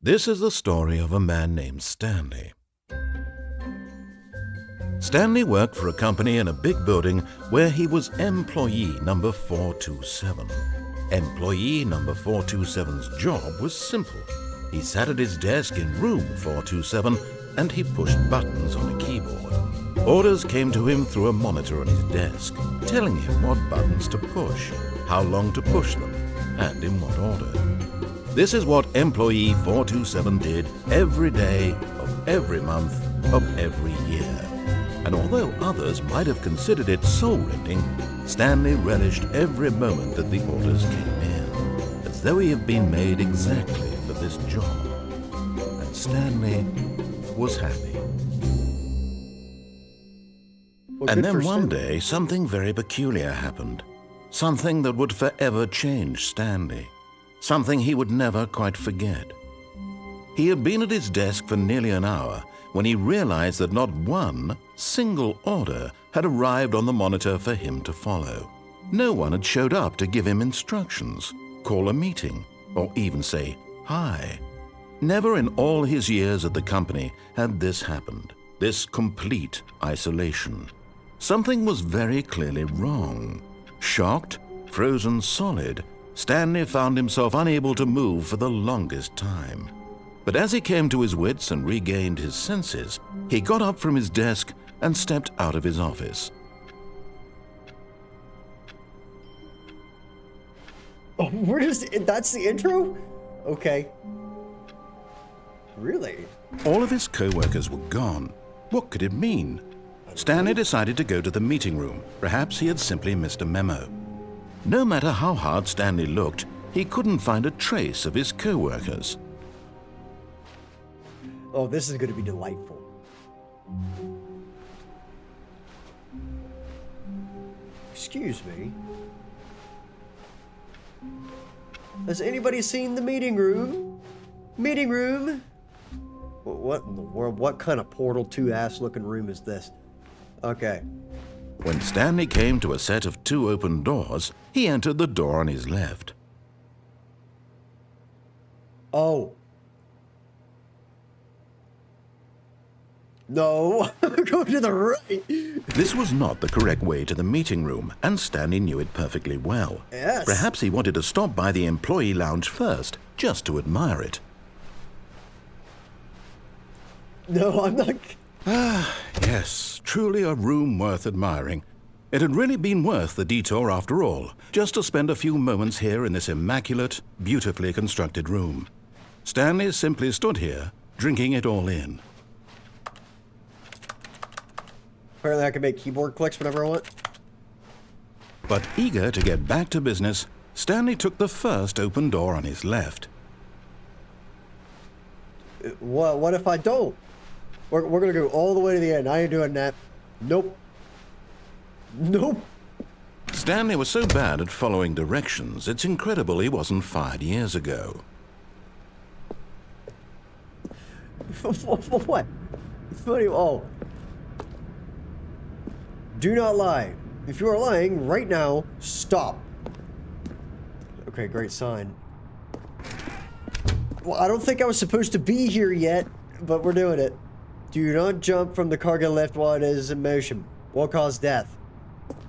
This is the story of a man named Stanley. Stanley worked for a company in a big building where he was employee number 427. Employee number 427's job was simple. He sat at his desk in room 427 and he pushed buttons on a keyboard. Orders came to him through a monitor on his desk, telling him what buttons to push, how long to push them, and in what order. This is what employee 427 did every day of every month of every year. And although others might have considered it soul-rending, Stanley relished every moment that the orders came in, as though he had been made exactly for this job. And Stanley was happy. Well, And good then for one Stanley. day, something very peculiar happened. Something that would forever change Stanley. Something he would never quite forget. He had been at his desk for nearly an hour when he realized that not one single order had arrived on the monitor for him to follow. No one had showed up to give him instructions, call a meeting, or even say hi. Never in all his years at the company had this happened, this complete isolation. Something was very clearly wrong. Shocked, frozen solid, Stanley found himself unable to move for the longest time. But as he came to his wits and regained his senses, he got up from his desk and stepped out of his office. Oh, that's the intro? Okay. Really? All of his co-workers were gone. What could it mean? Stanley decided to go to the meeting room. Perhaps he had simply missed a memo. No matter how hard Stanley looked, he couldn't find a trace of his co-workers. Oh, this is going to be delightful. Excuse me. Has anybody seen the meeting room? Meeting room? What in the world? What kind of Portal 2 ass looking room is this? Okay. When Stanley came to a set of two open doors, he entered the door on his left. Oh. No, go to the right. This was not the correct way to the meeting room, and Stanley knew it perfectly well. Yes. Perhaps he wanted to stop by the employee lounge first, just to admire it. No, I'm not. Yes, truly a room worth admiring. It had really been worth the detour after all, just to spend a few moments here in this immaculate, beautifully constructed room. Stanley simply stood here, drinking it all in. Apparently I can make keyboard clicks whenever I want. But eager to get back to business, Stanley took the first open door on his left. What if I don't? We're going to go all the way to the end. I ain't doing that. Nope. Nope. Stanley was so bad at following directions, it's incredible he wasn't fired years ago. What? Funny. Oh. Do not lie. If you are lying right now, stop. Okay, great sign. Well, I don't think I was supposed to be here yet, but we're doing it. Do not jump from the cargo lift while it is in motion. Will cause death.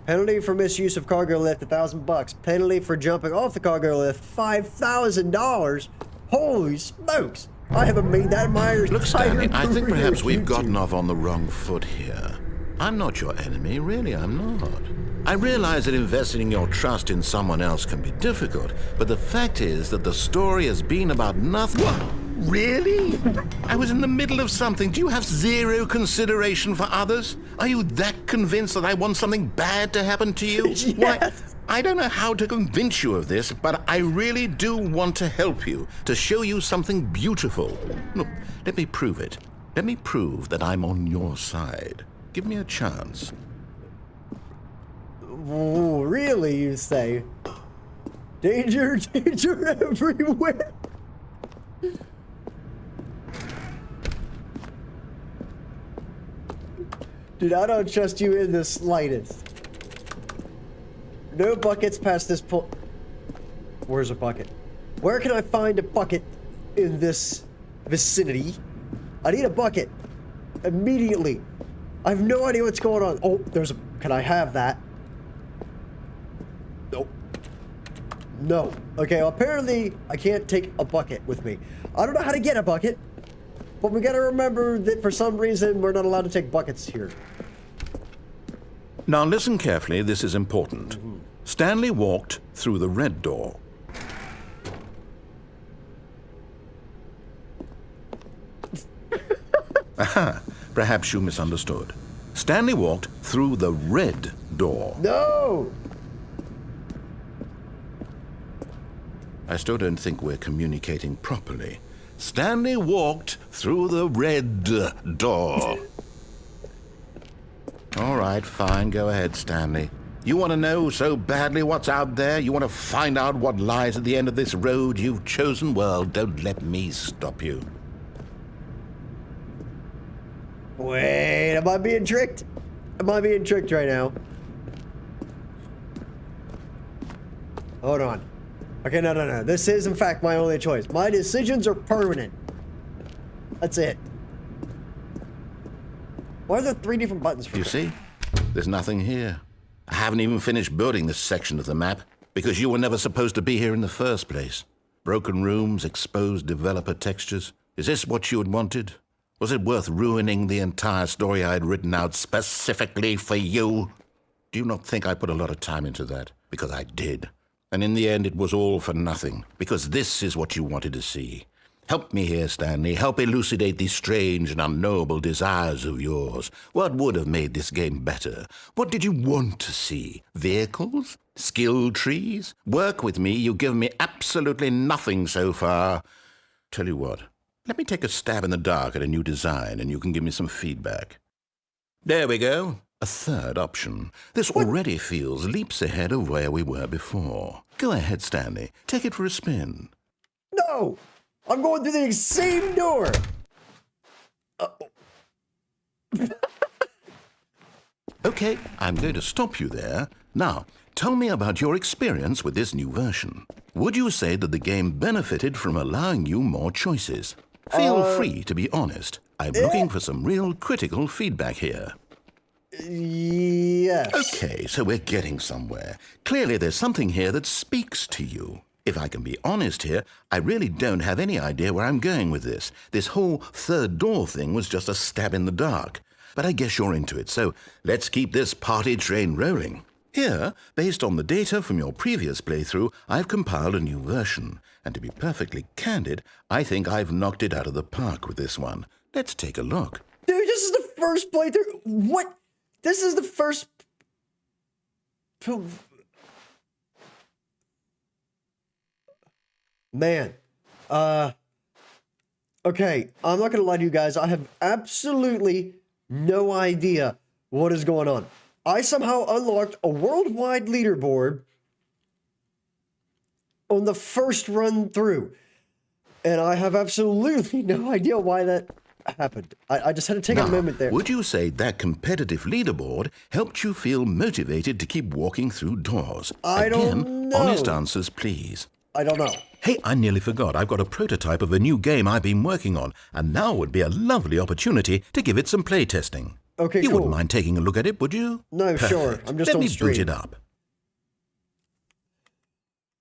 Penalty for misuse of cargo lift, $1,000. Penalty for jumping off the cargo lift, $5,000. Holy smokes! I haven't made that in my entire Look, Stanley, I think career perhaps at we've YouTube. gotten off on the wrong foot here. I'm not your enemy, really, I'm not. I realize that investing your trust in someone else can be difficult, but the fact is that the story has been about nothing. What? Really? I was in the middle of something. Do you have zero consideration for others? Are you that convinced that I want something bad to happen to you? Yes. Why, I don't know how to convince you of this, but I really do want to help you, to show you something beautiful. Look, let me prove it. Let me prove that I'm on your side. Give me a chance. Oh, really, you say? Danger, danger everywhere. Dude, I don't trust you in the slightest. No buckets past this point. Where's a bucket? Where can I find a bucket in this vicinity. I need a bucket. Immediately. I have no idea what's going on. Oh, there's a... Can I have that? Nope. No. Okay, well, apparently I can't take a bucket with me. I don't know how to get a bucket, but we gotta remember that for some reason we're not allowed to take buckets here. Now listen carefully, this is important. Stanley walked through the red door. Aha, perhaps you misunderstood. Stanley walked through the red door. No! I still don't think we're communicating properly. Stanley walked through the red door. All right, fine, go ahead, Stanley. You want to know so badly what's out there? You want to find out what lies at the end of this road you've chosen? Well, don't let me stop you. Wait, am I being tricked? Am I being tricked right now? Hold on. Okay, no. This is, in fact, my only choice. My decisions are permanent. That's it. Why are there 3 different buttons for You this? see? There's nothing here. I haven't even finished building this section of the map because you were never supposed to be here in the first place. Broken rooms, exposed developer textures. Is this what you had wanted? Was it worth ruining the entire story I had written out specifically for you? Do you not think I put a lot of time into that? Because I did. And in the end, it was all for nothing, because this is what you wanted to see. Help me here, Stanley. Help elucidate these strange and unknowable desires of yours. What would have made this game better? What did you want to see? Vehicles? Skill trees? Work with me. You've given me absolutely nothing so far. Tell you what, let me take a stab in the dark at a new design, and you can give me some feedback. There we go. A third option. This already feels leaps ahead of where we were before. Go ahead, Stanley. Take it for a spin. No! I'm going through the same door! Okay, I'm going to stop you there. Now, tell me about your experience with this new version. Would you say that the game benefited from allowing you more choices? Feel free to be honest. I'm looking for some real critical feedback here. Yes. Okay, so we're getting somewhere. Clearly there's something here that speaks to you. If I can be honest here, I really don't have any idea where I'm going with this. This whole third door thing was just a stab in the dark. But I guess you're into it, so let's keep this party train rolling. Here, based on the data from your previous playthrough, I've compiled a new version. And to be perfectly candid, I think I've knocked it out of the park with this one. Let's take a look. Dude, this is the first playthrough. What? This is the first... Man. Okay, I'm not gonna lie to you guys. I have absolutely no idea what is going on. I somehow unlocked a worldwide leaderboard on the first run through. And I have absolutely no idea why that happened. I just had to take a moment there. Would you say that competitive leaderboard helped you feel motivated to keep walking through doors? I don't know. Honest answers, please. I don't know. Hey, I nearly forgot. I've got a prototype of a new game I've been working on, and now would be a lovely opportunity to give it some playtesting. Okay, You cool. wouldn't mind taking a look at it, would you? No, sure. Perfect. I'm just Let on me stream. boot it up.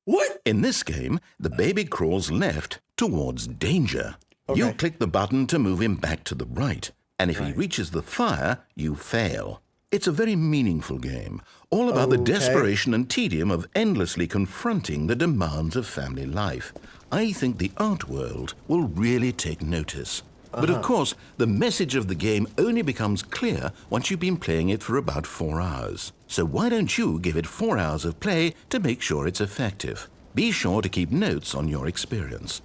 What? In this game, the baby crawls left towards danger. Okay. You click the button to move him back to the right, and if he reaches the fire, you fail. It's a very meaningful game, all about the desperation and tedium of endlessly confronting the demands of family life. I think the art world will really take notice. But of course, the message of the game only becomes clear once you've been playing it for about 4 hours. So why don't you give it 4 hours of play to make sure it's effective? Be sure to keep notes on your experience.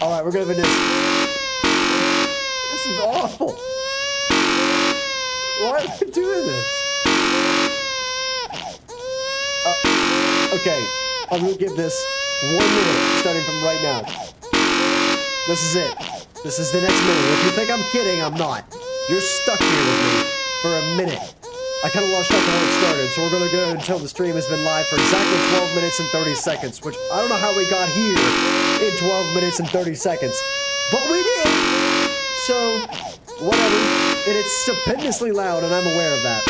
All right, we're gonna finish. This is awful. Why are we doing this? Okay, I'm gonna give this 1 minute, starting from right now. This is it. This is the next minute. If you think I'm kidding, I'm not. You're stuck here with me for a minute. I kind of lost track of how it started, so we're going to go until the stream has been live for exactly 12 minutes and 30 seconds, which I don't know how we got here in 12 minutes and 30 seconds, but we did! So, whatever. And it's stupendously loud, and I'm aware of that.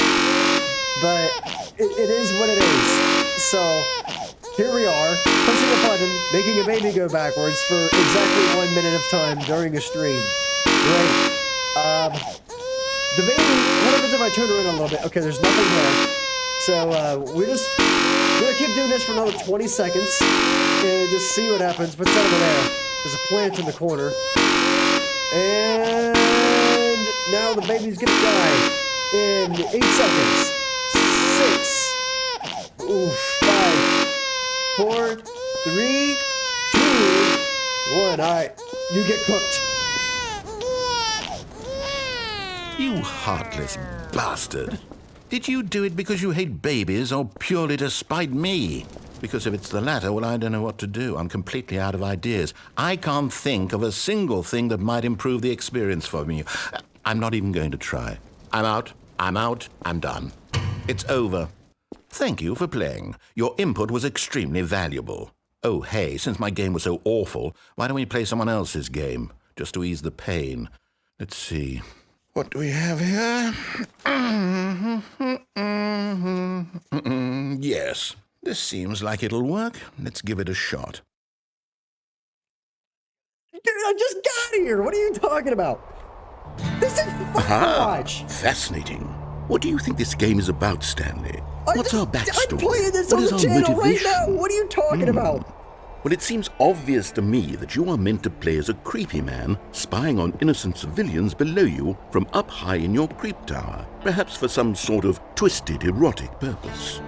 But it is what it is. So, here we are, pushing a button, making a baby go backwards for exactly 1 minute of time during a stream. Great. The baby, what happens if I turn around a little bit? Okay, there's nothing there. So, we're gonna keep doing this for another 20 seconds and just see what happens. What's that over there? There's a plant in the corner. And now the baby's gonna die in 8 seconds. 6. Ooh, 5, 4, 3, 2, 1. Alright, you get cooked. You heartless bastard. Did you do it because you hate babies or purely to spite me? Because if it's the latter, well, I don't know what to do. I'm completely out of ideas. I can't think of a single thing that might improve the experience for me. I'm not even going to try. I'm out. I'm done. It's over. Thank you for playing. Your input was extremely valuable. Oh, hey, since my game was so awful, why don't we play someone else's game, just to ease the pain? Let's see. What do we have here? Yes, this seems like it'll work. Let's give it a shot. Dude, I just got here. What are you talking about? This is fun to watch. Fascinating. What do you think this game is about, Stanley? What's our backstory? I'm playing this What on is the our channel right motivation? now. What are you talking about? Well, it seems obvious to me that you are meant to play as a creepy man spying on innocent civilians below you from up high in your creep tower, perhaps for some sort of twisted erotic purpose.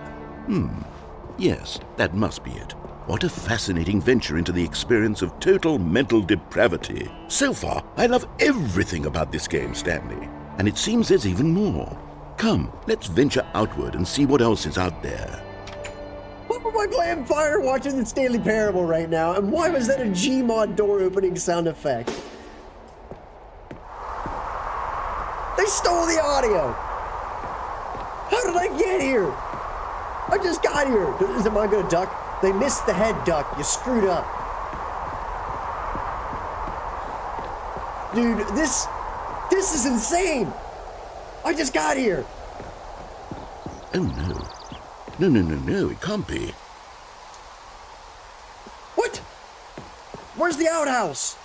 Yes, that must be it. What a fascinating venture into the experience of total mental depravity. So far, I love everything about this game, Stanley, and it seems there's even more. Come, let's venture outward and see what else is out there. Why am I playing Fire watching the Stanley Parable right now? And why was that a Gmod door opening sound effect? They stole the audio! How did I get here? I just got here. Is it mine gonna duck? They missed the head duck. You screwed up. Dude, this is insane. I just got here. Oh, no. No, it can't be. What? Where's the outhouse?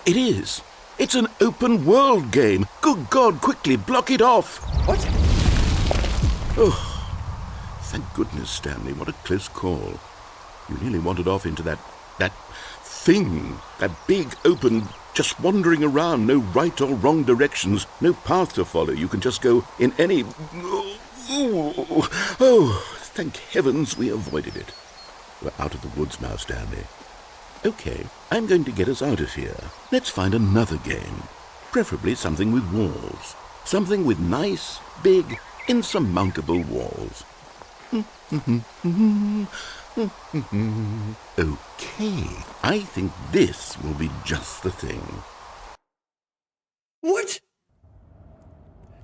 It is. It's an open world game. Good God, quickly block it off. What? Oh, thank goodness, Stanley. What a close call. You nearly wandered off into that thing. That big, open, just wandering around. No right or wrong directions. No path to follow. You can just go in any... Oh, thank heavens we avoided it. We're out of the woods now, Stanley. Okay, I'm going to get us out of here. Let's find another game. Preferably something with walls. Something with nice, big, insurmountable walls. Okay, I think this will be just the thing. What?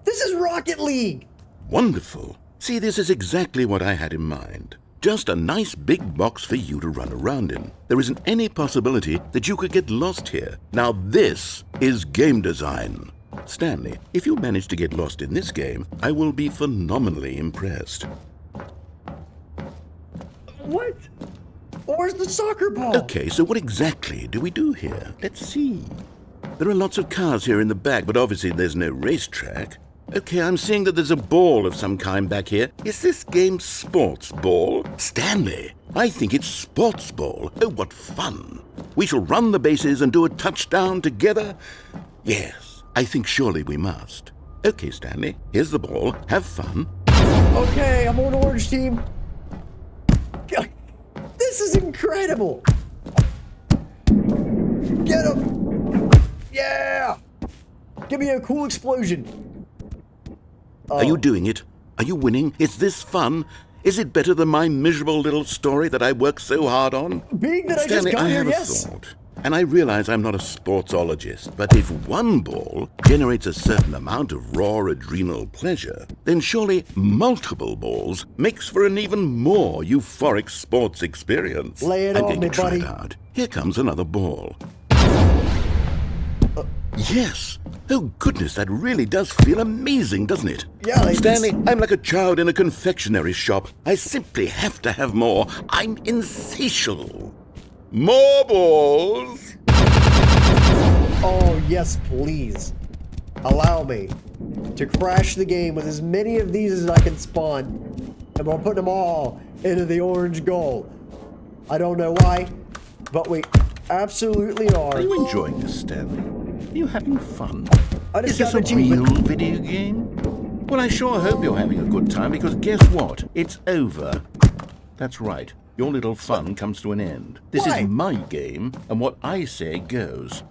This is Rocket League! Wonderful. See, this is exactly what I had in mind. Just a nice big box for you to run around in. There isn't any possibility that you could get lost here. Now this is game design. Stanley, if you manage to get lost in this game, I will be phenomenally impressed. What? Where's the soccer ball? Okay, so what exactly do we do here? Let's see. There are lots of cars here in the back, but obviously there's no racetrack. Okay, I'm seeing that there's a ball of some kind back here. Is this game sports ball? Stanley, I think it's sports ball. Oh, what fun. We shall run the bases and do a touchdown together? Yes, I think surely we must. Okay, Stanley, here's the ball. Have fun. Okay, I'm on orange team. This is incredible. Get him. Yeah. Give me a cool explosion. Are you doing it? Are you winning? Is this fun? Is it better than my miserable little story that I worked so hard on? Being that Stanley, I just got I here, have yes. a thought. And I realize I'm not a sportsologist, but if one ball generates a certain amount of raw adrenal pleasure, then surely multiple balls makes for an even more euphoric sports experience. Lay it I'm on going me, to try buddy. it out. Here comes another ball. Yes! Oh goodness, that really does feel amazing, doesn't it? Yeah, Stanley, I'm like a child in a confectionery shop. I simply have to have more. I'm insatiable. More balls! Oh, yes, please. Allow me to crash the game with as many of these as I can spawn. And we'll put them all into the orange goal. I don't know why, but we absolutely are. Are you enjoying this, Stanley? Are you having fun? I just Is this got a an achievement. real video game? Well, I sure hope you're having a good time, because guess what? It's over. That's right. Your little fun comes to an end. This Why? is my game, and what I say goes.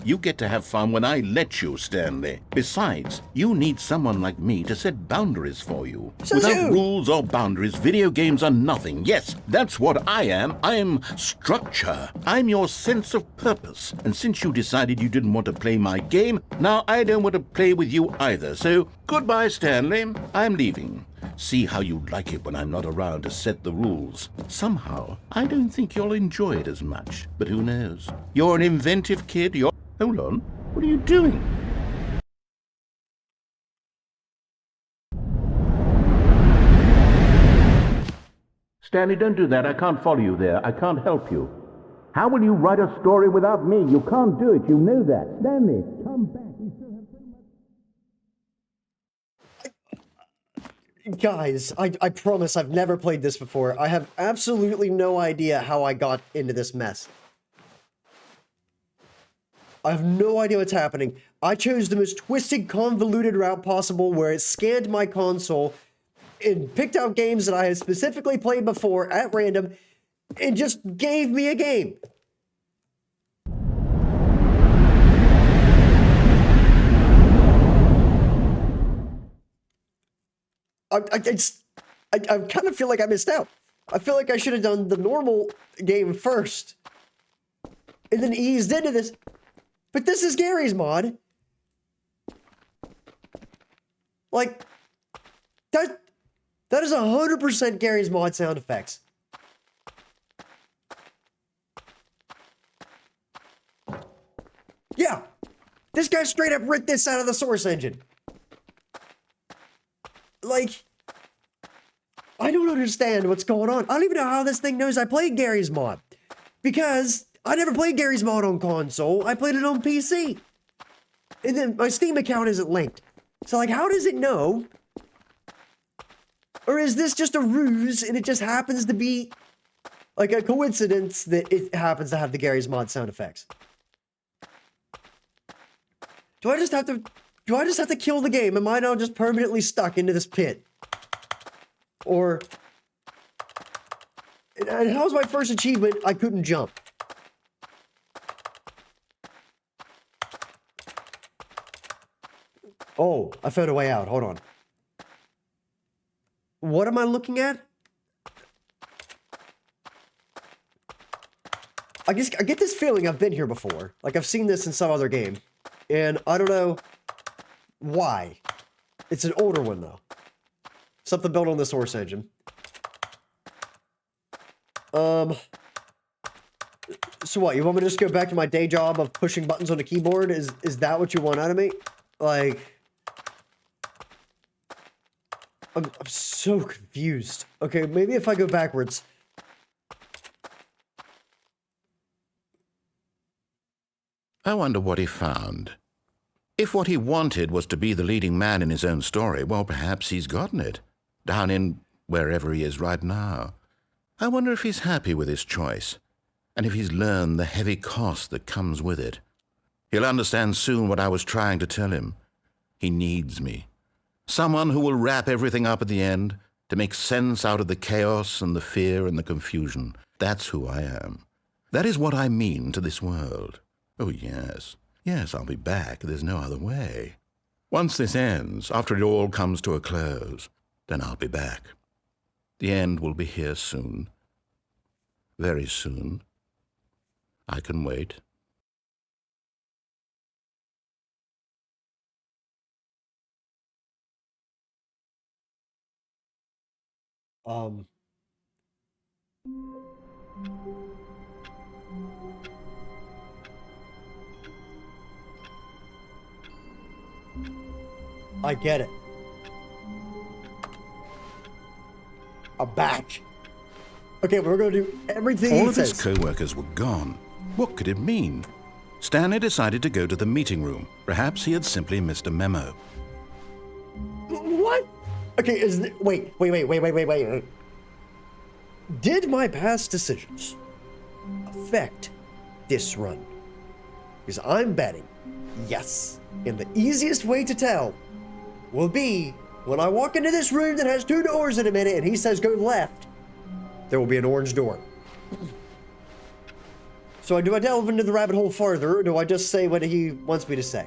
You get to have fun when I let you, Stanley. Besides, you need someone like me to set boundaries for you. So Without you- rules or boundaries, video games are nothing. Yes, that's what I am. I'm structure. I'm your sense of purpose. And since you decided you didn't want to play my game, now I don't want to play with you either. So, goodbye, Stanley. I'm leaving. See how you like it when I'm not around to set the rules. Somehow, I don't think you'll enjoy it as much. But who knows? You're an inventive kid. Hold on. What are you doing? Stanley, don't do that. I can't follow you there. I can't help you. How will you write a story without me? You can't do it. You know that. Stanley, come back. You still have so much. Guys, I promise I've never played this before. I have absolutely no idea how I got into this mess. I have no idea what's happening. I chose the most twisted, convoluted route possible where it scanned my console and picked out games that I had specifically played before at random and just gave me a game. I kind of feel like I missed out. I feel like I should have done the normal game first and then eased into this. But this is Gary's mod. Like, that is 100% Gary's mod sound effects. Yeah, this guy straight up ripped this out of the source engine. Like, I don't understand what's going on. I don't even know how this thing knows I played Gary's mod. Because I never played Gary's mod on console. I played it on PC. And then my Steam account isn't linked. So, like, how does it know? Or is this just a ruse and it just happens to be, like, a coincidence that it happens to have the Gary's mod sound effects? Do I just have to kill the game? Am I now just permanently stuck into this pit? Or, and how's my first achievement? I couldn't jump. Oh, I found a way out. Hold on. What am I looking at? I get this feeling I've been here before. Like I've seen this in some other game. And I don't know why. It's an older one though. Something built on the source engine. So what, you want me to just go back to my day job of pushing buttons on the keyboard? Is that what you want out of me? Like, I'm so confused. Okay, maybe if I go backwards. I wonder what he found. If what he wanted was to be the leading man in his own story, well, perhaps he's gotten it. Down in wherever he is right now. I wonder if he's happy with his choice, and if he's learned the heavy cost that comes with it. He'll understand soon what I was trying to tell him. He needs me. Someone who will wrap everything up at the end, to make sense out of the chaos and the fear and the confusion. That's who I am. That is what I mean to this world. Oh, yes. Yes, I'll be back. There's no other way. Once this ends, after it all comes to a close, then I'll be back. The end will be here soon. Very soon. I can wait. Um. I get it. I'm back. Okay, we're gonna do everything All he of his says. co-workers were gone. What could it mean? Stanley decided to go to the meeting room. Perhaps he had simply missed a memo. What? Okay, wait. Did my past decisions affect this run? Because I'm betting yes. And the easiest way to tell will be when I walk into this room that has 2 doors in a minute and he says go left, there will be an orange door. So do I delve into the rabbit hole farther, or do I just say what he wants me to say?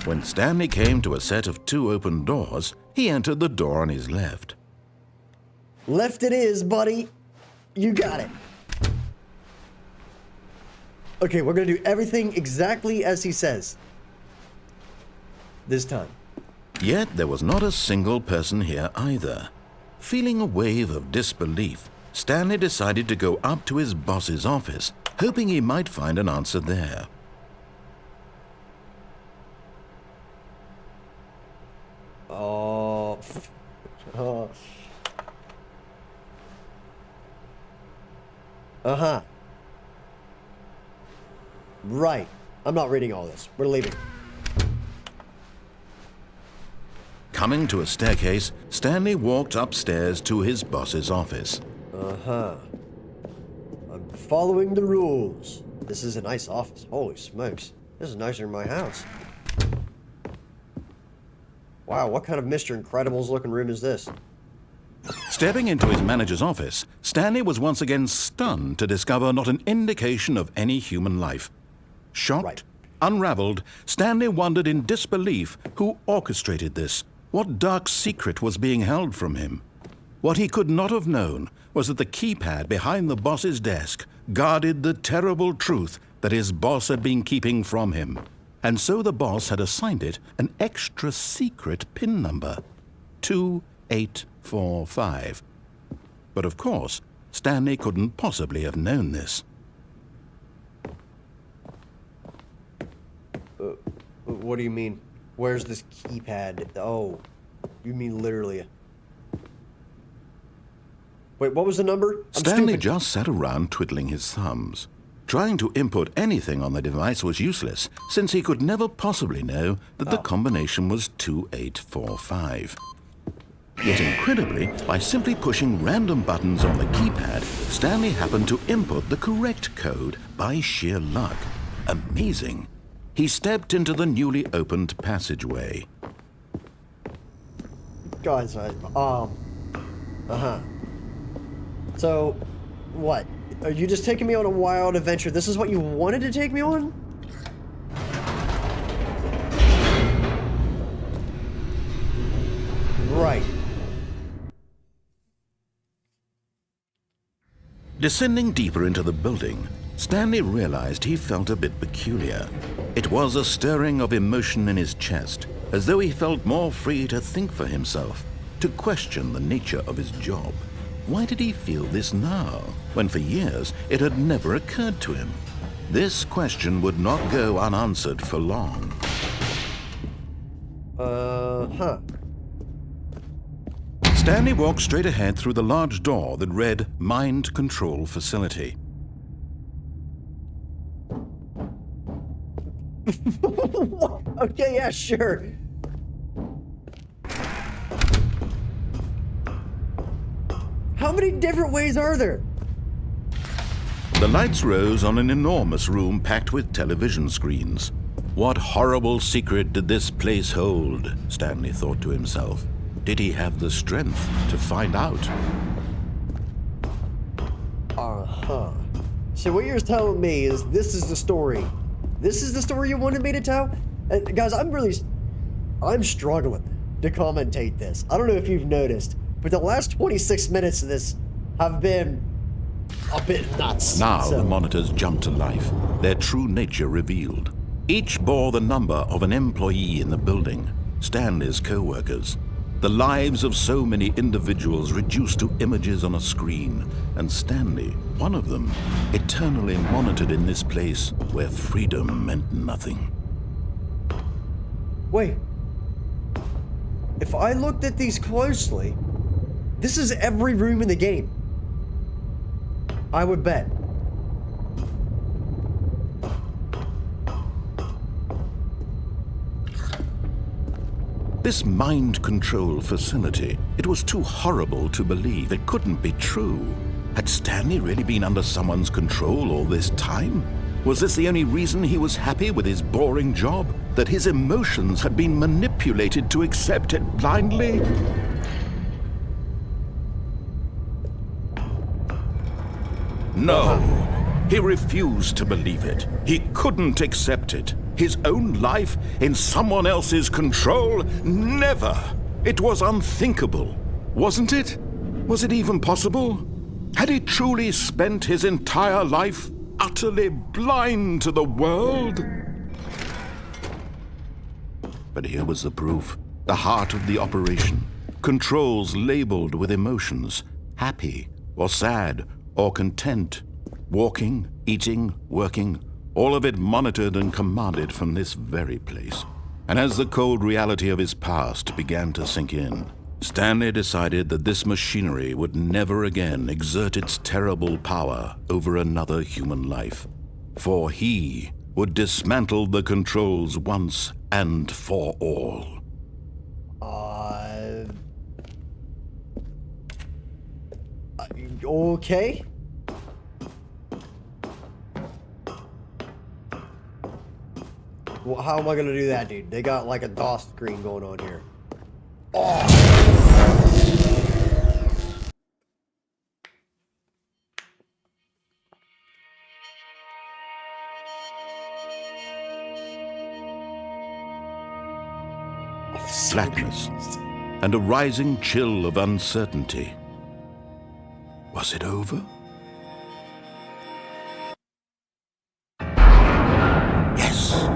When Stanley came to a set of 2 open doors, he entered the door on his left. Left it is, buddy. You got it. Okay, we're gonna do everything exactly as he says. This time. Yet there was not a single person here either. Feeling a wave of disbelief, Stanley decided to go up to his boss's office, hoping he might find an answer there. Oh. Uh-huh. Right. I'm not reading all this. We're leaving. Coming to a staircase, Stanley walked upstairs to his boss's office. Uh-huh. I'm following the rules. This is a nice office. Holy smokes. This is nicer than my house. Wow, what kind of Mr. Incredibles looking room is this? Stepping into his manager's office, Stanley was once again stunned to discover not an indication of any human life. Shocked, Right. unraveled, Stanley wondered in disbelief who orchestrated this. What dark secret was being held from him? What he could not have known was that the keypad behind the boss's desk guarded the terrible truth that his boss had been keeping from him. And so the boss had assigned it an extra secret PIN number, 2845. But of course, Stanley couldn't possibly have known this. What do you mean? Where's this keypad? Oh, you mean literally. Wait, what was the number? Stanley stupid. just sat around twiddling his thumbs. Trying to input anything on the device was useless, since he could never possibly know that the combination was 2845. Yet incredibly, by simply pushing random buttons on the keypad, Stanley happened to input the correct code by sheer luck. Amazing. He stepped into the newly opened passageway. Guys, uh-huh. So, what? Are you just taking me on a wild adventure? This is what you wanted to take me on? Right. Descending deeper into the building, Stanley realized he felt a bit peculiar. It was a stirring of emotion in his chest, as though he felt more free to think for himself, to question the nature of his job. Why did he feel this now, when for years it had never occurred to him? This question would not go unanswered for long. Stanley walked straight ahead through the large door that read Mind Control Facility. Okay, yeah, sure. How many different ways are there? The lights rose on an enormous room packed with television screens. What horrible secret did this place hold? Stanley thought to himself. Did he have the strength to find out? Uh-huh. So what you're telling me is this is the story. This is the story you wanted me to tell? Guys, I'm struggling to commentate this. I don't know if you've noticed, but the last 26 minutes of this have been a bit nuts. Now the monitors jumped to life, their true nature revealed. Each bore the number of an employee in the building, Stanley's co-workers. The lives of so many individuals reduced to images on a screen, and Stanley, one of them, eternally monitored in this place where freedom meant nothing. Wait. If I looked at these closely, this is every room in the game. I would bet. This mind control facility, it was too horrible to believe. It couldn't be true. Had Stanley really been under someone's control all this time? Was this the only reason he was happy with his boring job? That his emotions had been manipulated to accept it blindly? No, he refused to believe it. He couldn't accept it. His own life in someone else's control? Never! It was unthinkable, wasn't it? Was it even possible? Had he truly spent his entire life utterly blind to the world? But here was the proof. The heart of the operation. Controls labeled with emotions. Happy, or sad, or content. Walking, eating, working. All of it monitored and commanded from this very place. And as the cold reality of his past began to sink in, Stanley decided that this machinery would never again exert its terrible power over another human life. For he would dismantle the controls once and for all. Okay. Well, how am I gonna do that, dude? They got like a DOS screen going on here. Oh. Flatness and a rising chill of uncertainty. Was it over? Yes!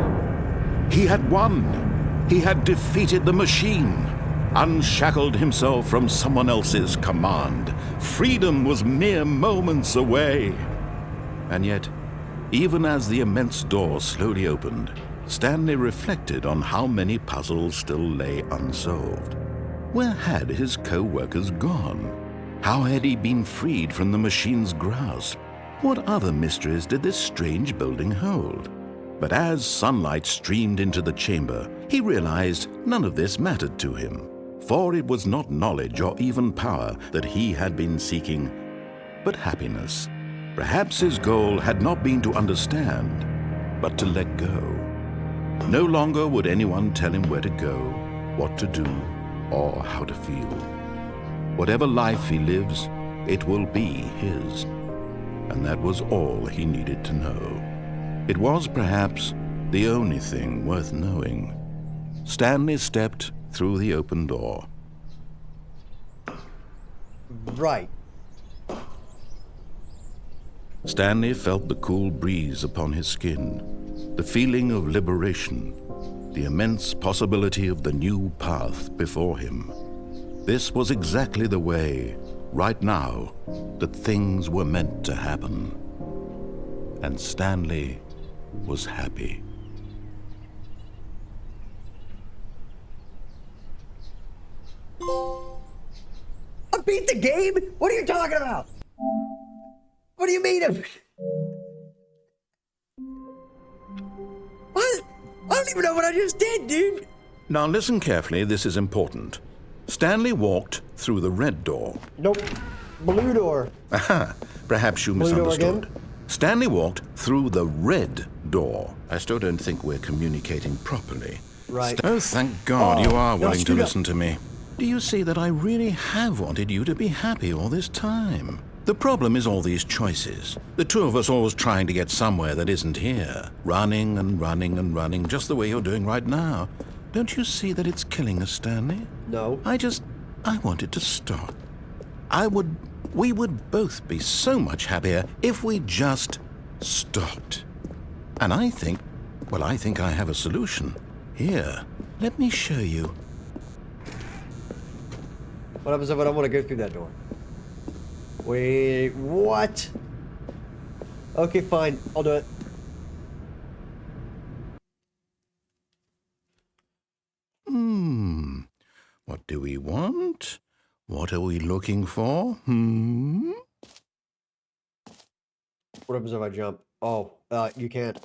He had won! He had defeated the machine! Unshackled himself from someone else's command. Freedom was mere moments away. And yet, even as the immense door slowly opened, Stanley reflected on how many puzzles still lay unsolved. Where had his co-workers gone? How had he been freed from the machine's grasp? What other mysteries did this strange building hold? But as sunlight streamed into the chamber, he realized none of this mattered to him. For it was not knowledge or even power that he had been seeking, but happiness. Perhaps his goal had not been to understand, but to let go. No longer would anyone tell him where to go, what to do, or how to feel. Whatever life he lives, it will be his. And that was all he needed to know. It was perhaps the only thing worth knowing. Stanley stepped through the open door. Right. Stanley felt the cool breeze upon his skin, the feeling of liberation, the immense possibility of the new path before him. This was exactly the way, right now, that things were meant to happen. And Stanley was happy. I beat the game? What are you talking about? What do you mean? What? I don't even know what I just did, dude. Now listen carefully, this is important. Stanley walked through the red door. Nope. Blue door. Aha, perhaps you Blue door misunderstood. again? Stanley walked through the red door. I still don't think we're communicating properly. Right. Oh, thank God you are willing to scoot up. listen to me. Do you see that I really have wanted you to be happy all this time? The problem is all these choices. The two of us always trying to get somewhere that isn't here. Running and running and running, just the way you're doing right now. Don't you see that it's killing us, Stanley? No. I wanted to stop. We would both be so much happier if we just stopped. And I think I have a solution. Here, let me show you. What happens if I don't want to go through that door? Wait, what? Okay, fine. I'll do it. What do we want? What are we looking for? What happens if I jump? Oh, you can't.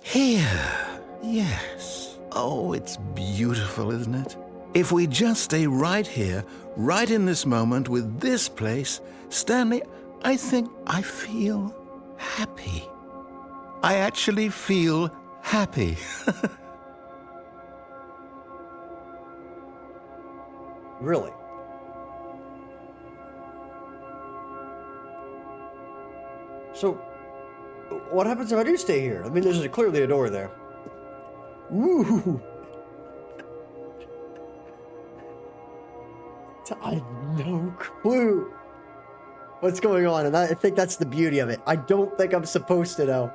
Here. Yes. Oh, it's beautiful, isn't it? If we just stay right here, right in this moment with this place, Stanley, I think I feel happy. I actually feel happy. Really? So, what happens if I do stay here? I mean, there's clearly a door there. Woo! I have no clue what's going on, and I think that's the beauty of it. I don't think I'm supposed to know.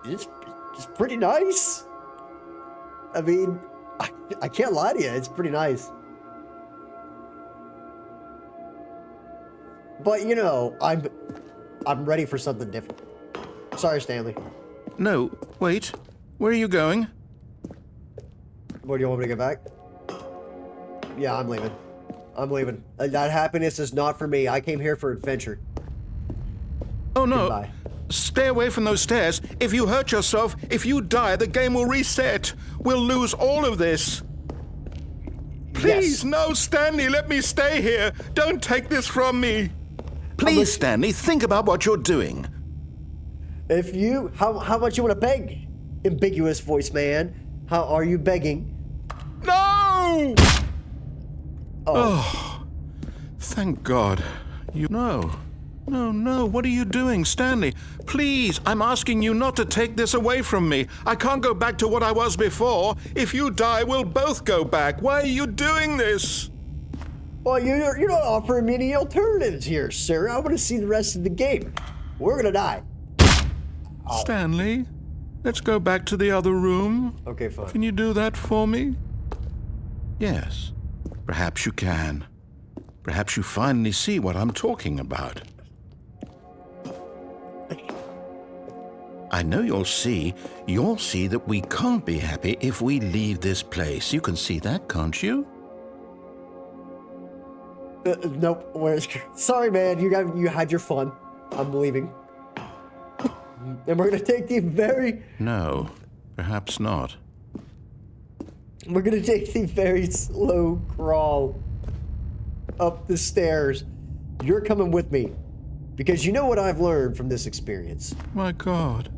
It's pretty nice. I mean, I can't lie to you. It's pretty nice. But you know, I'm ready for something different. Sorry, Stanley. No, wait. Where are you going? Where do you want me to get back? Yeah, I'm leaving. I'm leaving. That happiness is not for me. I came here for adventure. Oh no. Goodbye. Stay away from those stairs. If you hurt yourself, if you die, the game will reset. We'll lose all of this. Please, Yes. no, Stanley, let me stay here. Don't take this from me. Please, Stanley, think about what you're doing. If you, how much you want to beg? Ambiguous voice man. How are you begging? No! Oh. Thank God. No, what are you doing, Stanley? Please, I'm asking you not to take this away from me. I can't go back to what I was before. If you die, we'll both go back. Why are you doing this? Well, you're not offering me any alternatives here, sir. I want to see the rest of the game. We're gonna die. Oh. Stanley, let's go back to the other room. Okay, fine. Can you do that for me? Yes, perhaps you can. Perhaps you finally see what I'm talking about. I know you'll see that we can't be happy if we leave this place. You can see that, can't you? Nope. Sorry, man. You had your fun. I'm leaving. And we're gonna take the No, perhaps not. We're gonna take the very slow crawl up the stairs. You're coming with me. Because you know what I've learned from this experience. My God,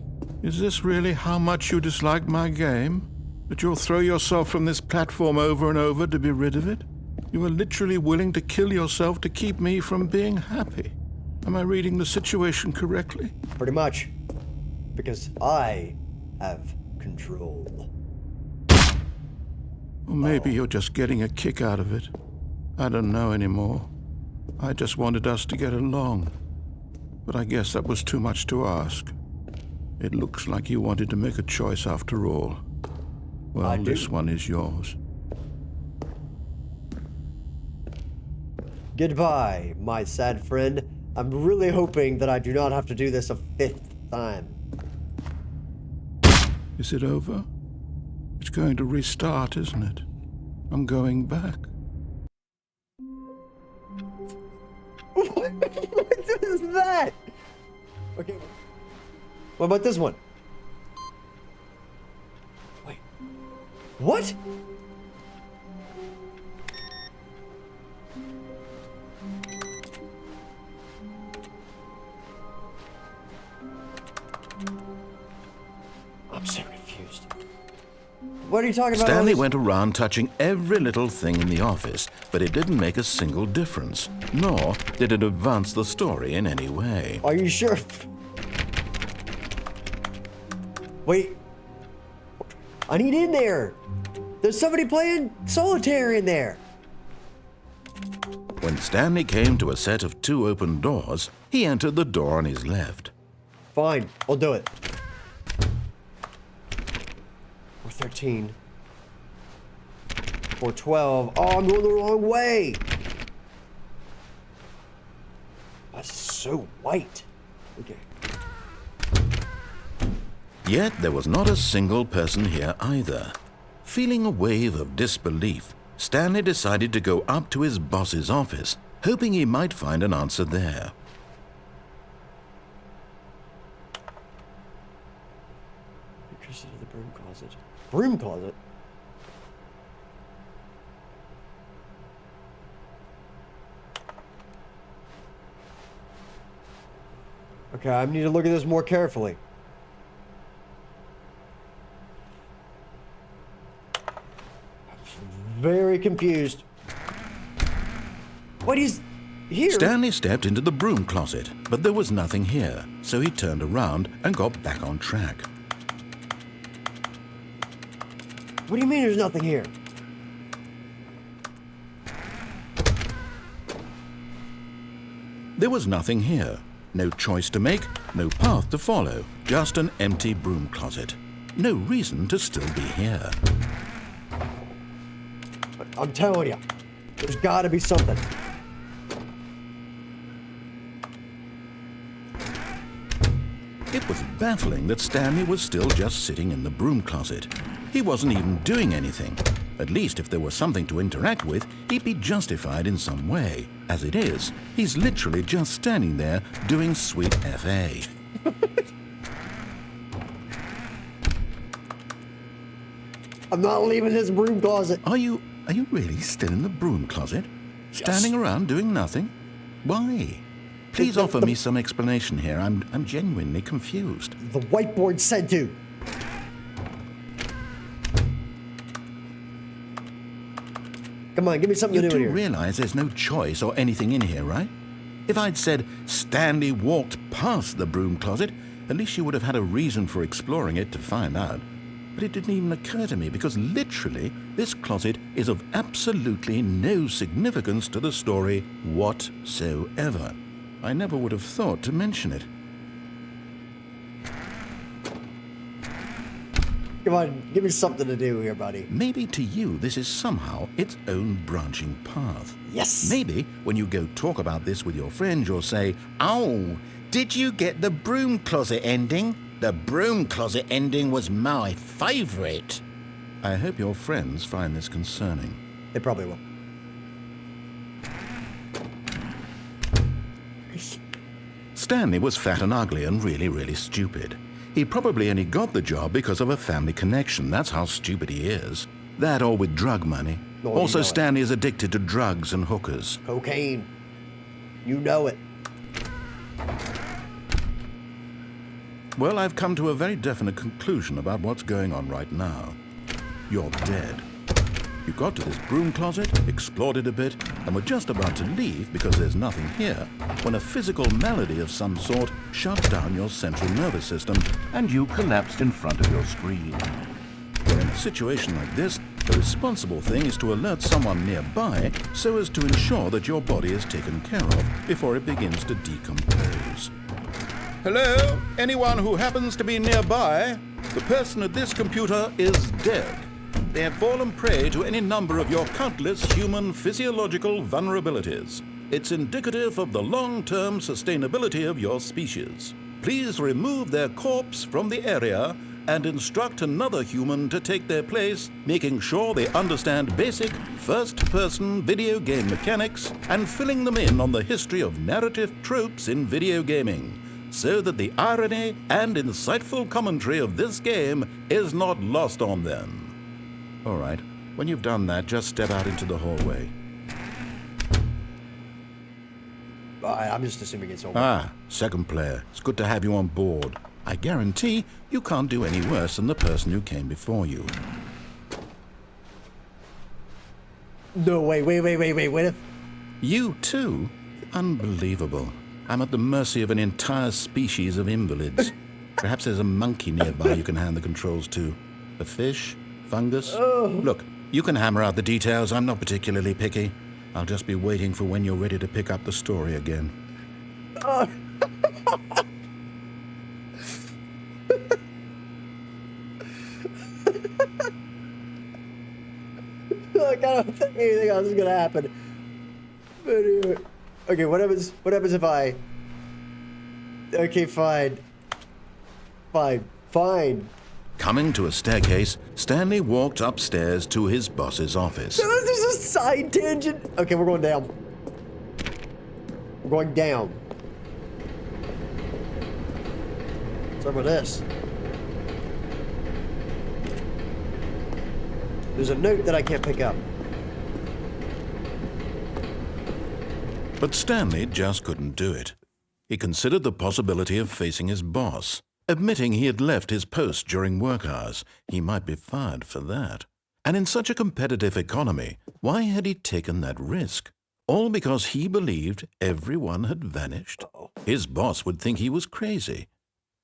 is this really how much you dislike my game? That you'll throw yourself from this platform over and over to be rid of it? You are literally willing to kill yourself to keep me from being happy. Am I reading the situation correctly? Pretty much. Because I have control. Or maybe you're just getting a kick out of it. I don't know anymore. I just wanted us to get along. But I guess that was too much to ask. It looks like you wanted to make a choice after all. Well, this one is yours. Goodbye, my sad friend. I'm really hoping that I do not have to do this a 5th time. Is it over? It's going to restart, isn't it? I'm going back. What is that? Okay. What about this one? Wait. What? I'm so confused. What are you talking about? Stanley went around touching every little thing in the office, but it didn't make a single difference, nor did it advance the story in any way. Are you sure? Wait. I need in there. There's somebody playing solitaire in there. When Stanley came to a set of 2 open doors, he entered the door on his left. Fine, I'll do it. 13. 412. Oh, I'm going the wrong way. That's so white. Okay. Yet there was not a single person here either. Feeling a wave of disbelief, Stanley decided to go up to his boss's office, hoping he might find an answer there. Precursor to the broom closet. Broom closet? Okay, I need to look at this more carefully. Very confused. What is here? Stanley stepped into the broom closet, but there was nothing here, so he turned around and got back on track. What do you mean there's nothing here? There was nothing here. No choice to make, no path to follow, just an empty broom closet. No reason to still be here. I'm telling you, there's got to be something. It was baffling that Stanley was still just sitting in the broom closet. He wasn't even doing anything. At least if there was something to interact with, he'd be justified in some way. As it is, he's literally just standing there doing sweet FA. I'm not leaving this broom closet. Are you really still in the broom closet? Standing around doing nothing? Why? Please offer me some explanation here. I'm genuinely confused. The whiteboard said to. Come on, give me something to do You in do here. realize there's no choice or anything in here, right? If I'd said Stanley walked past the broom closet, at least you would have had a reason for exploring it to find out. But it didn't even occur to me because literally this closet is of absolutely no significance to the story whatsoever. I never would have thought to mention it. Come on, give me something to do here, buddy. Maybe to you this is somehow its own branching path. Yes. Maybe when you go talk about this with your friends, you'll say, "Oh, did you get the broom closet ending? The broom closet ending was my favorite." I hope your friends find this concerning. They probably will. Stanley was fat and ugly and really, really stupid. He probably only got the job because of a family connection. That's how stupid he is. That or with drug money. Oh, you Also, know it. Stanley is addicted to drugs and hookers. Cocaine. You know it. Well, I've come to a very definite conclusion about what's going on right now. You're dead. You got to this broom closet, explored it a bit, and were just about to leave because there's nothing here, when a physical malady of some sort shut down your central nervous system and you collapsed in front of your screen. Well, in a situation like this, the responsible thing is to alert someone nearby so as to ensure that your body is taken care of before it begins to decompose. Hello? Anyone who happens to be nearby? The person at this computer is dead. They have fallen prey to any number of your countless human physiological vulnerabilities. It's indicative of the long-term sustainability of your species. Please remove their corpse from the area and instruct another human to take their place, making sure they understand basic first-person video game mechanics and filling them in on the history of narrative tropes in video gaming, so that the irony and insightful commentary of this game is not lost on them. All right, when you've done that, just step out into the hallway. I'm just assuming it's over. Ah, second player. It's good to have you on board. I guarantee you can't do any worse than the person who came before you. No, wait. What if... You too? Unbelievable. I'm at the mercy of an entire species of invalids. Perhaps there's a monkey nearby you can hand the controls to. A fish? Fungus? Oh. Look, you can hammer out the details. I'm not particularly picky. I'll just be waiting for when you're ready to pick up the story again. Oh. Like, I don't think anything else is gonna happen. But anyway. Okay, what happens if I... Okay, fine. Fine. Coming to a staircase, Stanley walked upstairs to his boss's office. So this is a side tangent. Okay, we're going down. We're going down. What's up with this? There's a note that I can't pick up. But Stanley just couldn't do it. He considered the possibility of facing his boss. Admitting he had left his post during work hours, he might be fired for that. And in such a competitive economy, why had he taken that risk? All because he believed everyone had vanished? His boss would think he was crazy.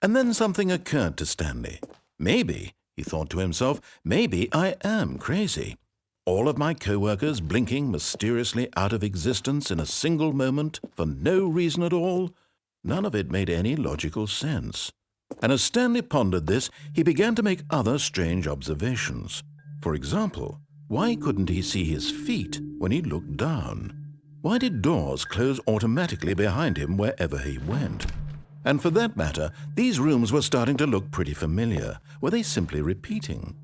And then something occurred to Stanley. Maybe, he thought to himself, maybe I am crazy. All of my co-workers blinking mysteriously out of existence in a single moment for no reason at all? None of it made any logical sense. And as Stanley pondered this, he began to make other strange observations. For example, why couldn't he see his feet when he looked down? Why did doors close automatically behind him wherever he went? And for that matter, these rooms were starting to look pretty familiar. Were they simply repeating?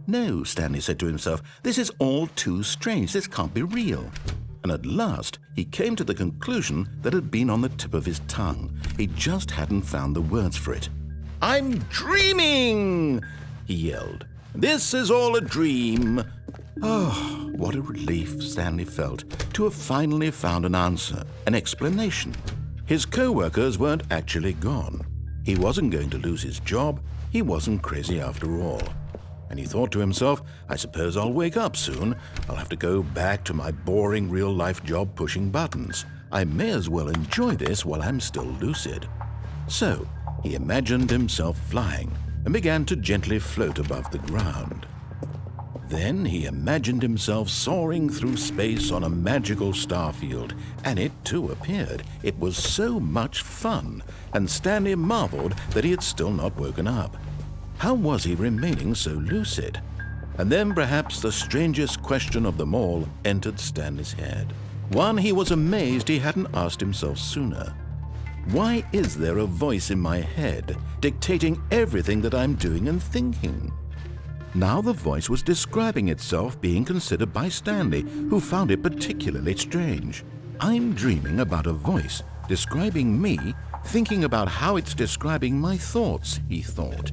No, Stanley said to himself, this is all too strange. This can't be real. And at last, he came to the conclusion that had been on the tip of his tongue. He just hadn't found the words for it. I'm dreaming, he yelled. This is all a dream. Oh, what a relief Stanley felt to have finally found an answer, an explanation. His co-workers weren't actually gone. He wasn't going to lose his job. He wasn't crazy after all. And he thought to himself, I suppose I'll wake up soon. I'll have to go back to my boring real-life job pushing buttons. I may as well enjoy this while I'm still lucid. So, he imagined himself flying and began to gently float above the ground. Then he imagined himself soaring through space on a magical starfield, and it too appeared. It was so much fun, and Stanley marveled that he had still not woken up. How was he remaining so lucid? And then perhaps the strangest question of them all entered Stanley's head. One he was amazed he hadn't asked himself sooner. Why is there a voice in my head dictating everything that I'm doing and thinking? Now the voice was describing itself being considered by Stanley, who found it particularly strange. I'm dreaming about a voice describing me, thinking about how it's describing my thoughts, he thought.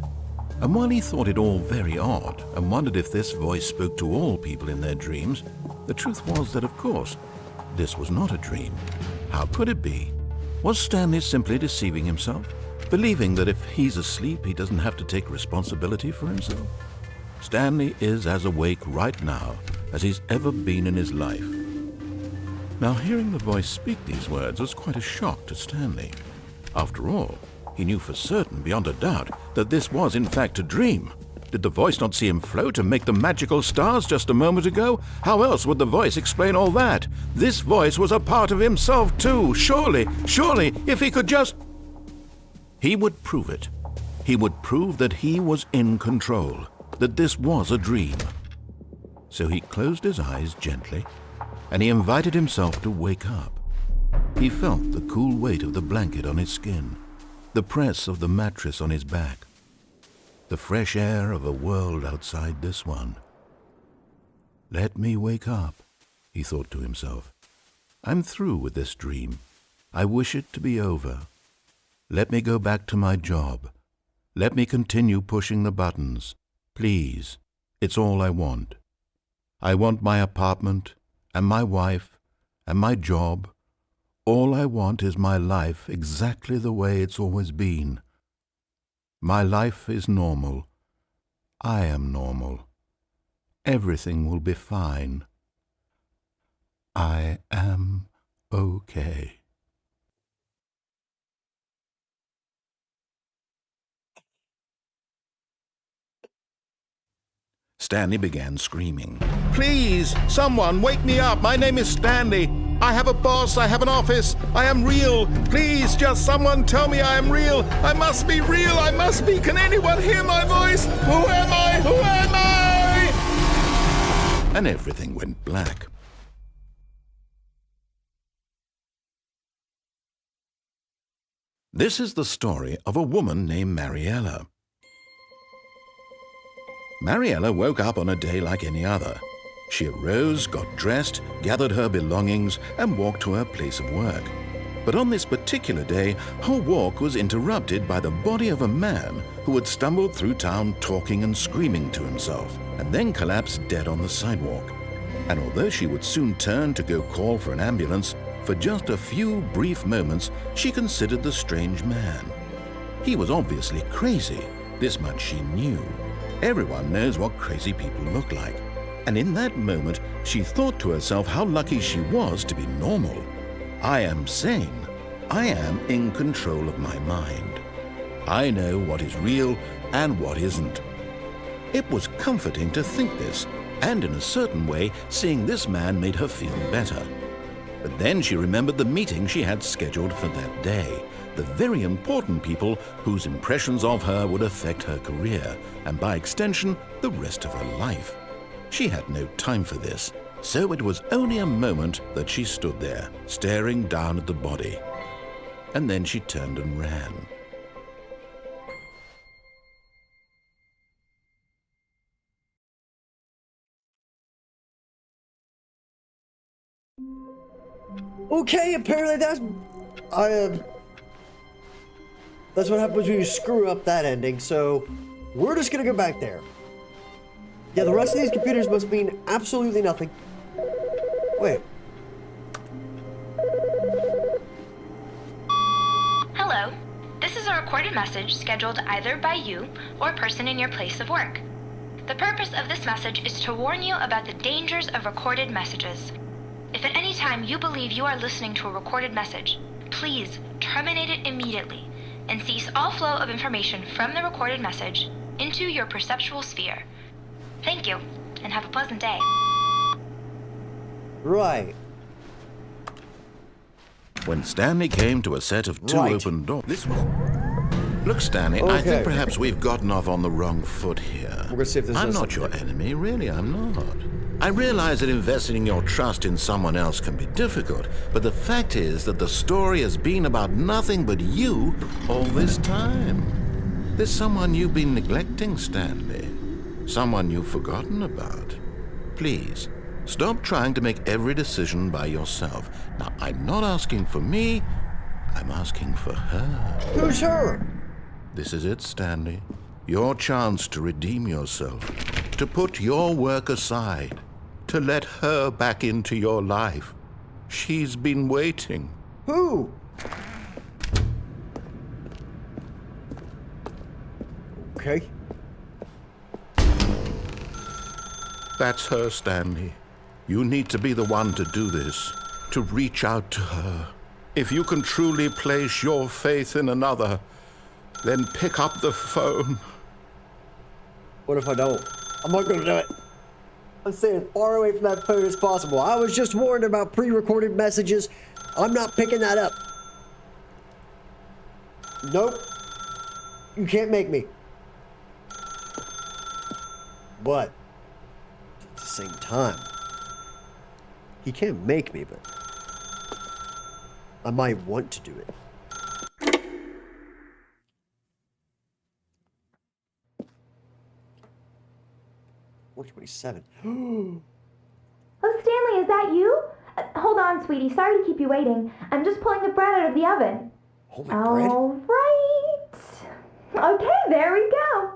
And while he thought it all very odd and wondered if this voice spoke to all people in their dreams, the truth was that, of course, this was not a dream. How could it be? Was Stanley simply deceiving himself, believing that if he's asleep, he doesn't have to take responsibility for himself? Stanley is as awake right now as he's ever been in his life. Now, hearing the voice speak these words was quite a shock to Stanley. After all, he knew for certain, beyond a doubt, that this was in fact a dream. Did the voice not see him float and make the magical stars just a moment ago? How else would the voice explain all that? This voice was a part of himself too. Surely, if he could just... He would prove it. He would prove that he was in control, that this was a dream. So he closed his eyes gently, and he invited himself to wake up. He felt the cool weight of the blanket on his skin, the press of the mattress on his back, the fresh air of a world outside this one. Let me wake up, he thought to himself. I'm through with this dream. I wish it to be over. Let me go back to my job. Let me continue pushing the buttons. Please, it's all I want. I want my apartment and my wife and my job. All I want is my life exactly the way it's always been. My life is normal. I am normal. Everything will be fine. I am okay. Stanley began screaming. Please, someone, wake me up. My name is Stanley. I have a boss. I have an office. I am real. Please, just someone tell me I am real. I must be real. I must be. Can anyone hear my voice? Who am I? Who am I? and everything went black. This is the story of a woman named Mariella. Mariella woke up on a day like any other. She arose, got dressed, gathered her belongings, and walked to her place of work. But on this particular day, her walk was interrupted by the body of a man who had stumbled through town talking and screaming to himself, and then collapsed dead on the sidewalk. And although she would soon turn to go call for an ambulance, for just a few brief moments she considered the strange man. He was obviously crazy, this much she knew. Everyone knows what crazy people look like. And in that moment, she thought to herself how lucky she was to be normal. I am sane. I am in control of my mind. I know what is real and what isn't. It was comforting to think this, and in a certain way, seeing this man made her feel better. But then she remembered the meeting she had scheduled for that day, the very important people whose impressions of her would affect her career, and by extension, the rest of her life. She had no time for this, so it was only a moment that she stood there, staring down at the body. And then she turned and ran. Okay, apparently that's what happens when you screw up that ending, so we're just gonna go back there. Yeah, the rest of these computers must mean absolutely nothing. Wait. Hello. This is a recorded message scheduled either by you or a person in your place of work. The purpose of this message is to warn you about the dangers of recorded messages. If at any time you believe you are listening to a recorded message, please terminate it immediately and cease all flow of information from the recorded message into your perceptual sphere. Thank you, and have a pleasant day. Right. When Stanley came to a set of two open doors, Look, Stanley, I think perhaps we've gotten off on the wrong foot here. We're gonna see if there's I'm not your enemy, really, I'm not. I realize that investing your trust in someone else can be difficult, but the fact is that the story has been about nothing but you all this time. There's someone you've been neglecting, Stanley. Someone you've forgotten about. Please, stop trying to make every decision by yourself. Now, I'm not asking for me, I'm asking for her. Who's her? This is it, Stanley. Your chance to redeem yourself, to put your work aside, to let her back into your life. She's been waiting. Who? Okay. That's her, Stanley. You need to be the one to do this, to reach out to her. If you can truly place your faith in another, then pick up the phone. What if I don't? I'm not gonna do it. I'm staying as far away from that phone as possible. I was just warned about pre-recorded messages. I'm not picking that up. Nope. You can't make me. But at the same time, he can't make me, but I might want to do it. $427. Oh, Stanley, is that you? Hold on, sweetie. Sorry to keep you waiting. I'm just pulling the bread out of the oven. Holy bread? All right. Okay, there we go.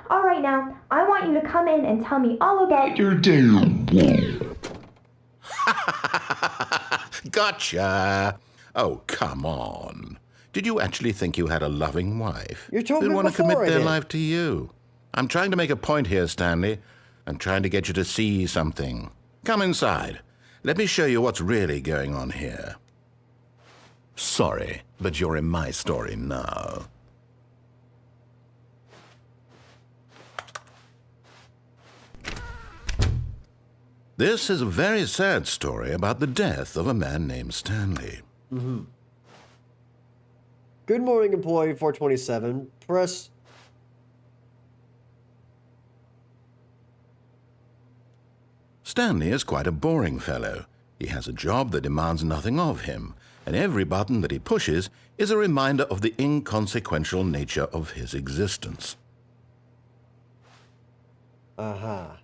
All right, now, I want you to come in and tell me all about your damn Gotcha. Oh, come on. Did you actually think you had a loving wife? You told me who'd want to commit before I their did. life to you? I'm trying to make a point here, Stanley. I'm trying to get you to see something. Come inside. Let me show you what's really going on here. Sorry, but you're in my story now. This is a very sad story about the death of a man named Stanley. Mm-hmm. Good morning, employee 427. Press... Stanley is quite a boring fellow. He has a job that demands nothing of him, and every button that he pushes is a reminder of the inconsequential nature of his existence. Look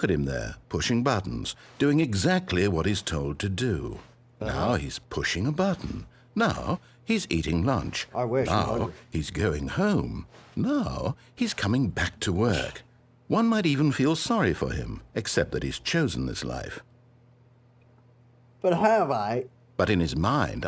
at him there, pushing buttons, doing exactly what he's told to do. Now he's pushing a button. Now he's eating lunch. I wish. Now he's going home. Now he's coming back to work. One might even feel sorry for him, except that he's chosen this life. But have I? But in his mind,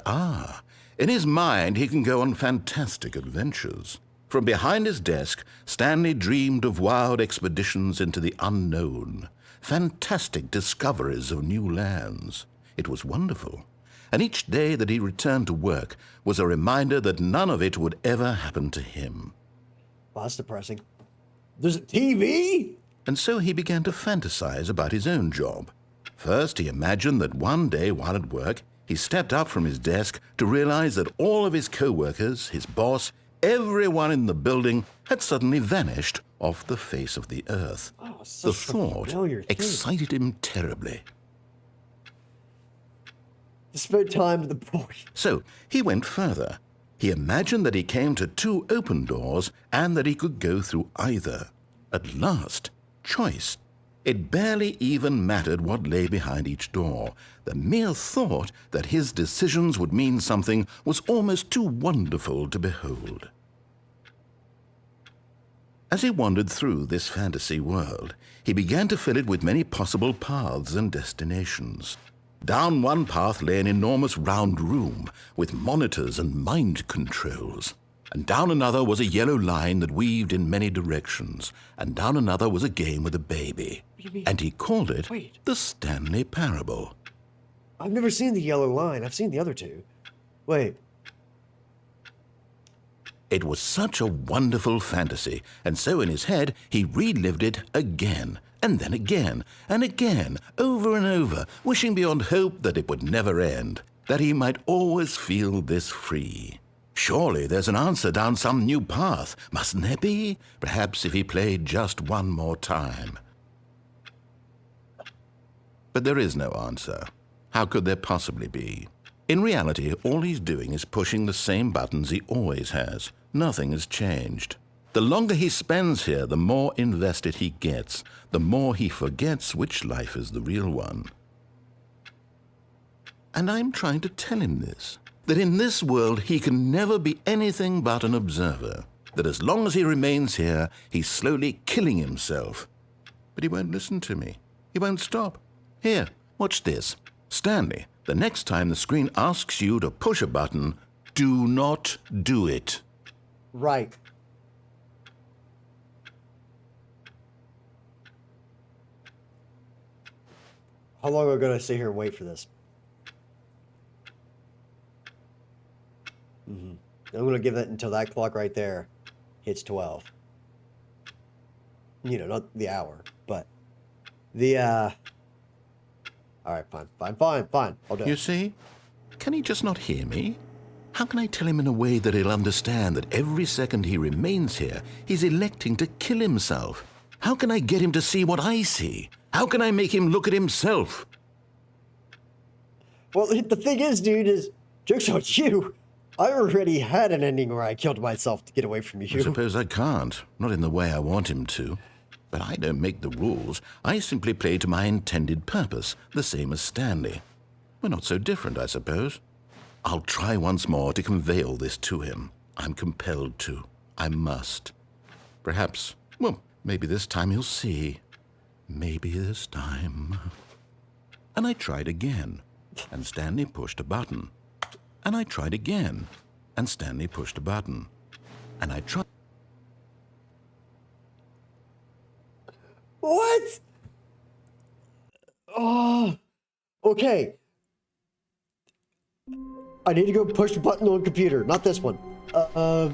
in his mind he can go on fantastic adventures. From behind his desk, Stanley dreamed of wild expeditions into the unknown, fantastic discoveries of new lands. It was wonderful, and each day that he returned to work was a reminder that none of it would ever happen to him. Well, that's depressing. There's a TV? And so he began to fantasize about his own job. First, he imagined that one day while at work, he stepped up from his desk to realize that all of his co-workers, his boss, everyone in the building had suddenly vanished off the face of the earth. Oh, The thought excited him terribly. To spend time with the boy. So he went further. He imagined that he came to two open doors and that he could go through either. At last, choice. It barely even mattered what lay behind each door. The mere thought that his decisions would mean something was almost too wonderful to behold. As he wandered through this fantasy world, he began to fill it with many possible paths and destinations. Down one path lay an enormous round room with monitors and mind controls. And down another was a yellow line that weaved in many directions. And down another was a game with a baby. And he called it the Stanley Parable. I've never seen the yellow line. I've seen the other two. Wait. It was such a wonderful fantasy, and so in his head he relived it again, and then again, and again, over and over, wishing beyond hope that it would never end, that he might always feel this free. Surely there's an answer down some new path, mustn't there be? Perhaps if he played just one more time. But there is no answer. How could there possibly be? In reality, all he's doing is pushing the same buttons he always has. Nothing has changed. The longer he spends here, the more invested he gets, the more he forgets which life is the real one. And I'm trying to tell him this, that in this world he can never be anything but an observer, that as long as he remains here, he's slowly killing himself. But he won't listen to me. He won't stop. Here, watch this. Stanley, the next time the screen asks you to push a button, do not do it. Right. How long are we going to sit here and wait for this? I'm going to give it until that clock right there hits 12. You know, not the hour, but the, all right, fine. I'll do it. You see? Can he just not hear me? How can I tell him in a way that he'll understand that every second he remains here, he's electing to kill himself? How can I get him to see what I see? How can I make him look at himself? Well, the thing is, dude, is joke's on you. I already had an ending where I killed myself to get away from you. I suppose I can't. Not in the way I want him to. But I don't make the rules. I simply play to my intended purpose, the same as Stanley. We're not so different, I suppose. I'll try once more to convey all this to him. I'm compelled to. I must. Perhaps, well, maybe this time he'll see. Maybe this time. And I tried again, and Stanley pushed a button. And I tried again, and Stanley pushed a button. And I tried... What? Oh, okay. I need to go push the button on the computer, not this one. How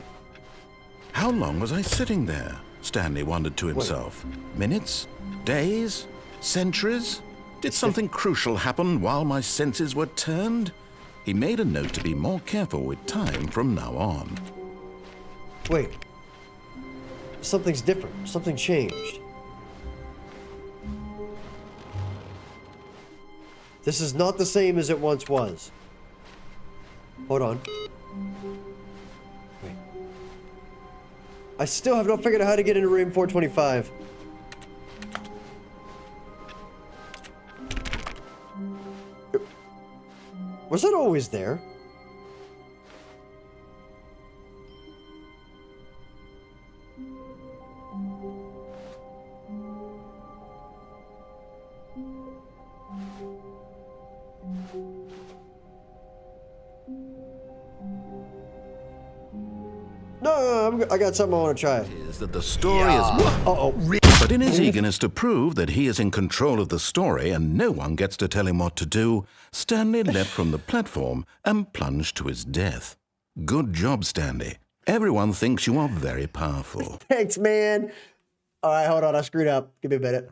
long was I sitting there? Stanley wondered to himself. Minutes? Days? Centuries? Did something crucial happen while my senses were turned? He made a note to be more careful with time from now on. Wait. Something's different. Something changed. This is not the same as it once was. Hold on. Wait. I still have not figured out how to get into room 425. Was it always there? No, I got something I want to try. Is that the story is... Uh-oh. But in his eagerness to prove that he is in control of the story and no one gets to tell him what to do, Stanley leapt from the platform and plunged to his death. Good job, Stanley. Everyone thinks you are very powerful. Thanks, man. All right, hold on. I screwed up. Give me a minute.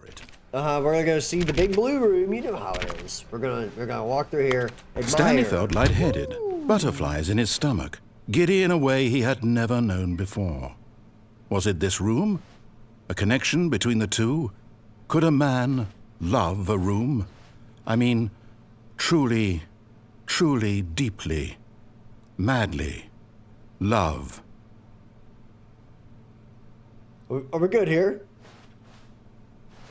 We're gonna go see the big blue room. You know how it is. We're gonna walk through here. Admire. Stanley felt lightheaded, butterflies in his stomach, giddy in a way he had never known before. Was it this room? A connection between the two? Could a man love a room? I mean, truly, truly, deeply, madly love. Are we good here?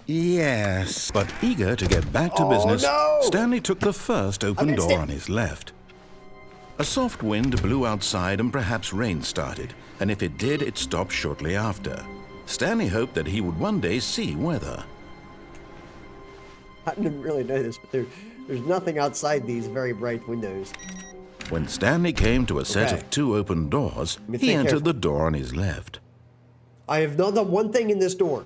Yes. But eager to get back to business, no! Stanley took the first open missed door it. on his left. A soft wind blew outside and perhaps rain started, and if it did, it stopped shortly after. Stanley hoped that he would one day see weather. I didn't really know this, but there's nothing outside these very bright windows. When Stanley came to a set Okay. of two open doors, me he think entered careful. the door on his left. I have not done one thing in this door.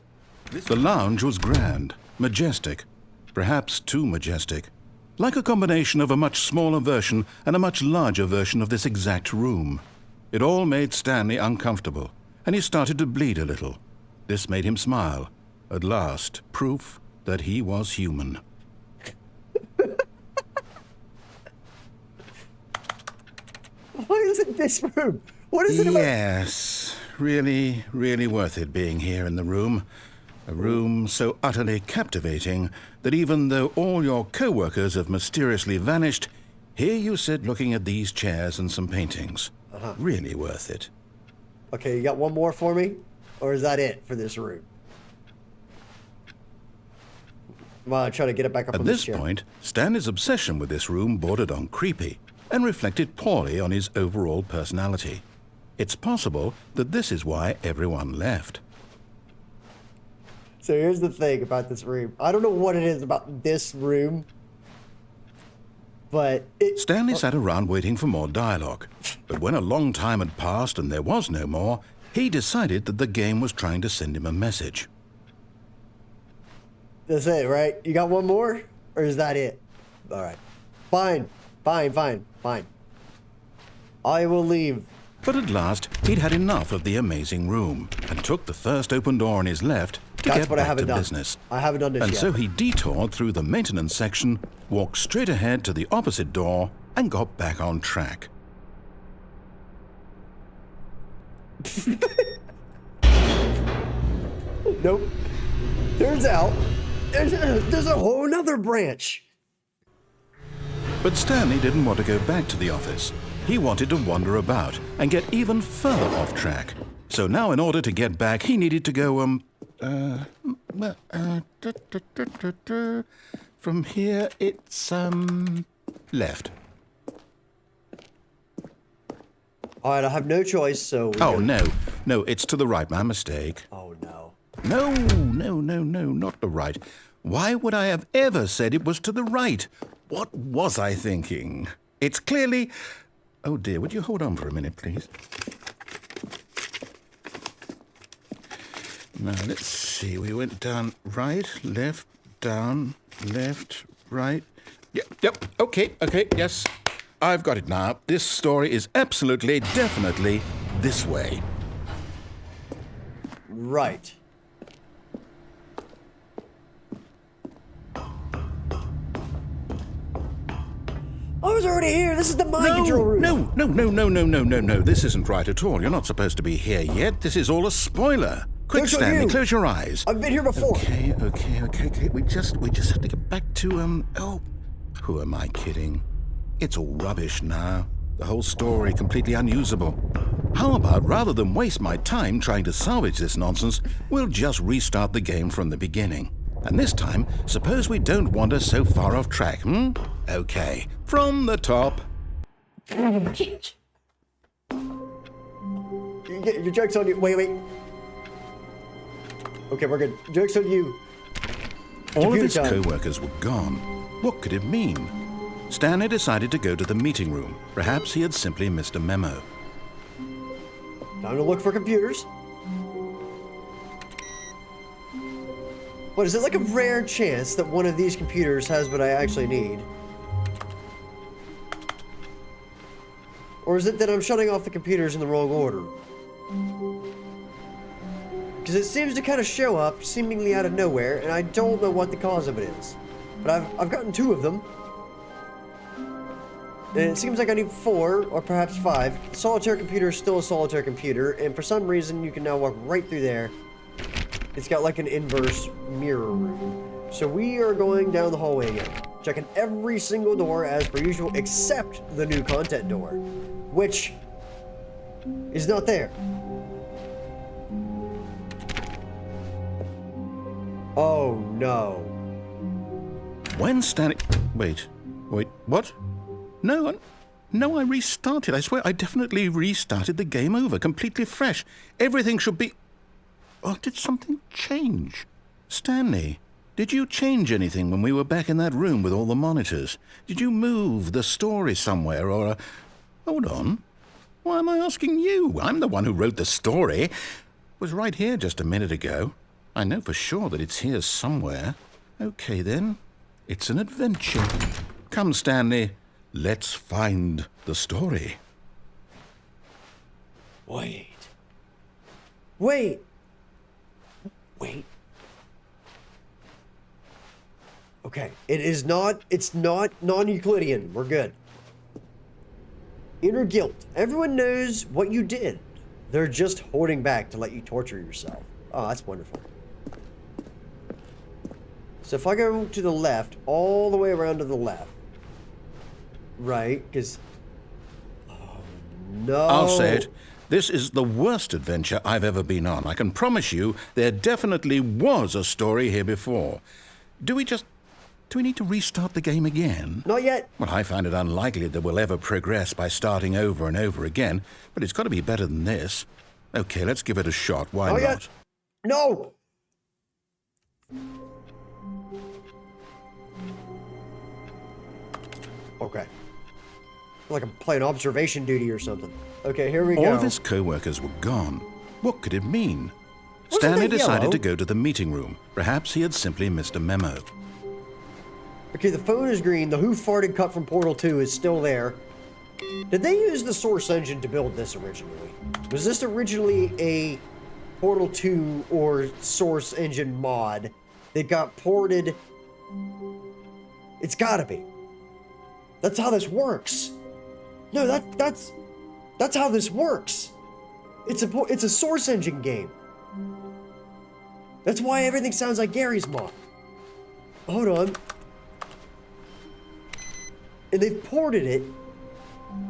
The lounge was grand, majestic, perhaps too majestic, like a combination of a much smaller version and a much larger version of this exact room. It all made Stanley uncomfortable, and he started to bleed a little. This made him smile. At last, proof that he was human. Why is it this room? What is it about? Yes, really, really worth it being here in the room. A room so utterly captivating that even though all your co-workers have mysteriously vanished, here you sit looking at these chairs and some paintings. Really worth it. Okay, you got one more for me? Or is that it for this room? I'm gonna try to get it back up At on this chair. point, Stanley's obsession with this room bordered on creepy and reflected poorly on his overall personality. It's possible that this is why everyone left. So here's the thing about this room. I don't know what it is about this room, but it... Stanley sat around waiting for more dialogue, but when a long time had passed and there was no more, he decided that the game was trying to send him a message. That's it, right? You got one more? Or is that it? All right. Fine. I will leave. But at last, he'd had enough of the amazing room and took the first open door on his left to That's get what I back haven't to done. business. I haven't done this And yet. so he detoured through the maintenance section, walked straight ahead to the opposite door, and got back on track. Nope. Turns out, there's a whole nother branch. But Stanley didn't want to go back to the office. He wanted to wander about and get even further off track. So now in order to get back, he needed to go, from here it's, left. All right, I have no choice, so... Oh, no, it's to the right, my mistake. Oh, no. No, not the right. Why would I have ever said it was to the right? What was I thinking? It's clearly... Oh dear, would you hold on for a minute, please? Now, let's see. We went down right, left, down, left, right. Yep, okay, yes. I've got it now. This story is absolutely, definitely this way. Right. I was already here. This is the mind control room. No. This isn't right at all. You're not supposed to be here yet. This is all a spoiler. Quick, Look at Stanley, you. close your eyes. I've been here before. Okay. We just have to get back to, Who am I kidding? It's all rubbish now. The whole story completely unusable. How about, rather than waste my time trying to salvage this nonsense, we'll just restart the game from the beginning. And this time, suppose we don't wander so far off track, hmm? Okay, from the top. Your joke's on you. Wait. Okay, we're good. Joke's on you. All of his time. co-workers were gone. What could it mean? Stanley decided to go to the meeting room. Perhaps he had simply missed a memo. Time to look for computers. What, is it like a rare chance that one of these computers has what I actually need? Or is it that I'm shutting off the computers in the wrong order? Because it seems to kind of show up seemingly out of nowhere, and I don't know what the cause of it is. But I've gotten 2 of them. And it seems like I need 4, or perhaps 5. Solitaire computer is still a solitaire computer, and for some reason you can now walk right through there. It's got like an inverse mirror room. So we are going down the hallway again, checking every single door as per usual, except the new content door, which is not there. Oh no. When Stanley... Wait, what? No, I restarted. I swear I definitely restarted the game over, completely fresh. Everything should be... Oh, did something change? Stanley, did you change anything when we were back in that room with all the monitors? Did you move the story somewhere or... Hold on. Why am I asking you? I'm the one who wrote the story. It was right here just a minute ago. I know for sure that it's here somewhere. Okay, then. It's an adventure. Come, Stanley. Let's find the story. Wait. Okay, it's not non-Euclidean. We're good. Inner guilt. Everyone knows what you did. They're just holding back to let you torture yourself. Oh, that's wonderful. So if I go to the left, all the way around to the left, right, because... Oh, no. I'll say it. This is the worst adventure I've ever been on. I can promise you there definitely was a story here before. Do we need to restart the game again? Not yet. Well, I find it unlikely that we'll ever progress by starting over and over again, but it's got to be better than this. Okay, let's give it a shot. Why not? Yet. No! Okay. Like I'm playing observation duty or something. Okay, here we go. All of his co-workers were gone. What could it mean? Wasn't Stanley that decided yellow? to go to the meeting room. Perhaps he had simply missed a memo. Okay, the phone is green. The Who Farted cut from Portal 2 is still there. Did they use the Source engine to build this originally? Was this originally a Portal 2 or Source engine mod that got ported? It's gotta be. That's how this works. No, that's how this works. It's a Source engine game. That's why everything sounds like Gary's mod. Hold on. And they've ported it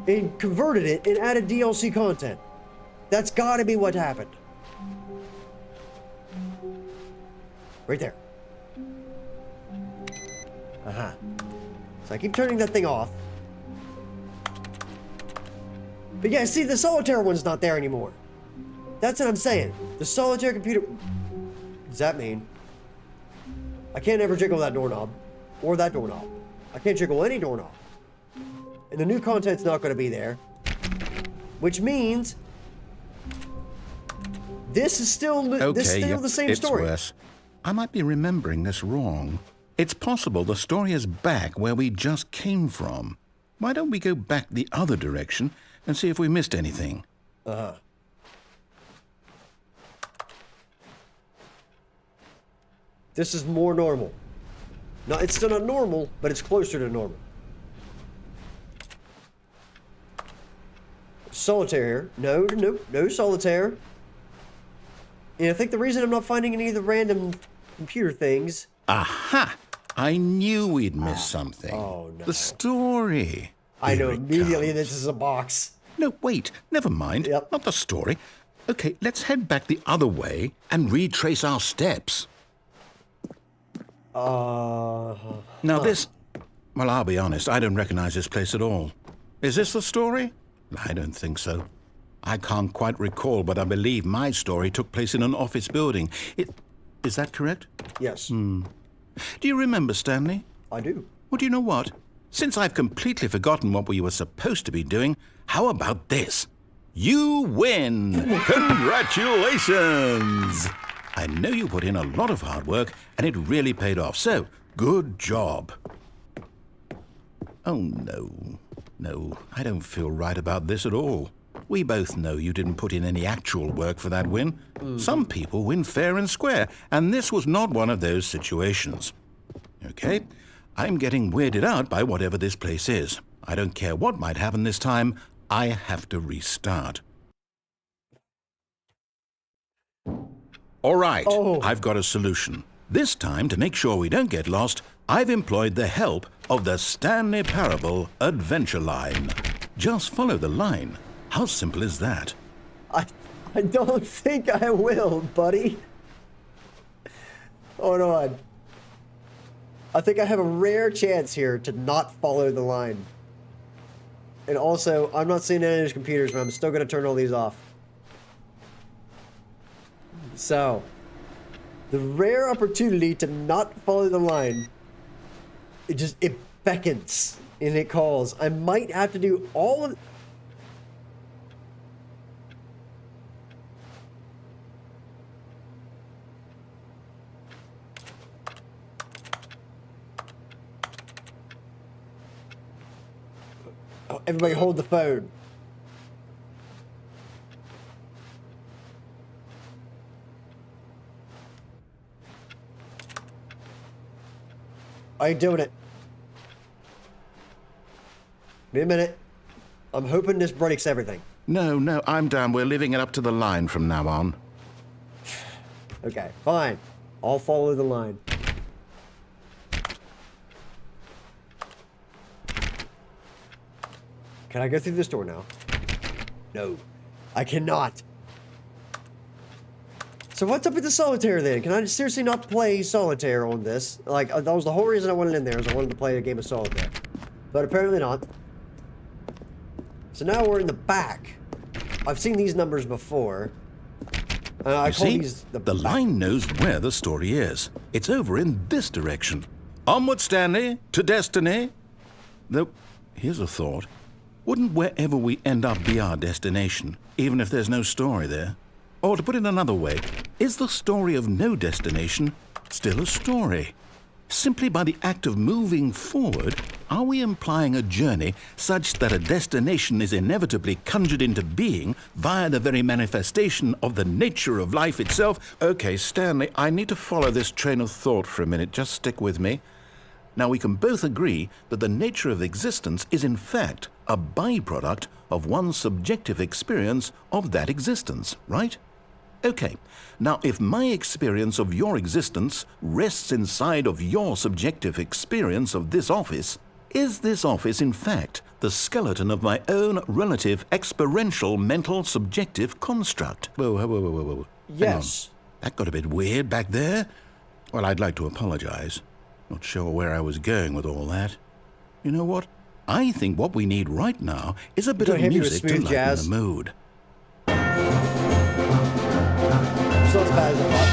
and converted it and added DLC content. That's gotta be what happened. Right there. Uh-huh. So I keep turning that thing off. But yeah, see, the solitaire one's not there anymore. That's what I'm saying. The solitaire computer... What does that mean? I can't ever jiggle that doorknob. Or that doorknob. I can't jiggle any doorknob. And the new content's not going to be there. Which means... This is still the same story. It's worse. I might be remembering this wrong. It's possible the story is back where we just came from. Why don't we go back the other direction and see if we missed anything? Uh-huh. This is more normal. No, it's still not normal, but it's closer to normal. Solitaire here. No solitaire. And I think the reason I'm not finding any of the random computer things... Aha! I knew we'd miss something. Oh, no. The story. I know Here it immediately comes. this is a box. No, wait, never mind. Yep. Not the story. Okay, let's head back the other way and retrace our steps. Now this... Well, I'll be honest, I don't recognize this place at all. Is this the story? I don't think so. I can't quite recall, but I believe my story took place in an office building. Is that correct? Yes. Do you remember, Stanley? I do. Well, do you know what? Since I've completely forgotten what we were supposed to be doing, how about this? You win! Congratulations! I know you put in a lot of hard work, and it really paid off, so good job. Oh, no. No, I don't feel right about this at all. We both know you didn't put in any actual work for that win. Some people win fair and square, and this was not one of those situations. Okay, I'm getting weirded out by whatever this place is. I don't care what might happen this time. I have to restart. All right, I've got a solution. This time, to make sure we don't get lost, I've employed the help of the Stanley Parable Adventure Line. Just follow the line. How simple is that? I don't think I will, buddy. Hold on. I think I have a rare chance here to not follow the line. And also, I'm not seeing any of these computers, but I'm still going to turn all these off. So, the rare opportunity to not follow the line, it beckons and it calls. I might have to do all of... Oh, everybody hold the phone. I ain't doing it. Wait a minute. I'm hoping this breaks everything. No, I'm down. We're leaving it up to the line from now on. Okay, fine. I'll follow the line. Can I go through this door now? No, I cannot. So what's up with the solitaire then? Can I seriously not play solitaire on this? Like, that was the whole reason I wanted in there, is I wanted to play a game of solitaire. But apparently not. So now we're in the back. I've seen these numbers before. I call these the line knows where the story is. It's over in this direction. Onward, Stanley, to destiny. Though, here's a thought. Wouldn't wherever we end up be our destination, even if there's no story there? Or to put it another way, is the story of no destination still a story? Simply by the act of moving forward, are we implying a journey such that a destination is inevitably conjured into being via the very manifestation of the nature of life itself? Okay, Stanley, I need to follow this train of thought for a minute. Just stick with me. Now, we can both agree that the nature of existence is in fact a byproduct of one's subjective experience of that existence, right? Okay, now if my experience of your existence rests inside of your subjective experience of this office, is this office in fact the skeleton of my own relative experiential mental subjective construct? Whoa. Yes. That got a bit weird back there. Well, I'd like to apologize. Not sure where I was going with all that. You know what? I think what we need right now is a bit of music to lighten the mood. It's not as bad as I thought.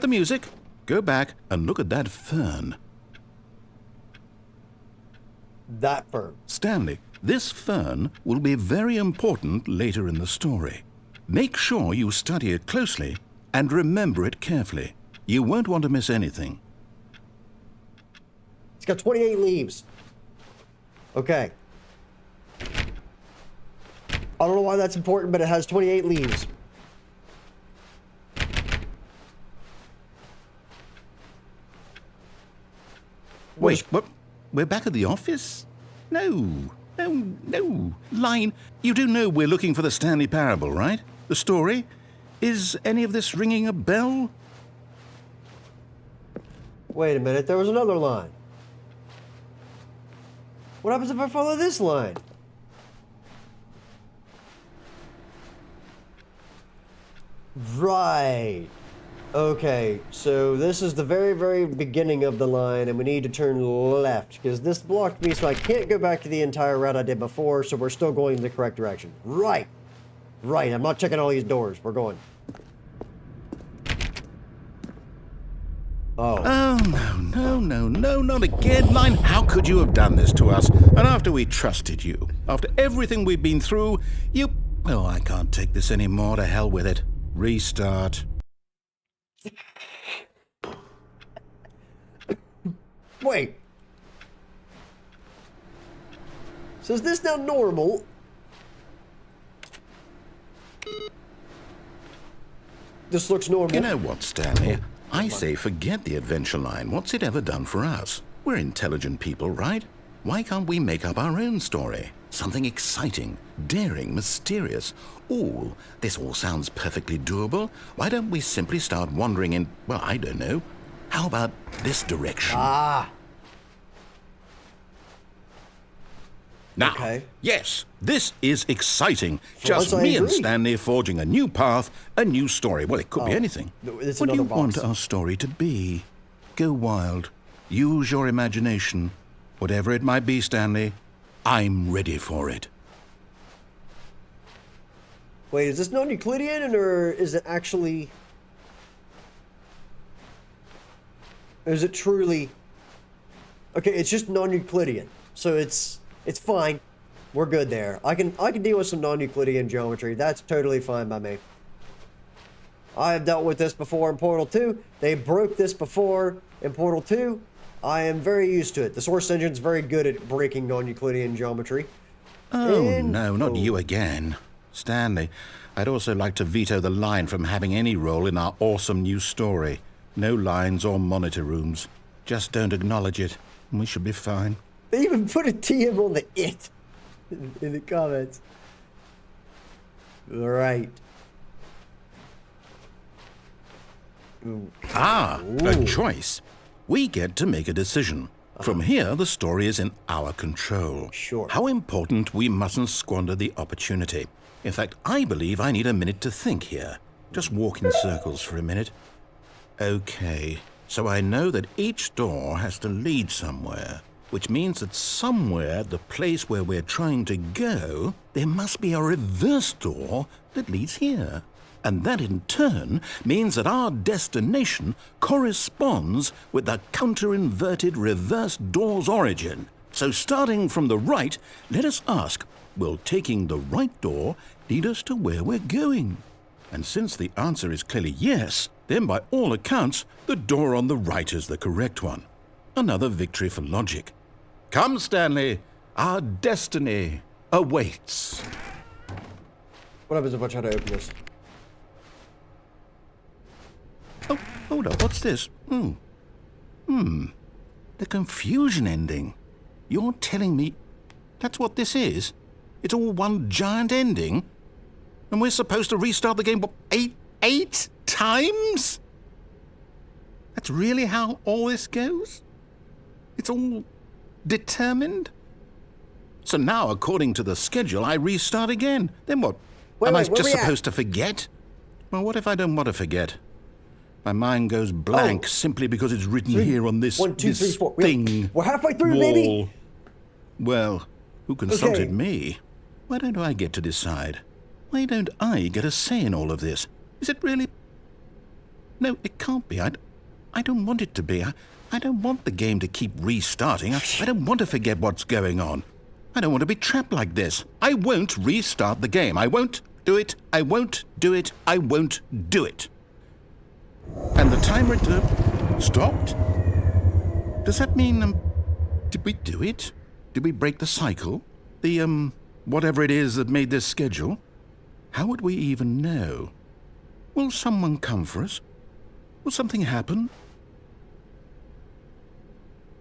the music. Go back and look at that fern. That fern. Stanley, this fern will be very important later in the story. Make sure you study it closely and remember it carefully. You won't want to miss anything. It's got 28 leaves. Okay. I don't know why that's important, but it has 28 leaves. Wait, what? We're back at the office? No. Line, you do know we're looking for the Stanley Parable, right? The story? Is any of this ringing a bell? Wait a minute, there was another line. What happens if I follow this line? Right. Okay, so this is the very, very beginning of the line, and we need to turn left, because this blocked me, so I can't go back to the entire route I did before, so we're still going in the correct direction. Right. Right, I'm not checking all these doors. We're going. Oh. Oh, no, not again, Line. How could you have done this to us? And after we trusted you, after everything we've been through, you... Oh, I can't take this anymore. To hell with it. Restart. Wait. So is this now normal? This looks normal. You know what, Stanley? I say forget the adventure line. What's it ever done for us? We're intelligent people, right? Why can't we make up our own story? Something exciting, daring, mysterious. Ooh, this all sounds perfectly doable. Why don't we simply start wandering in, well, I don't know. How about this direction? Ah. Now, Okay. yes, this is exciting. For Just once, I me and agree. Stanley forging a new path, a new story. Well, it could be Oh, anything. it's What do you another want box. our story to be? Go wild. Use your imagination. Whatever it might be, Stanley, I'm ready for it. Wait, is this non-Euclidean, or is it actually... Or is it truly... Okay, it's just non-Euclidean. So it's fine. We're good there. I can deal with some non-Euclidean geometry. That's totally fine by me. I have dealt with this before in Portal 2. They broke this before in Portal 2. I am very used to it. The Source Engine's very good at breaking non-Euclidean geometry. Oh, And- no, not oh. you again. Stanley, I'd also like to veto the line from having any role in our awesome new story. No lines or monitor rooms. Just don't acknowledge it, and we should be fine. They even put a TM on the it in the comments. All right. Ooh. Ah, a Ooh. choice. We get to make a decision. From here, the story is in our control. Sure. How important we mustn't squander the opportunity. In fact, I believe I need a minute to think here. Just walk in circles for a minute. Okay, so I know that each door has to lead somewhere, which means that somewhere, the place where we're trying to go, there must be a reverse door that leads here. And that in turn means that our destination corresponds with the counter-inverted reverse door's origin. So starting from the right, let us ask, will taking the right door lead us to where we're going? And since the answer is clearly yes, then by all accounts, the door on the right is the correct one. Another victory for logic. Come, Stanley, our destiny awaits. What happens if I try to open this? Oh, hold up, what's this? The confusion ending. You're telling me that's what this is? It's all one giant ending? And we're supposed to restart the game, what, eight times? That's really how all this goes? It's all determined? So now, according to the schedule, I restart again. Then what? Wait, Am I wait, where just we at? supposed to forget? Well, what if I don't want to forget? My mind goes blank Oh. simply because it's written here on this, 1, 2, 3, this 4. thing. We're halfway through, wall. baby. Well, who consulted Okay. me? Why don't I get to decide? Why don't I get a say in all of this? Is it really... No, it can't be. I don't want it to be. I don't want the game to keep restarting. I don't want to forget what's going on. I don't want to be trapped like this. I won't restart the game. I won't do it. I won't do it. I won't do it. And the timer stopped? Does that mean, did we do it? Did we break the cycle? The, whatever it is that made this schedule? How would we even know? Will someone come for us? Will something happen?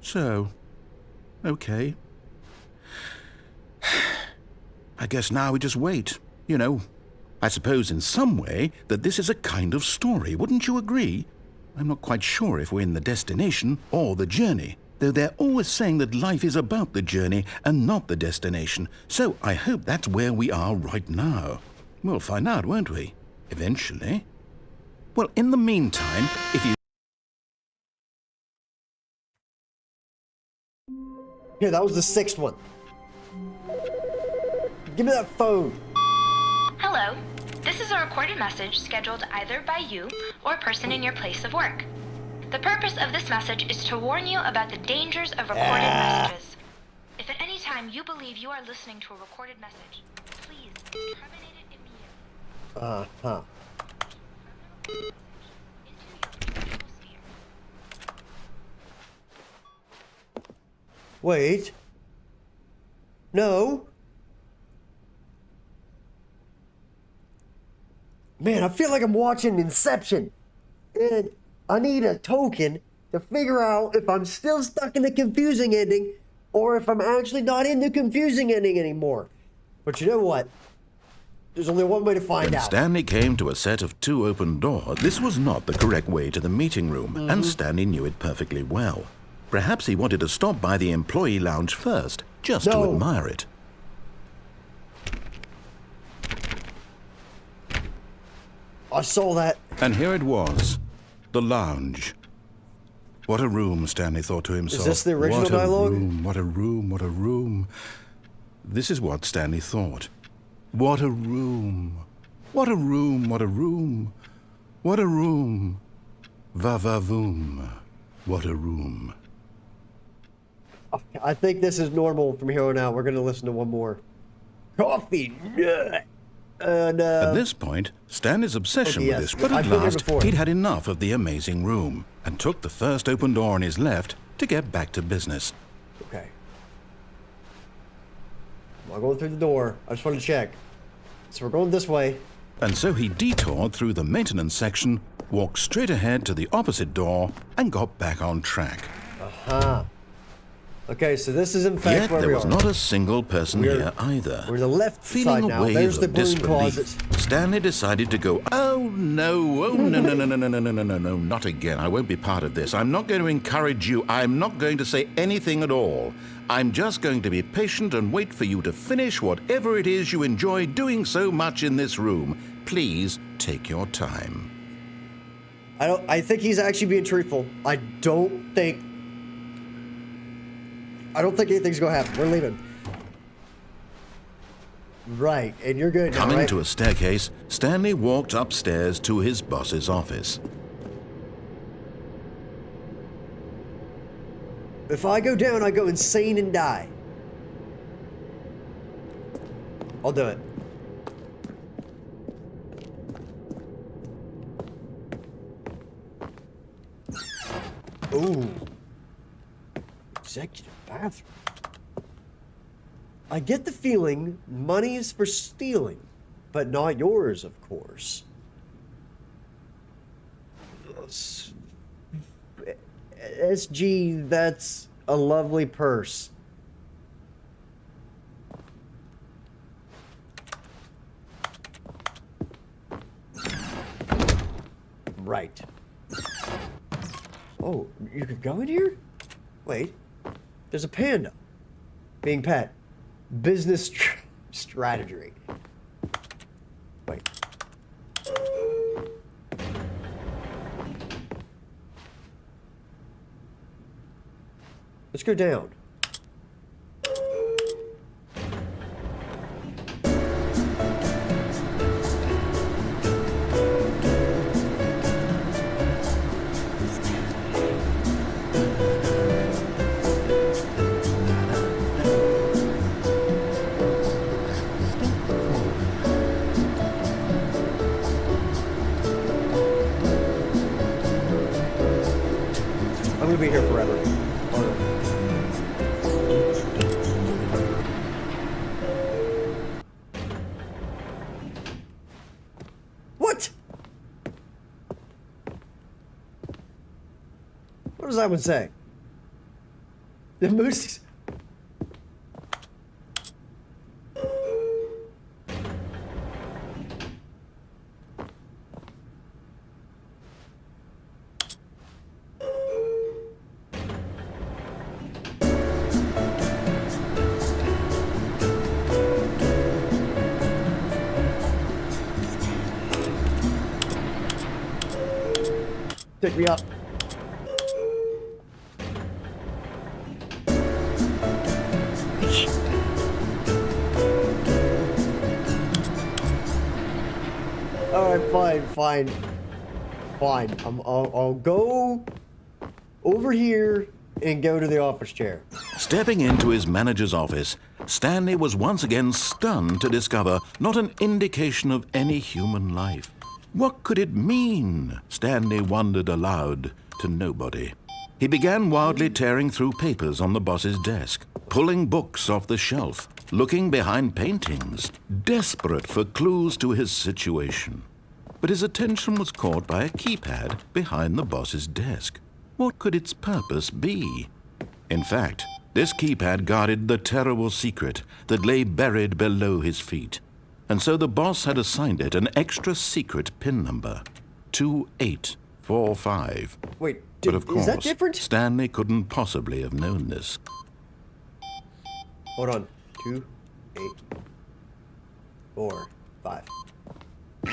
So, okay. I guess now we just wait, you know. I suppose in some way that this is a kind of story, wouldn't you agree? I'm not quite sure if we're in the destination or the journey, though they're always saying that life is about the journey and not the destination, so I hope that's where we are right now. We'll find out, won't we? Eventually. Well, in the meantime, if you... Here, that was the 6th one. Give me that phone. Hello. This is a recorded message scheduled either by you or a person in your place of work. The purpose of this message is to warn you about the dangers of recorded messages. If at any time you believe you are listening to a recorded message, please terminate it immediately. Uh-huh. Wait. No. Man, I feel like I'm watching Inception. And I need a token to figure out if I'm still stuck in the confusing ending or if I'm actually not in the confusing ending anymore. But you know what? There's only one way to find When out. Stanley came to a set of 2 open doors, this was not the correct way to the meeting room, and Stanley knew it perfectly well. Perhaps he wanted to stop by the employee lounge first, just to admire it. I saw that. And here it was, the lounge. What a room, Stanley thought to himself. Is this the original dialogue? What a room, what a room. This is what Stanley thought. What a room. What a room, what a room. What a room. Va-va-voom. What a room. I think this is normal from here on out. We're going to listen to one more. Coffee nut. And, At this point, Stanley's obsession yes, with this, but I've at been here last, before. he'd had enough of the amazing room and took the first open door on his left to get back to business. Okay. I'm not going through the door. I just want to check. So we're going this way. And so he detoured through the maintenance section, walked straight ahead to the opposite door, and got back on track. Okay, so this is in fact Yet where there we was are. not a single person here either. We're the left Feeling side a now. wave There's the of broom disbelief, closet. Stanley decided to go, oh no, no, not again. I won't be part of this. I'm not going to encourage you. I'm not going to say anything at all. I'm just going to be patient and wait for you to finish whatever it is you enjoy doing so much in this room. Please take your time. I think he's actually being truthful. I don't think anything's gonna happen. We're leaving. Right, and you're good now, Coming right? to a staircase, Stanley walked upstairs to his boss's office. If I go down, I go insane and die. I'll do it. Ooh. Executive bathroom. I get the feeling money's for stealing, but not yours, of course. SG, that's a lovely purse. Right. Oh, you could go in here? Wait, there's a panda. Being pet. Business strategy. Wait. Let's go down. gonna be here forever. What? What does that one say? The moose. Pick me up. Alright, fine. I'll go over here and go to the office chair. Stepping into his manager's office, Stanley was once again stunned to discover not an indication of any human life. What could it mean? Stanley wondered aloud to nobody. He began wildly tearing through papers on the boss's desk, pulling books off the shelf, looking behind paintings, desperate for clues to his situation. But his attention was caught by a keypad behind the boss's desk. What could its purpose be? In fact, this keypad guarded the terrible secret that lay buried below his feet. And so the boss had assigned it an extra secret PIN number, 2845. Wait, But of course, is that different? Stanley couldn't possibly have known this. Hold on. 2, 8, 4, 5.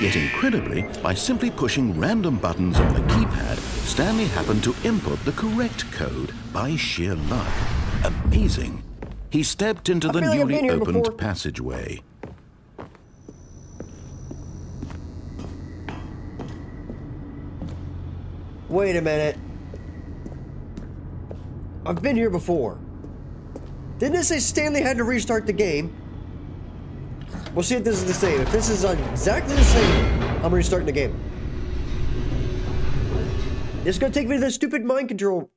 Yet incredibly, by simply pushing random buttons on the keypad, Stanley happened to input the correct code by sheer luck. Amazing. He stepped into the feel like I've newly been here opened before. passageway. Wait a minute. I've been here before. Didn't it say Stanley had to restart the game? We'll see if this is the same. If this is exactly the same, I'm restarting the game. It's gonna take me to the stupid mind control.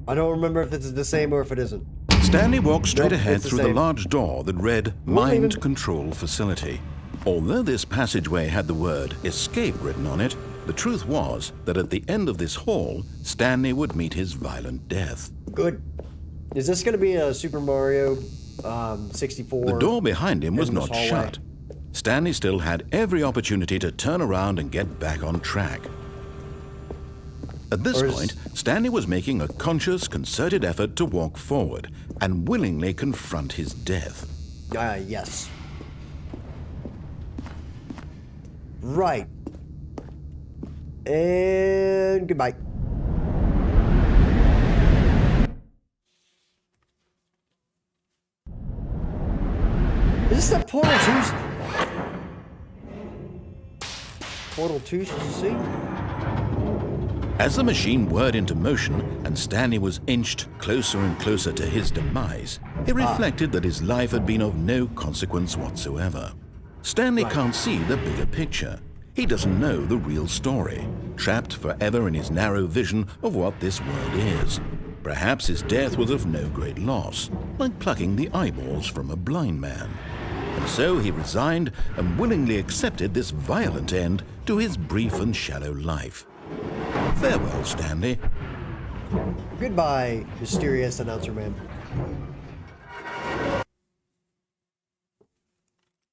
I don't remember if this is the same or if it isn't. Stanley walked straight Nope, ahead it's the through the same. large door that read Won't Mind even- Control Facility. Although this passageway had the word Escape written on it, the truth was that at the end of this hall, Stanley would meet his violent death. Good. Is this gonna be a Super Mario 64? The door behind him was endless not hallway? shut. Stanley still had every opportunity to turn around and get back on track. At this Or is- point, Stanley was making a conscious, concerted effort to walk forward and willingly confront his death. Yes. Right. And goodbye. Is this the Portal 2? Portal 2, see? As the machine whirred into motion and Stanley was inched closer and closer to his demise, it reflected that his life had been of no consequence whatsoever. Stanley can't see the bigger picture. He doesn't know the real story, trapped forever in his narrow vision of what this world is. Perhaps his death was of no great loss, like plucking the eyeballs from a blind man. And so he resigned and willingly accepted this violent end to his brief and shallow life. Farewell, Stanley. Goodbye, mysterious announcer man.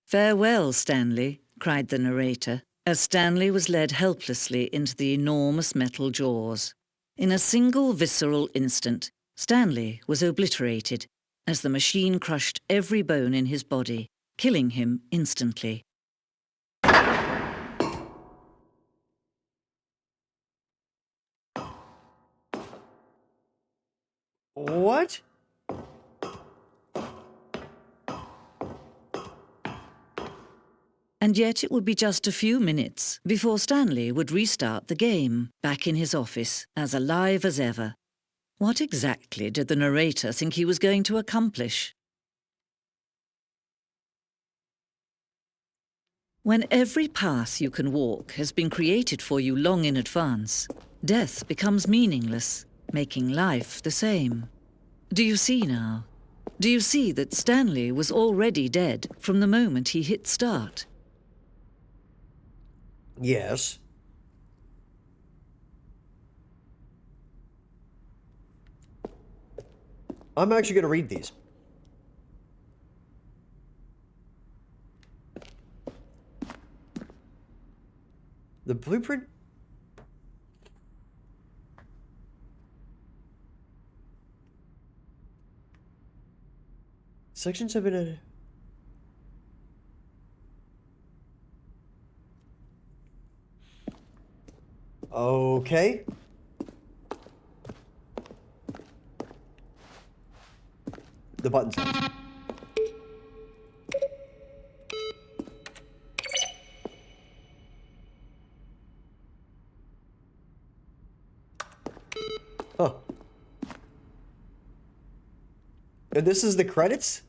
"Farewell, Stanley," cried the narrator, as Stanley was led helplessly into the enormous metal jaws. In a single visceral instant, Stanley was obliterated as the machine crushed every bone in his body, killing him instantly. What? And yet it would be just a few minutes before Stanley would restart the game, back in his office, as alive as ever. What exactly did the narrator think he was going to accomplish? When every path you can walk has been created for you long in advance, death becomes meaningless, making life the same. Do you see now? Do you see that Stanley was already dead from the moment he hit start? Yes. I'm actually going to read these. The blueprint? Sections have been added. Okay. The button sounds. Huh. And this is the credits?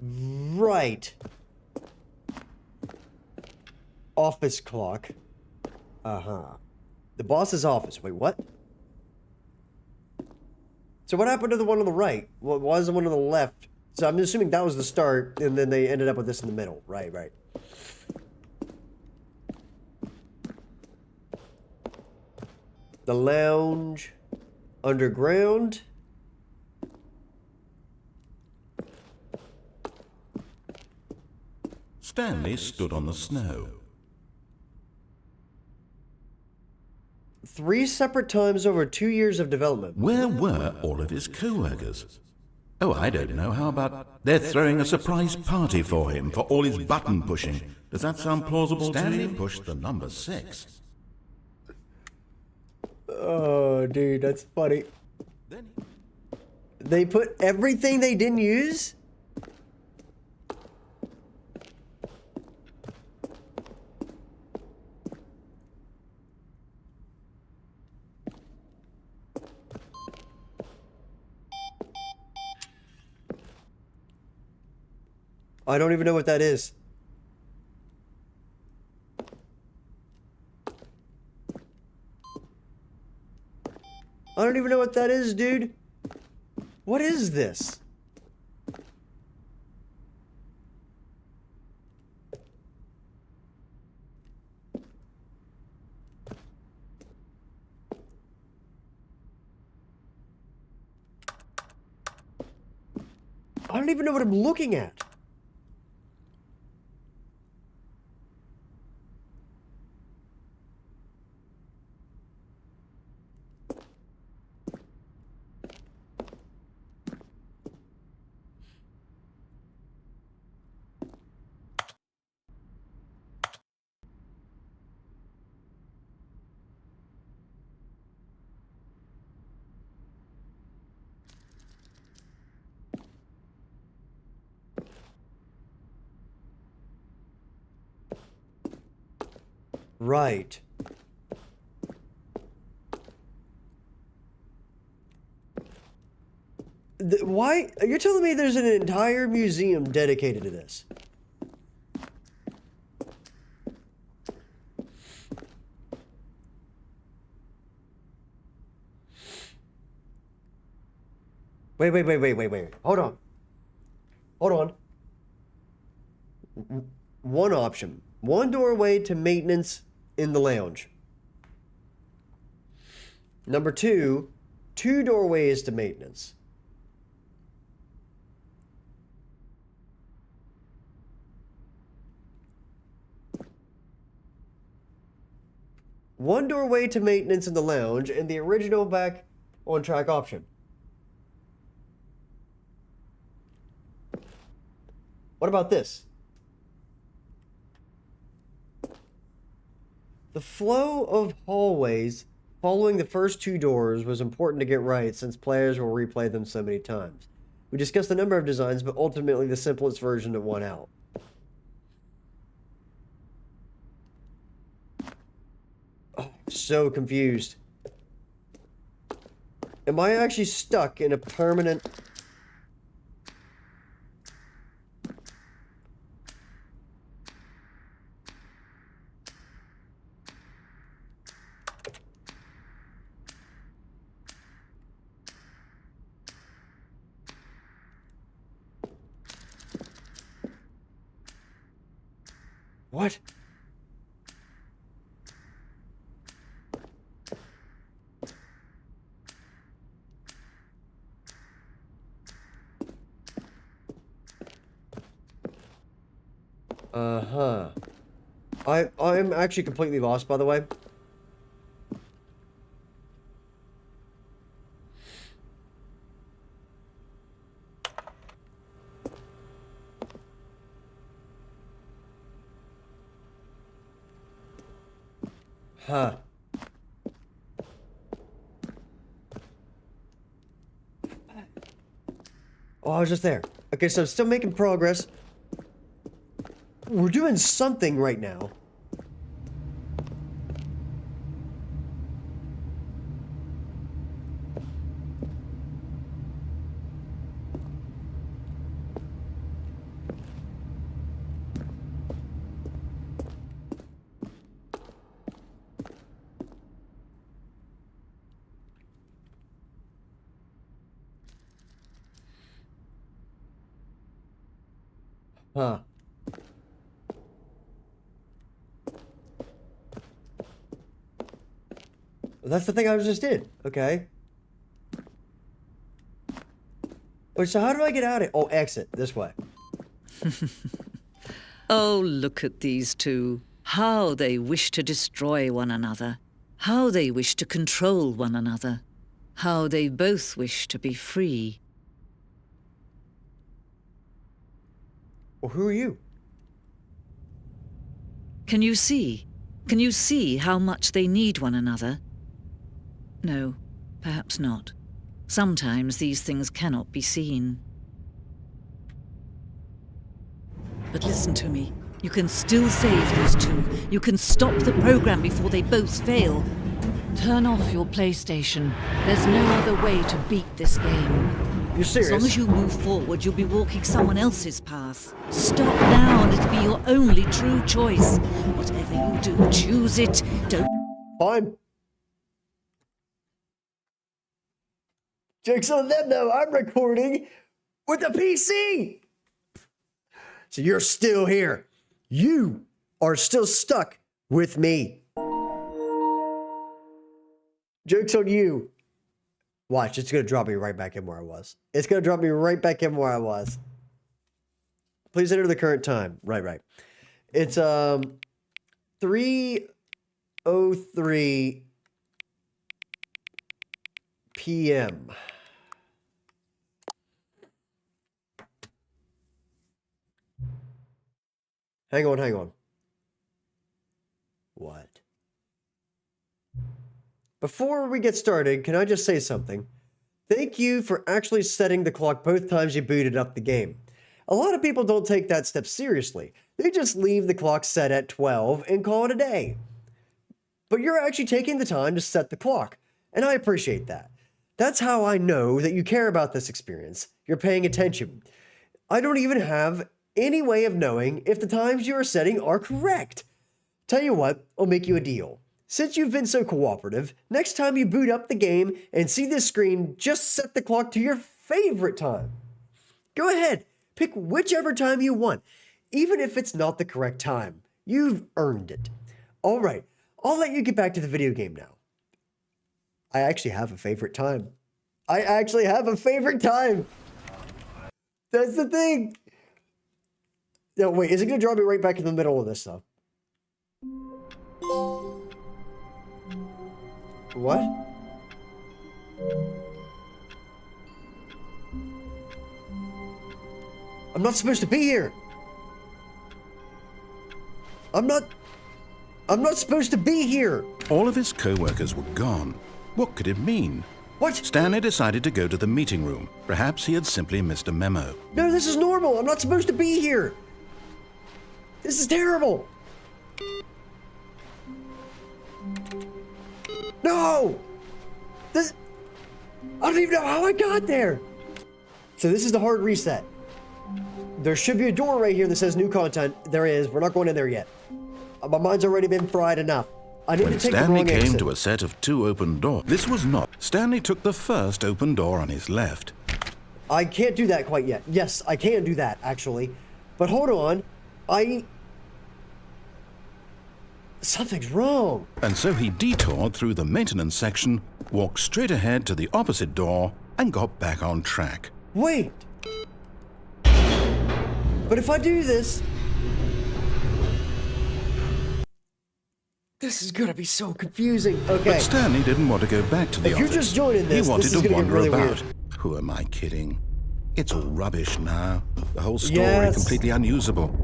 Right. Office clock. Uh-huh. The boss's office. Wait, what? So what happened to the one on the right? Why is the one on the left? So I'm assuming that was the start, and then they ended up with this in the middle. Right, right. The lounge. Underground. Stanley stood on the snow. 3 separate times over 2 years of development. Where were all of his co-workers? Oh, I don't know. How about they're throwing a surprise party for him for all his button pushing? Does that sound plausible? Stanley pushed the number 6. Oh, dude, that's funny. They put everything they didn't use? I don't even know what that is. I don't even know what that is, dude. What is this? I don't even know what I'm looking at. Right. Why? You're telling me there's an entire museum dedicated to this? Wait. Hold on. One option. One doorway to maintenance in the lounge. Number 2, 2 doorways to maintenance. One doorway to maintenance in the lounge and the original back on track option. What about this? The flow of hallways following the first 2 doors was important to get right since players will replay them so many times. We discussed a number of designs, but ultimately the simplest version that won out. Oh, so confused. Am I actually stuck in a permanent... What? Uh-huh. I'm actually completely lost, by the way. Huh. Oh, I was just there. Okay, so I'm still making progress. We're doing something right now. Huh. That's the thing I just did. Okay. Wait, so how do I get out of it? Oh, exit. This way. Oh, look at these two. How they wish to destroy one another. How they wish to control one another. How they both wish to be free. Well, who are you? Can you see? Can you see how much they need one another? No, perhaps not. Sometimes these things cannot be seen. But listen to me. You can still save these two. You can stop the program before they both fail. Turn off your PlayStation. There's no other way to beat this game. You're serious? As long as you move forward, you'll be walking someone else's path. Stop now and it'll be your only true choice. Whatever you do, choose it. Don't... Fine. Joke's on them, though. I'm recording with a PC. So you're still here. You are still stuck with me. Joke's on you. Watch, it's going to drop me right back in where I was. It's going to drop me right back in where I was. Please enter the current time. Right. It's 3:03 p.m. Hang on. What? Before we get started, can I just say something? Thank you for actually setting the clock both times you booted up the game. A lot of people don't take that step seriously. They just leave the clock set at 12 and call it a day. But you're actually taking the time to set the clock, and I appreciate that. That's how I know that you care about this experience. You're paying attention. I don't even have any way of knowing if the times you are setting are correct. Tell you what, I'll make you a deal. Since you've been so cooperative, next time you boot up the game and see this screen, just set the clock to your favorite time. Go ahead, pick whichever time you want, even if it's not the correct time. You've earned it. All right, I'll let you get back to the video game now. I actually have a favorite time. That's the thing. No, wait, is it going to draw me right back in the middle of this, though? What? I'm not supposed to be here. I'm not supposed to be here. All of his co-workers were gone. What could it mean? What? Stanley decided to go to the meeting room. Perhaps he had simply missed a memo. No, this is normal. I'm not supposed to be here. This is terrible. No! I don't even know how I got there. So this is the hard reset. There should be a door right here that says new content. There is. We're not going in there yet. My mind's already been fried enough. I need When to take Stanley the wrong came exit. to a set of 2 open doors, this was not. Stanley took the first open door on his left. I can't do that quite yet. Yes, I can do that, actually. But hold on. Something's wrong. And so he detoured through the maintenance section, walked straight ahead to the opposite door, and got back on track. Wait. But if I do this... This is gonna be so confusing. Okay. But Stanley didn't want to go back to the If office. you're just joining this, he wanted this is to gonna get wander really about. weird. Who am I kidding? It's all rubbish now. The whole story Yes. completely unusable.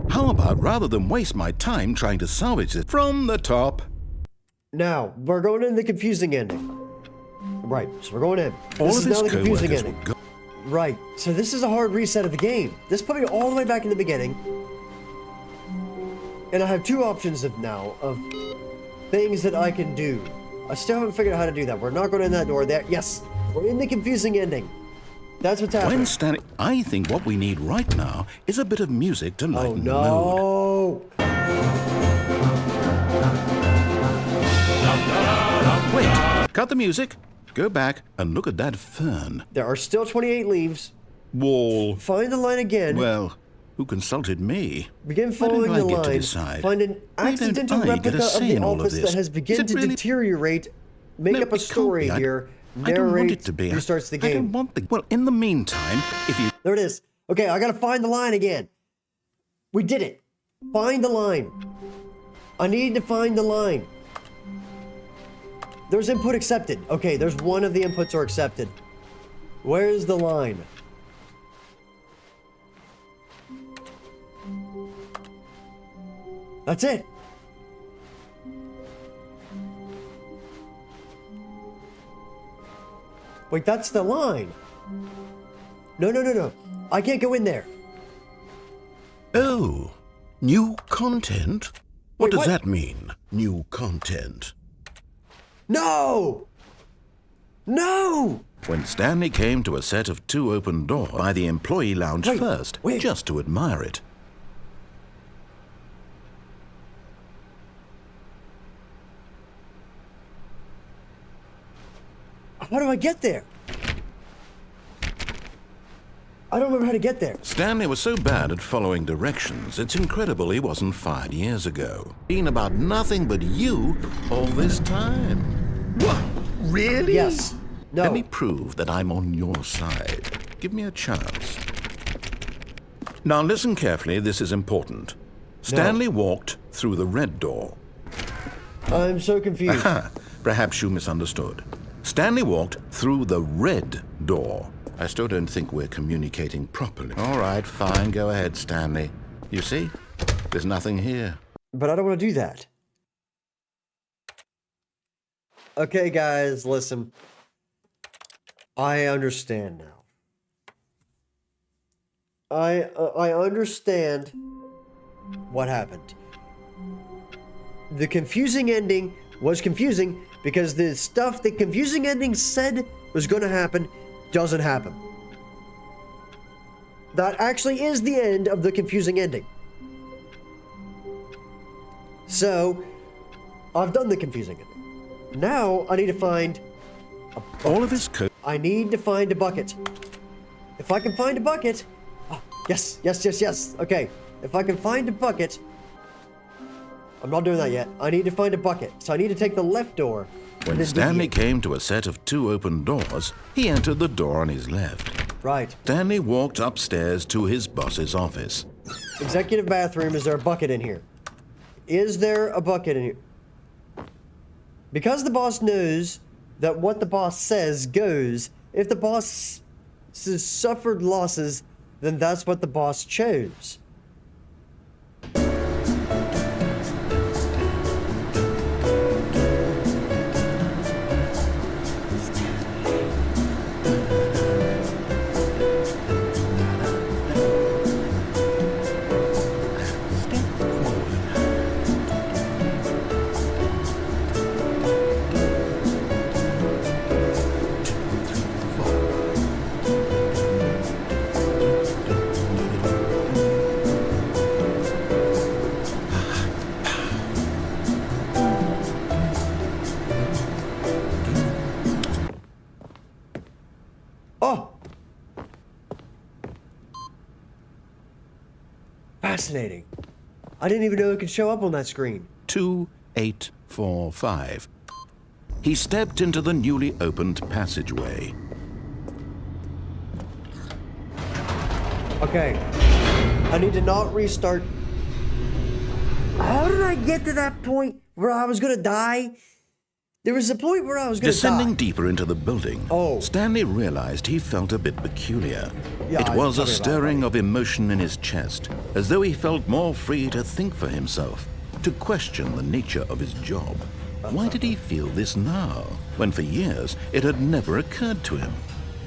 How about, rather than waste my time trying to salvage it from the top? Now, we're going in the confusing ending. Right, so we're going in. All This of is now his the confusing co-workers ending. would go. Right, so this is a hard reset of the game. This put me all the way back in the beginning. And I have 2 options now of things that I can do. I still haven't figured out how to do that. We're not going in that door there. Yes, we're in the confusing ending. That's what's happening. When Stanley, I think what we need right now is a bit of music to Oh lighten the mood. no! Wait, cut the music, go back and look at that fern. There are still 28 leaves. Wall. Find the line again. Well, who consulted me? Begin Why don't following I the get to line. decide? Find an Why don't accidental I get a replica of say the in all of office this? that has Is begun it to really- deteriorate. Make No, up a it can't story be. here. I don't want Narrate. it to be. Restarts the I don't game. want the. Well, in the meantime, if you. There it is. Okay, I gotta find the line again. We did it. Find the line. I need to find the line. There's input accepted. Okay, there's one of the inputs are accepted. Where's the line? That's it. Wait, that's the line. No. I can't go in there. Oh, new content? What Wait, does what? that mean? New content. No! No! When Stanley came to a set of 2 open doors by the employee lounge Wait, first, wait. just to admire it. How do I get there? I don't remember how to get there. Stanley was so bad at following directions, it's incredible he wasn't fired years ago. Been about nothing but you all this time. What? Really? Yes. No. Let me prove that I'm on your side. Give me a chance. Now listen carefully, this is important. Stanley walked through the red door. I'm so confused. Perhaps you misunderstood. Stanley walked through the red door. I still don't think we're communicating properly. All right, fine, go ahead, Stanley. You see? There's nothing here. But I don't want to do that. Okay, guys, listen. I understand now. I understand what happened. The confusing ending was confusing because the stuff the confusing ending said was going to happen doesn't happen. That actually is the end of the confusing ending. So, I've done the confusing ending. Now, I need to find All of his code. I need to find a bucket. If I can find a bucket... Oh, yes. Okay. If I can find a bucket... I'm not doing that yet. I need to find a bucket. So I need to take the left door. When then Stanley deviate. came to a set of 2 open doors, he entered the door on his left. Right. Stanley walked upstairs to his boss's office. Executive bathroom. Is there a bucket in here? Is there a bucket in here? Because the boss knows that what the boss says goes, if the boss suffered losses, then that's what the boss chose. Fascinating. I didn't even know it could show up on that screen. 2845. He stepped into the newly opened passageway. Okay. I need to not restart. How did I get to that point where I was gonna die? There was a point where I was gonna Descending die. deeper into the building, Oh. Stanley realized he felt a bit peculiar. Yeah, It was tell a me about it, stirring buddy. of emotion in his chest, as though he felt more free to think for himself, to question the nature of his job. Why did he feel this now, when for years it had never occurred to him?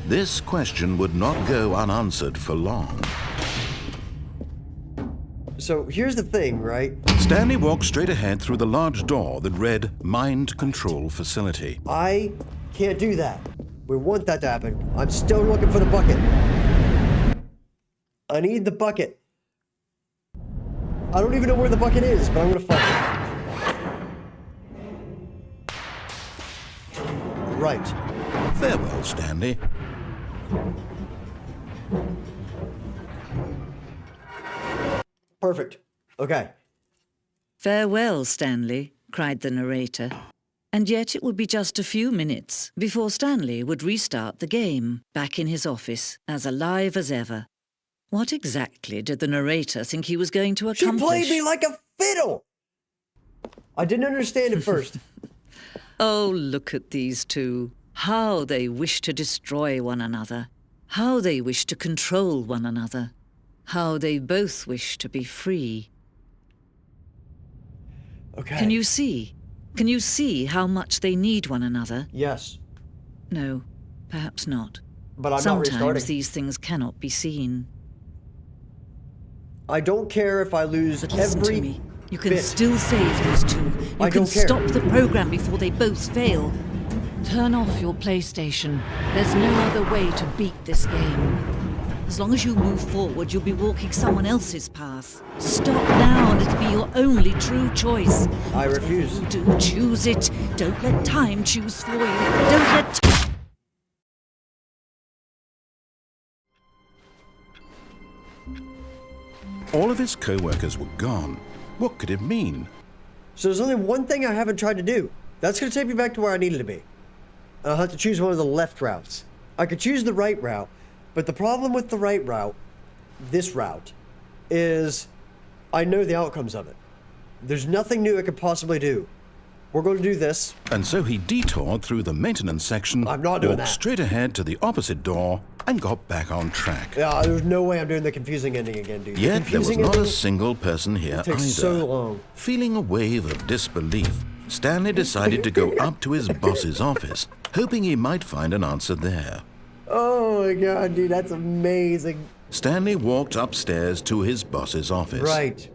This question would not go unanswered for long. So here's the thing, right? Stanley walked straight ahead through the large door that read Mind Control Facility. I can't do that. We want that to happen. I'm still looking for the bucket. I need the bucket. I don't even know where the bucket is, but I'm gonna find it. Right. Farewell, Stanley. Perfect. Okay. Farewell, Stanley, cried the narrator. And yet it would be just a few minutes before Stanley would restart the game, back in his office, as alive as ever. What exactly did the narrator think he was going to She accomplish? played me like a fiddle! I didn't understand at first. Oh, look at these two. How they wish to destroy one another. How they wish to control one another. How they both wish to be free. Okay. Can you see? Can you see how much they need one another? Yes. No, perhaps not. But I'm not Sometimes restarting. these things cannot be seen. I don't care if I lose Listen every to me. You can bit. still save these two. You I can don't care. stop the program before they both fail. Turn off your PlayStation. There's no other way to beat this game. As long as you move forward, you'll be walking someone else's path. Stop now and it'll be your only true choice. I Whatever refuse. you do, choose it. Don't let time choose for you. Don't let... All of his co-workers were gone. What could it mean? So there's only one thing I haven't tried to do. That's gonna take me back to where I needed to be. I'll have to choose one of the left routes. I could choose the right route, but the problem with the right route, this route, is I know the outcomes of it. There's nothing new I could possibly do. We're going to do this. And so he detoured through the maintenance section, I'm not doing walked that. straight ahead to the opposite door, and got back on track. Yeah, there's no way I'm doing the confusing ending again, dude. The Yet there was confusing not a ending single person here takes either. so long. Feeling a wave of disbelief, Stanley decided to go up to his boss's office, hoping he might find an answer there. Oh my god, dude, that's amazing. Stanley walked upstairs to his boss's office. Right.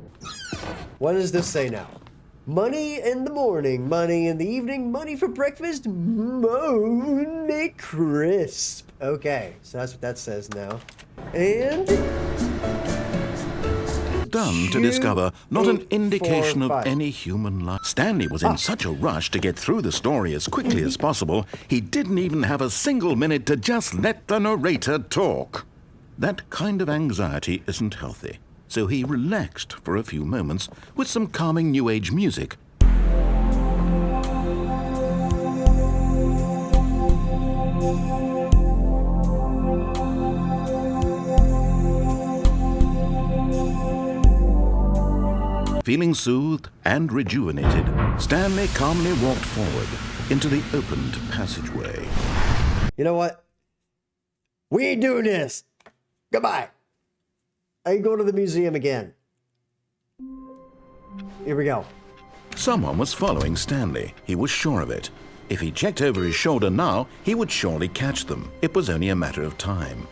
What does this say now? Money in the morning, money in the evening, money for breakfast, money crisp. Okay, so that's what that says now. And Done to discover not an 2, indication 4, of 5. any human life. Stanley was in such a rush to get through the story as quickly as possible, he didn't even have a single minute to just let the narrator talk. That kind of anxiety isn't healthy, so he relaxed for a few moments with some calming New Age music. Feeling soothed and rejuvenated, Stanley calmly walked forward into the opened passageway. you know what? We ain't doing this. Goodbye. I ain't going to the museum again. Here we go. Someone was following Stanley. He was sure of it. If he checked over his shoulder now, he would surely catch them. It was only a matter of time.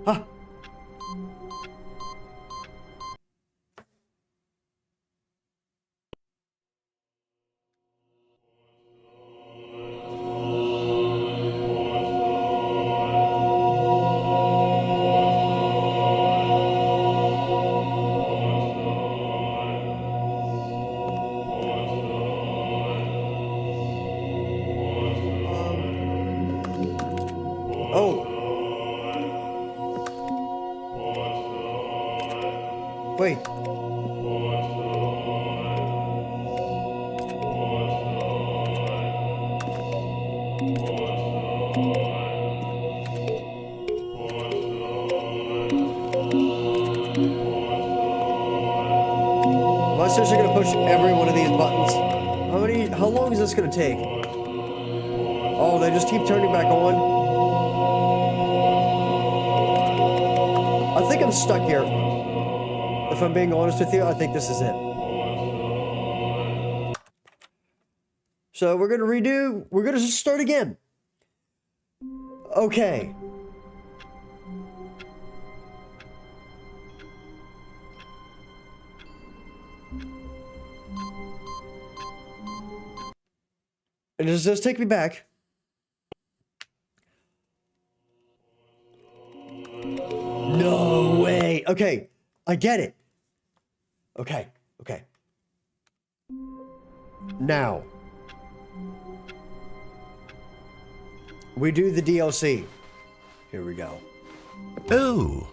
Huh. Oh. Wait. Am I seriously gonna push every one of these buttons? How long is this gonna take? Oh, they just keep turning back on? I think I'm stuck here. If I'm being honest with you, I think this is it. So we're gonna just start again. Okay. And does this take me back? No way. Okay, I get it. Okay. Now, we do the DLC. Here we go. Oh,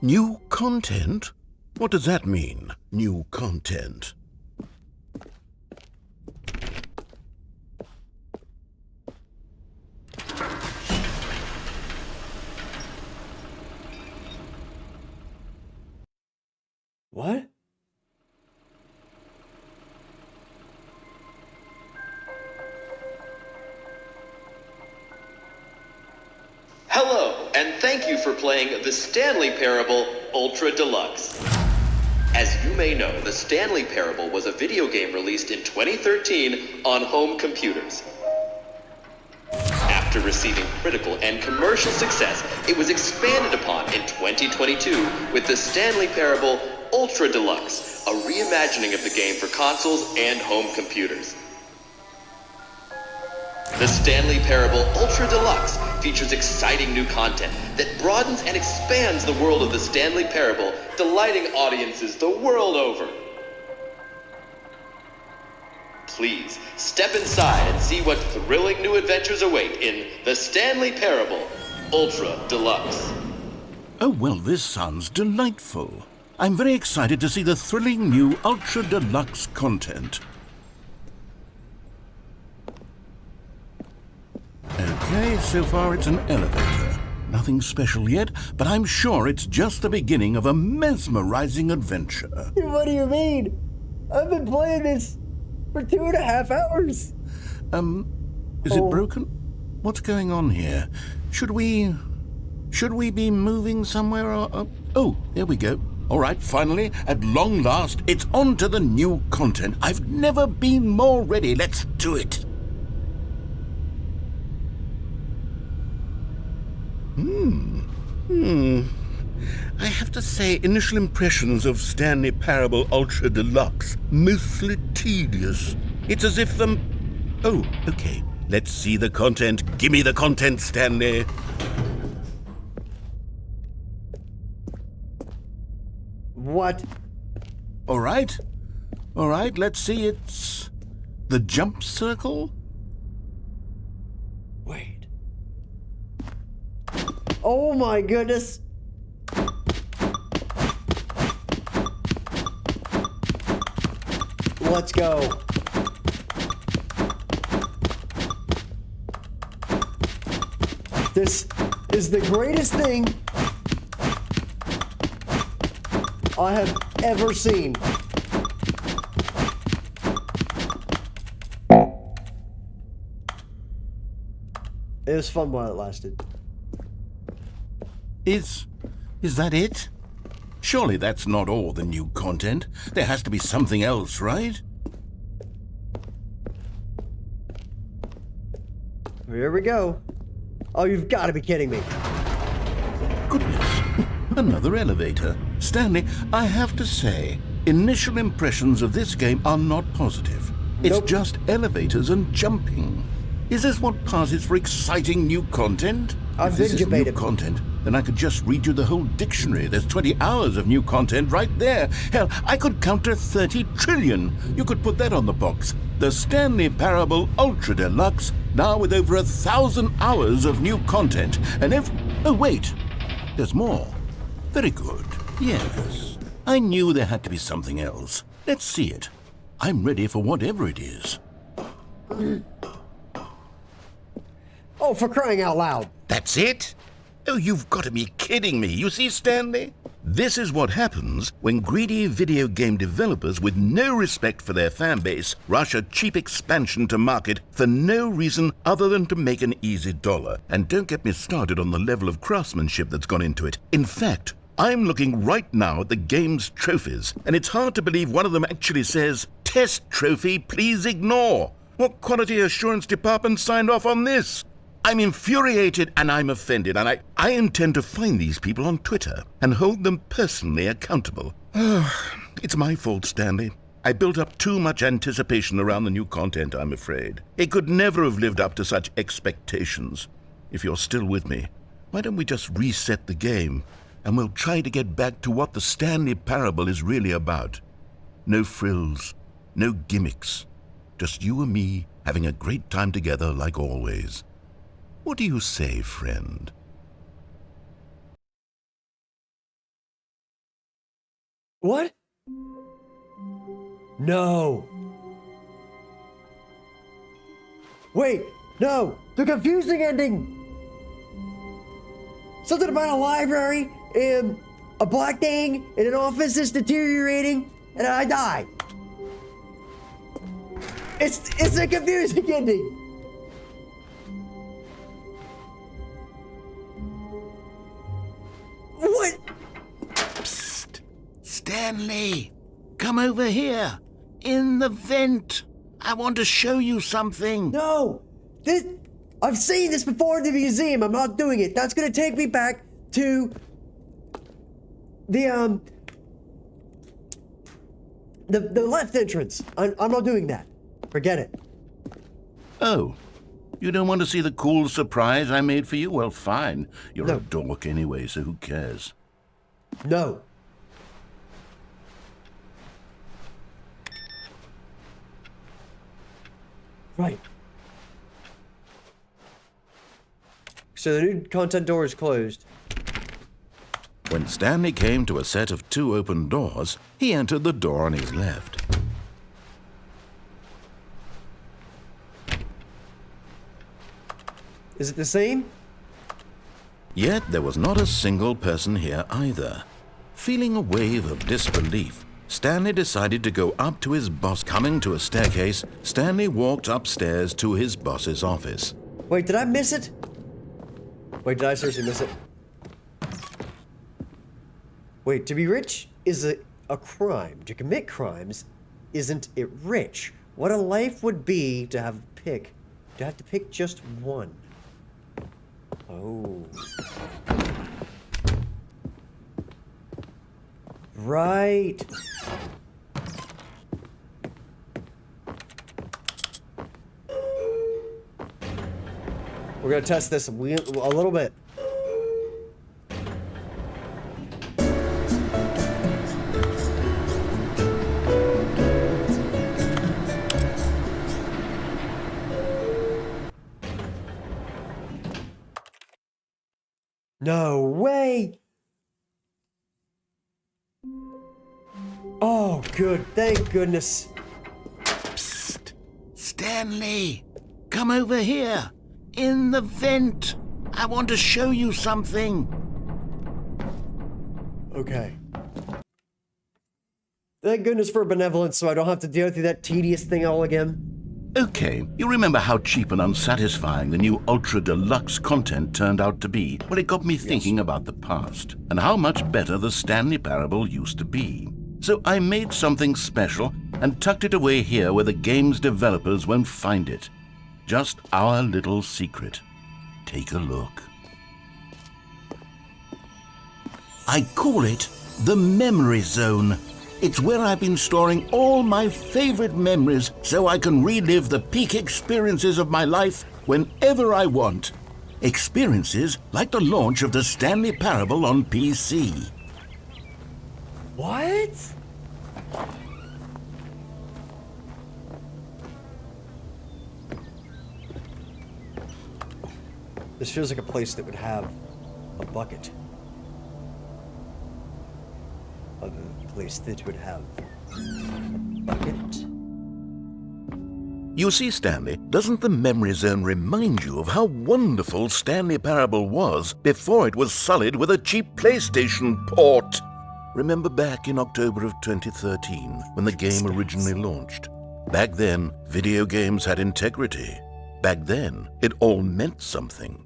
new content? What does that mean, new content? What? Hello, and thank you for playing the Stanley Parable Ultra Deluxe. As you may know, the Stanley Parable was a video game released in 2013 on home computers. After receiving critical and commercial success, it was expanded upon in 2022 with the Stanley Parable Ultra Deluxe, a reimagining of the game for consoles and home computers. The Stanley Parable Ultra Deluxe features exciting new content that broadens and expands the world of the Stanley Parable, delighting audiences the world over. Please, step inside and see what thrilling new adventures await in the Stanley Parable Ultra Deluxe. Oh, well, this sounds delightful. I'm very excited to see the thrilling new Ultra Deluxe content. Okay, so far it's an elevator. Nothing special yet, but I'm sure it's just the beginning of a mesmerizing adventure. What do you mean? I've been playing this for 2.5 hours. Is it broken? What's going on here? Should we be moving somewhere or... Oh, there we go. All right, finally, at long last, it's on to the new content. I've never been more ready. Let's do it. I have to say, initial impressions of Stanley Parable Ultra Deluxe, mostly tedious. It's as if Oh, okay. Let's see the content. Give me the content, Stanley. What? All right, let's see. It's the jump circle? Wait. Oh my goodness. Let's go. This is the greatest thing I have ever seen. It was fun while it lasted. Is that it? Surely that's not all the new content. There has to be something else, right? Here we go. Oh, you've got to be kidding me. Goodness, another elevator. Stanley, I have to say, initial impressions of this game are not positive. It's Nope. just elevators and jumping. Is this what passes for exciting new content? I've If this been is new debated. content, then I could just read you the whole dictionary. There's 20 hours of new content right there. Hell, I could count to 30 trillion. You could put that on the box. The Stanley Parable Ultra Deluxe, now with over 1,000 hours of new content. And oh wait, there's more. Very good. Yes. I knew there had to be something else. Let's see it. I'm ready for whatever it is. Oh, for crying out loud. That's it? Oh, you've got to be kidding me. You see, Stanley? This is what happens when greedy video game developers with no respect for their fan base rush a cheap expansion to market for no reason other than to make an easy dollar. And don't get me started on the level of craftsmanship that's gone into it. In fact, I'm looking right now at the game's trophies, and it's hard to believe one of them actually says, "Test trophy, please ignore." What quality assurance department signed off on this? I'm infuriated and I'm offended, and I intend to find these people on Twitter and hold them personally accountable. It's my fault, Stanley. I built up too much anticipation around the new content, I'm afraid. It could never have lived up to such expectations. If you're still with me, why don't we just reset the game, and we'll try to get back to what the Stanley Parable is really about. No frills, no gimmicks. Just you and me having a great time together like always. What do you say, friend? What? No. Wait, no. The confusing ending. Something about a library and a black thing in an office is deteriorating and I die. It's a confusing ending. What? Psst! Stanley! Come over here! In the vent! I want to show you something! No! I've seen this before in the museum. I'm not doing it. That's gonna take me back to the left entrance. I'm not doing that. Forget it. Oh, you don't want to see the cool surprise I made for you? Well, fine. You're No. a dork anyway, so who cares? No. Right. So the new content door is closed. When Stanley came to a set of 2 open doors, he entered the door on his left. Is it the same? Yet there was not a single person here either. Feeling a wave of disbelief, Stanley decided to go up to his boss. Coming to a staircase, Stanley walked upstairs to his boss's office. Wait, did I miss it? Wait, did I seriously miss it? Wait, to be rich is a crime. To commit crimes isn't it rich? What a life would be to have to pick just one. Oh. Right. We're gonna test this a little bit. No way! Oh, good. Thank goodness. Psst! Stanley! Come over here! In the vent! I want to show you something! Okay. Thank goodness for benevolence, so I don't have to deal through that tedious thing all again. Okay, you remember how cheap and unsatisfying the new Ultra Deluxe content turned out to be? Well, it got me thinking about the past, and how much better the Stanley Parable used to be. So I made something special and tucked it away here where the game's developers won't find it. Just our little secret. Take a look. I call it the Memory Zone. It's where I've been storing all my favorite memories so I can relive the peak experiences of my life whenever I want. Experiences like the launch of the Stanley Parable on PC. What? This feels like a place that would have a bucket. of a place that would have a bucket. You see, Stanley, doesn't the memory zone remind you of how wonderful Stanley Parable was before it was sullied with a cheap PlayStation port? Remember back in October of 2013, when the game originally launched? Back then, video games had integrity. Back then, it all meant something.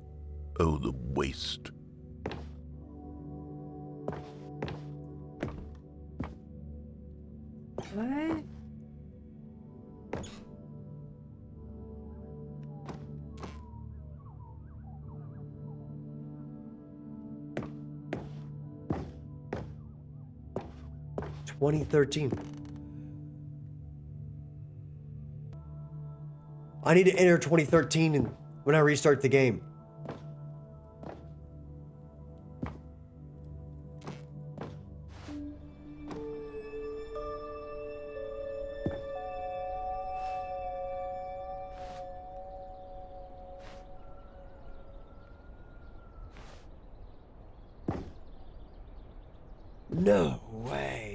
Oh, the waste. What? "2013. I need to enter 2013 when I restart the game. No way.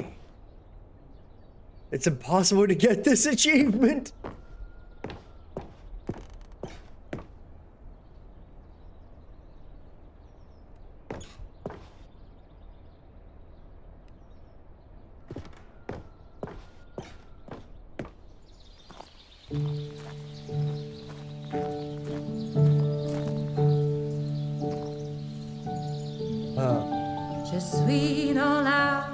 It's impossible to get this achievement. Je suis dans la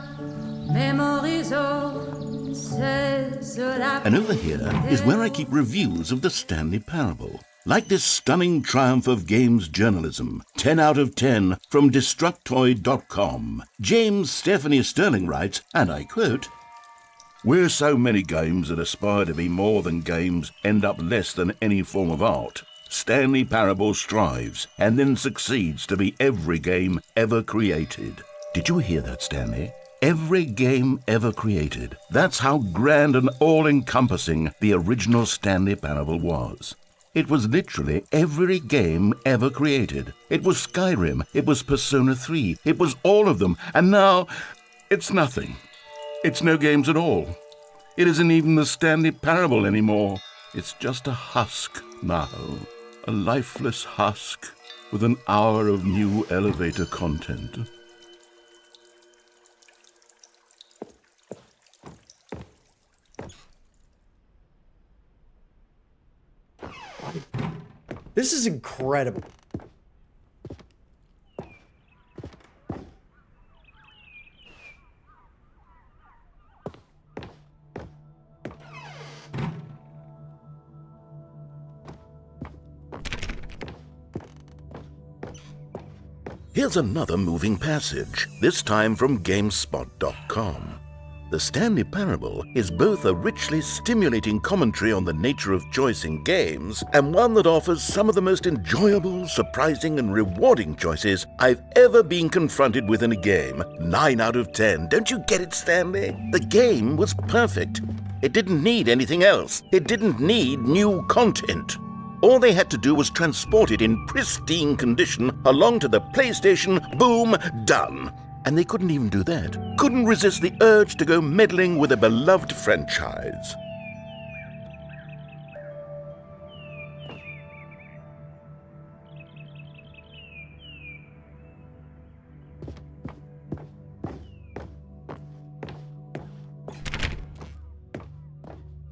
mémorisation, c'est cela. And over here is where I keep reviews of the Stanley Parable. Like this stunning triumph of games journalism, 10 out of 10 from Destructoid.com. James Stephanie Sterling writes, and I quote, "Where so many games that aspire to be more than games end up less than any form of art, Stanley Parable strives and then succeeds to be every game ever created." Did you hear that, Stanley? Every game ever created. That's how grand and all-encompassing the original Stanley Parable was. It was literally every game ever created. It was Skyrim, it was Persona 3, it was all of them, and now it's nothing. It's no games at all. It isn't even the Stanley Parable anymore. It's just a husk now. A lifeless husk with an hour of new elevator content. This is incredible. Here's another moving passage, this time from GameSpot.com. The Stanley Parable is both a richly stimulating commentary on the nature of choice in games and one that offers some of the most enjoyable, surprising, and rewarding choices I've ever been confronted with in a game. 9 out of 10. Don't you get it, Stanley? The game was perfect. It didn't need anything else. It didn't need new content. All they had to do was transport it in pristine condition along to the PlayStation. Boom, done. And they couldn't even do that. Couldn't resist the urge to go meddling with a beloved franchise.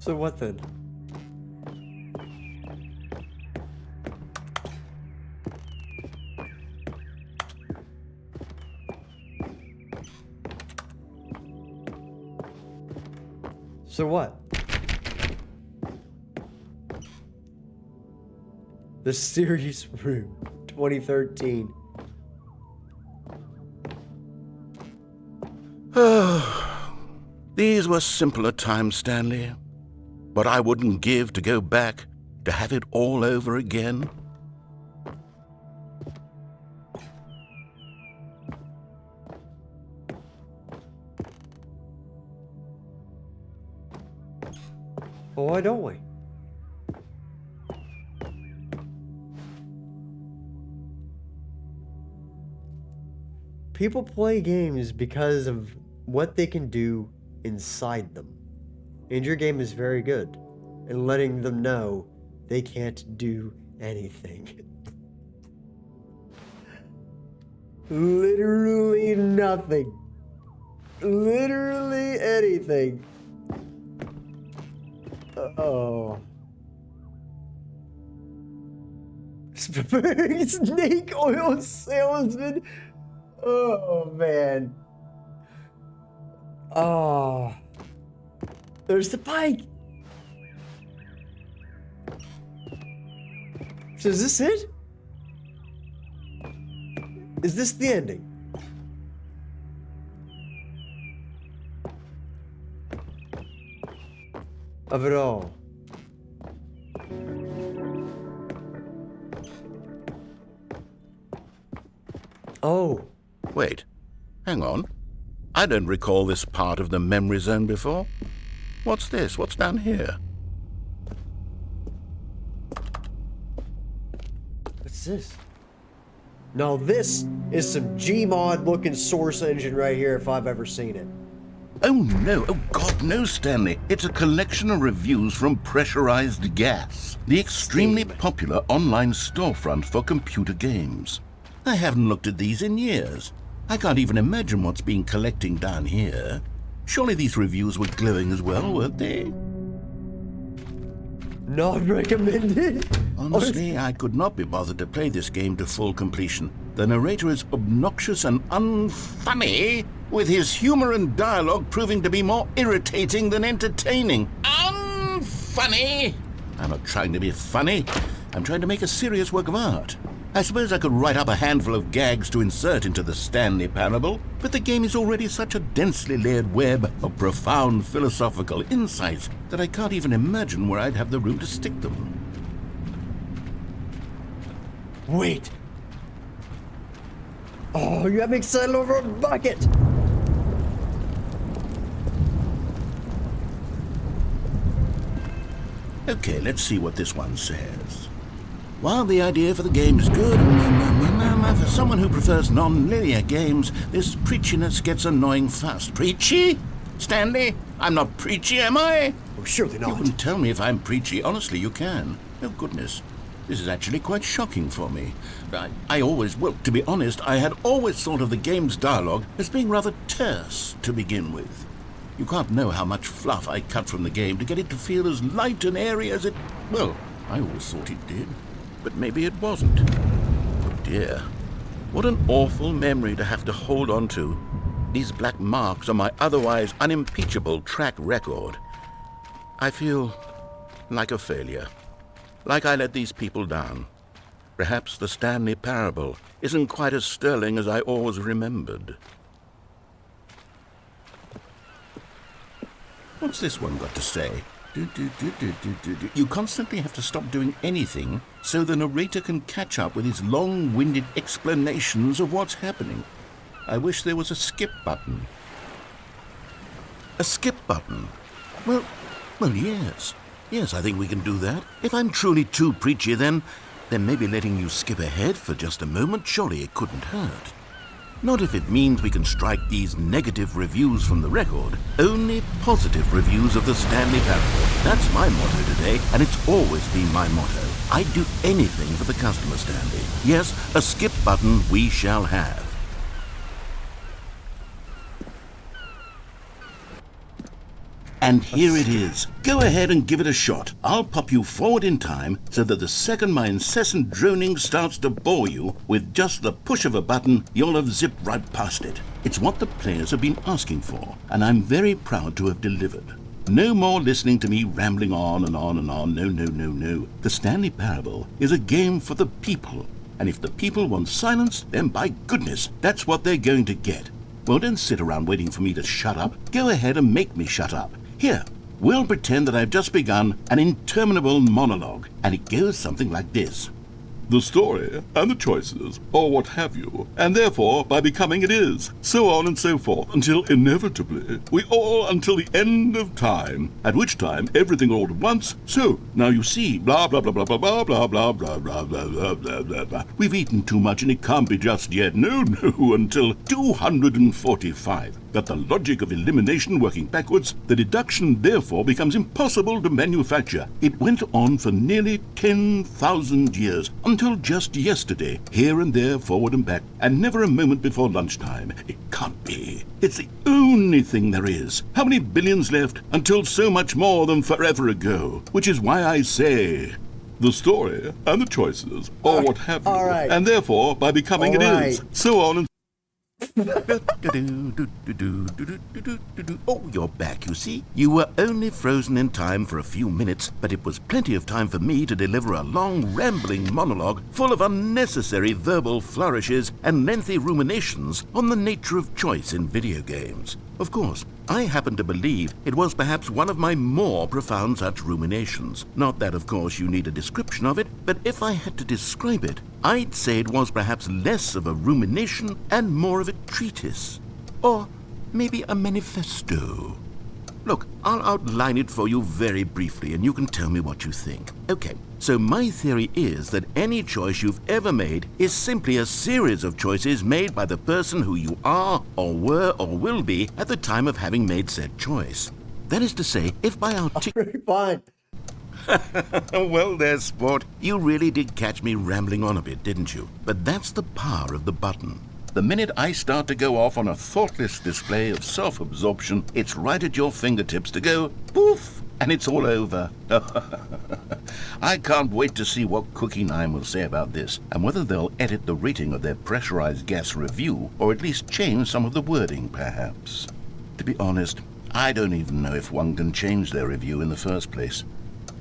So what then? So what? The Serious Room, 2013. These were simpler times, Stanley. But I wouldn't give to go back to have it all over again. Well, why don't we? People play games because of what they can do inside them. And your game is very good in letting them know they can't do anything. Literally nothing. Literally anything. Oh. Snake oil salesman. Oh, man. Oh. There's the pike. So is this it? Is this the ending? Of it all? Oh. Wait, hang on. I don't recall this part of the memory zone before. What's this? What's down here? What's this? Now this is some Gmod looking source engine right here if I've ever seen it. Oh no, oh God, no, Stanley. It's a collection of reviews from Pressurized Gas, the extremely popular online storefront for computer games. I haven't looked at these in years. I can't even imagine what's been collecting down here. Surely these reviews were glowing as well, weren't they? Not recommended? Honestly, I could not be bothered to play this game to full completion. The narrator is obnoxious and unfunny, with his humor and dialogue proving to be more irritating than entertaining. Unfunny! I'm not trying to be funny. I'm trying to make a serious work of art. I suppose I could write up a handful of gags to insert into the Stanley Parable, but the game is already such a densely layered web of profound philosophical insights that I can't even imagine where I'd have the room to stick them. Wait. Oh, you have me excited over a bucket. Okay, let's see what this one says. While the idea for the game is good, for someone who prefers non-linear games, this preachiness gets annoying fast. Preachy? Stanley? I'm not preachy, am I? Oh, surely not. You can tell me if I'm preachy. Honestly, you can. Oh, goodness. This is actually quite shocking for me. I always, well, to be honest, I had always thought of the game's dialogue as being rather terse to begin with. You can't know how much fluff I cut from the game to get it to feel as light and airy as it... Well, I always thought it did. But maybe it wasn't. Oh dear. What an awful memory to have to hold on to. These black marks on my otherwise unimpeachable track record. I feel like a failure. Like I let these people down. Perhaps the Stanley Parable isn't quite as sterling as I always remembered. What's this one got to say? You constantly have to stop doing anything so the narrator can catch up with his long-winded explanations of what's happening. I wish there was a skip button. A skip button? Well, yes. Yes, I think we can do that. If I'm truly too preachy, then maybe letting you skip ahead for just a moment, surely it couldn't hurt. Not if it means we can strike these negative reviews from the record. Only positive reviews of the Stanley Parable. That's my motto today, and it's always been my motto. I'd do anything for the customer, Stanley. Yes, a skip button we shall have. And here it is. Go ahead and give it a shot. I'll pop you forward in time so that the second my incessant droning starts to bore you, with just the push of a button, you'll have zipped right past it. It's what the players have been asking for, and I'm very proud to have delivered. No more listening to me rambling on and on and on. No. The Stanley Parable is a game for the people, and if the people want silence, then by goodness, that's what they're going to get. Well, don't sit around waiting for me to shut up. Go ahead and make me shut up. Here, we'll pretend that I've just begun an interminable monologue, and it goes something like this. The story, and the choices, or what have you, and therefore, by becoming it is, so on and so forth, until inevitably, we all until the end of time, at which time everything all at once, so, now you see, blah blah blah blah blah blah blah blah blah blah blah blah blah blah blah. We've eaten too much and it can't be just yet, no, until 245. that the logic of elimination working backwards, the deduction therefore becomes impossible to manufacture. It went on for nearly 10,000 years, until just yesterday, here and there, forward and back, and never a moment before lunchtime. It can't be. It's the only thing there is. How many billions left until so much more than forever ago? Which is why I say the story and the choices, or what have you. All right. And therefore, by becoming All it right. is. So on and Oh, you're back, you see. You were only frozen in time for a few minutes, but it was plenty of time for me to deliver a long, rambling monologue full of unnecessary verbal flourishes and lengthy ruminations on the nature of choice in video games. Of course, I happen to believe it was perhaps one of my more profound such ruminations. Not that, of course, you need a description of it, but if I had to describe it, I'd say it was perhaps less of a rumination and more of a treatise. Or maybe a manifesto. Look, I'll outline it for you very briefly, and you can tell me what you think. Okay, so my theory is that any choice you've ever made is simply a series of choices made by the person who you are, or were, or will be at the time of having made said choice. That is to say, if by Fine. Well there, sport. You really did catch me rambling on a bit, didn't you? But that's the power of the button. The minute I start to go off on a thoughtless display of self-absorption, it's right at your fingertips to go poof, and it's all over. I can't wait to see what Cookie 9 will say about this, and whether they'll edit the rating of their pressurized gas review, or at least change some of the wording, perhaps. To be honest, I don't even know if one can change their review in the first place.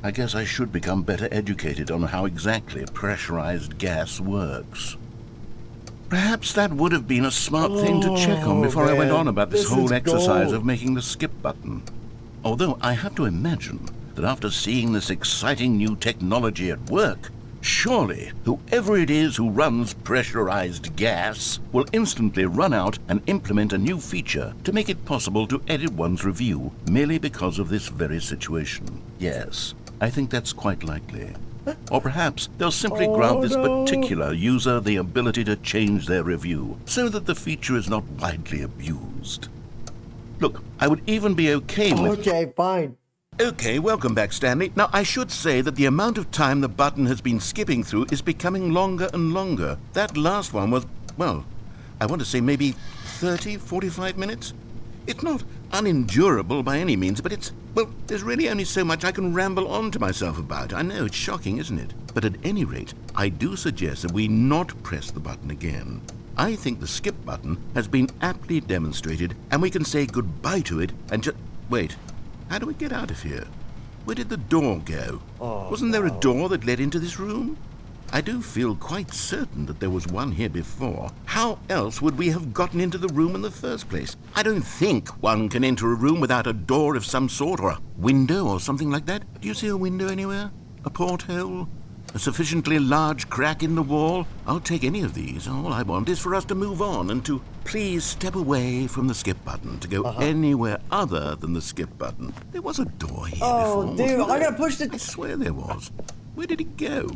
I guess I should become better educated on how exactly pressurized gas works. Perhaps that would have been a smart thing to check on before I went on about this whole exercise of making the skip button. Although I have to imagine that after seeing this exciting new technology at work, surely whoever it is who runs pressurized gas will instantly run out and implement a new feature to make it possible to edit one's review merely because of this very situation. Yes, I think that's quite likely. Or perhaps they'll simply grant this particular user the ability to change their review so that the feature is not widely abused. Look, I would even be okay with... Okay, fine. Okay, welcome back, Stanley. Now, I should say that the amount of time the button has been skipping through is becoming longer and longer. That last one was, well, I want to say maybe 30, 45 minutes? It's not unendurable by any means, but it's, well, there's really only so much I can ramble on to myself about. I know, it's shocking, isn't it? But at any rate, I do suggest that we not press the button again. I think the skip button has been aptly demonstrated, and we can say goodbye to it and just... Wait, how do we get out of here? Where did the door go? Wasn't there a door that led into this room? I do feel quite certain that there was one here before. How else would we have gotten into the room in the first place? I don't think one can enter a room without a door of some sort, or a window or something like that. Do you see a window anywhere? A porthole? A sufficiently large crack in the wall? I'll take any of these. All I want is for us to move on and to please step away from the skip button, to go anywhere other than the skip button. There was a door here before. Oh, dude, I gotta push the... I swear there was. Where did it go?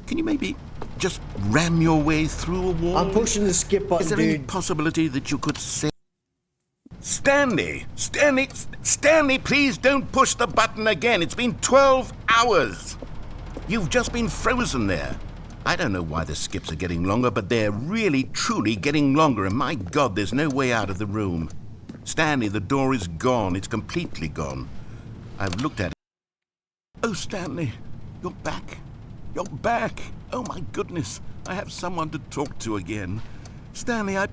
Can you maybe just ram your way through a wall? I'm pushing the skip button, Is there any possibility that you could say... Stanley, please don't push the button again. It's been 12 hours. You've just been frozen there. I don't know why the skips are getting longer, but they're really, truly getting longer, and my God, there's no way out of the room. Stanley, the door is gone. It's completely gone. I've looked at it. Oh, Stanley, you're back. You're back. Oh, my goodness. I have someone to talk to again. Stanley, I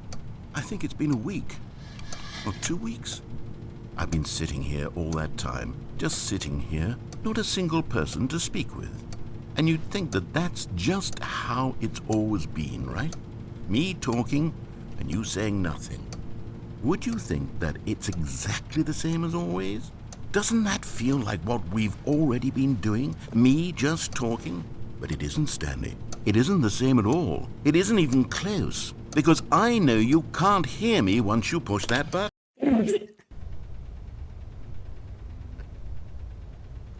think it's been a week. Or 2 weeks. I've been sitting here all that time. Just sitting here. Not a single person to speak with. And you'd think that that's just how it's always been, right? Me talking and you saying nothing. Would you think that it's exactly the same as always? Doesn't that feel like what we've already been doing? Me just talking? But it isn't, Stanley. It isn't the same at all. It isn't even close. Because I know you can't hear me once you push that button.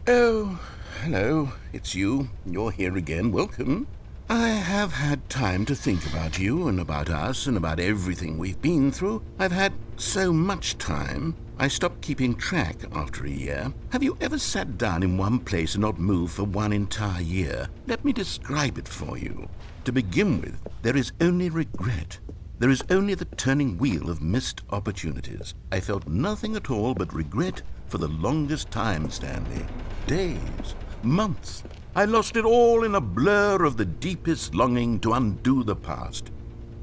Oh, hello. It's you. You're here again. Welcome. I have had time to think about you and about us and about everything we've been through. I've had so much time, I stopped keeping track after a year. Have you ever sat down in one place and not moved for one entire year? Let me describe it for you. To begin with, there is only regret. There is only the turning wheel of missed opportunities. I felt nothing at all but regret for the longest time, Stanley. Days, months. I lost it all in a blur of the deepest longing to undo the past.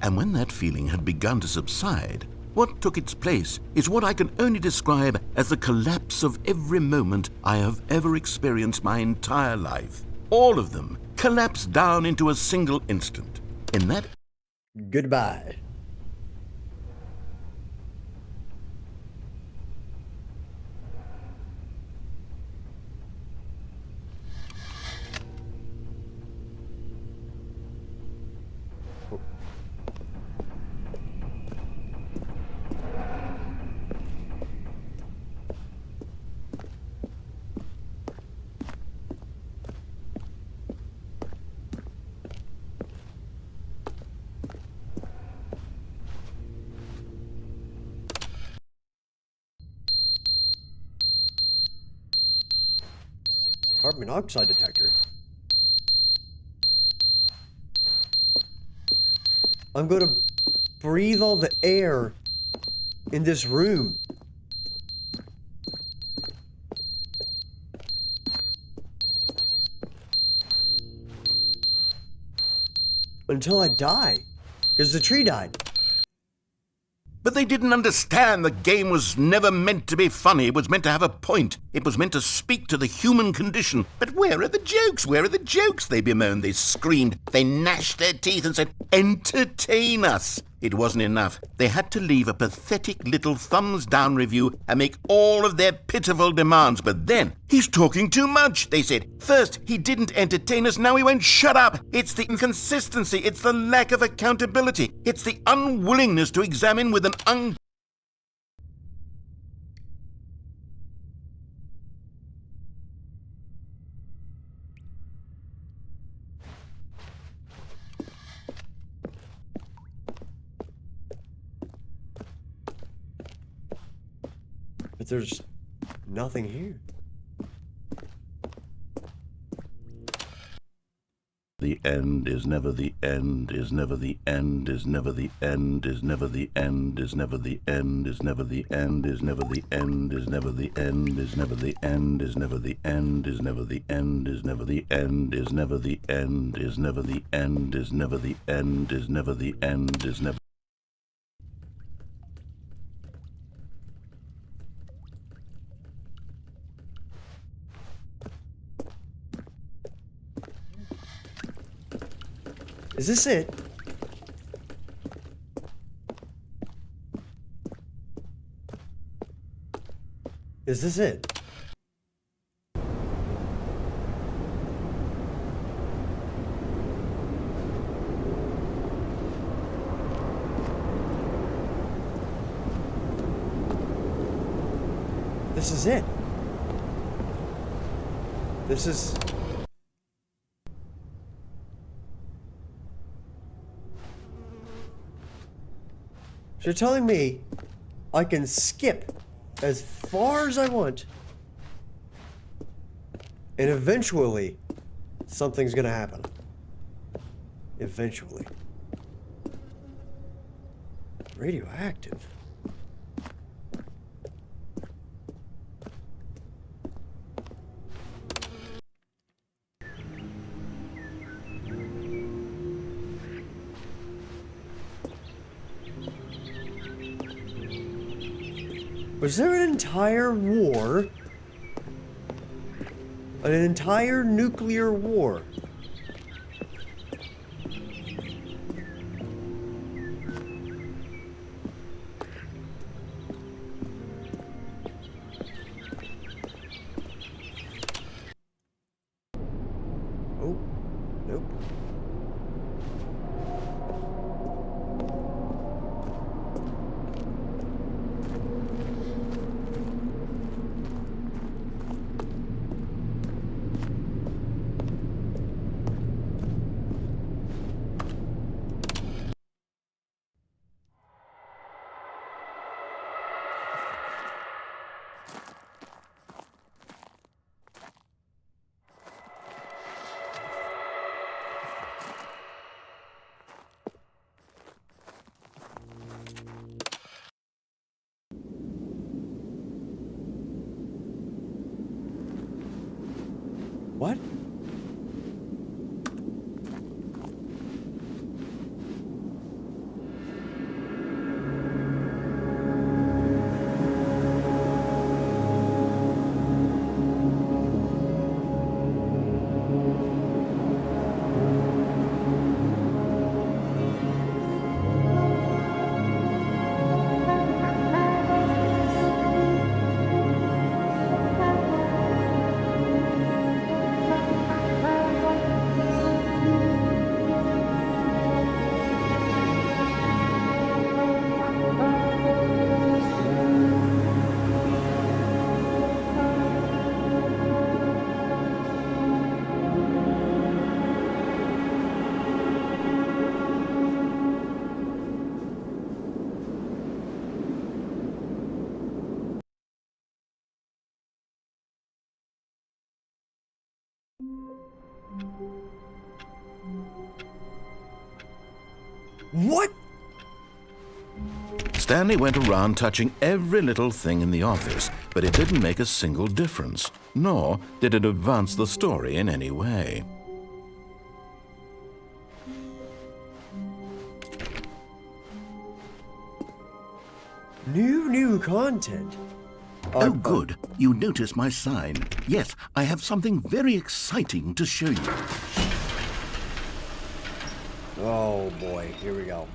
And when that feeling had begun to subside, what took its place is what I can only describe as the collapse of every moment I have ever experienced my entire life. All of them collapsed down into a single instant. In that... Goodbye. Carbon monoxide detector. I'm gonna breathe all the air in this room. Until I die. Because the tree died. But they didn't understand the game was never meant to be funny. It was meant to have a point. It was meant to speak to the human condition. But where are the jokes? Where are the jokes? They bemoaned, they screamed, they gnashed their teeth and said, entertain us. It wasn't enough. They had to leave a pathetic little thumbs-down review and make all of their pitiful demands. But then, he's talking too much, they said. First, he didn't entertain us, now he won't shut up. It's the inconsistency, it's the lack of accountability, it's the unwillingness to examine with an But there's nothing here. The end is never the end, is never the end, is never the end, is never the end, is never the end, is never the end, is never the end, is never the end, is never the end, is never the end, is never the end, is never the end, is never the end, is never the end, is never the end, is never the end, is never. Is this it? Is this it? This is it. This is... So you're telling me I can skip as far as I want and eventually something's gonna happen. Eventually. Radioactive. Was there an entire war? An entire nuclear war? Oh, nope. What? Stanley went around touching every little thing in the office, but it didn't make a single difference, nor did it advance the story in any way. New content. Oh, good. You notice my sign. Yes, I have something very exciting to show you. Oh boy, here we go.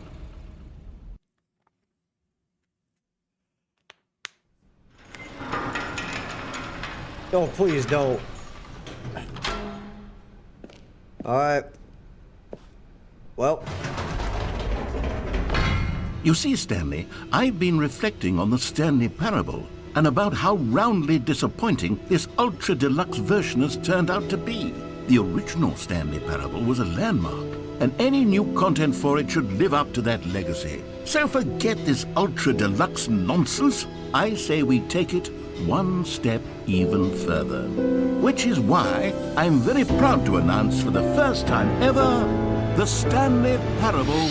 Oh, please don't. Alright. Well. You see, Stanley, I've been reflecting on the Stanley Parable and about how roundly disappointing this Ultra Deluxe version has turned out to be. The original Stanley Parable was a landmark, and any new content for it should live up to that legacy. So forget this Ultra Deluxe nonsense. I say we take it one step even further. Which is why I'm very proud to announce for the first time ever, the Stanley Parable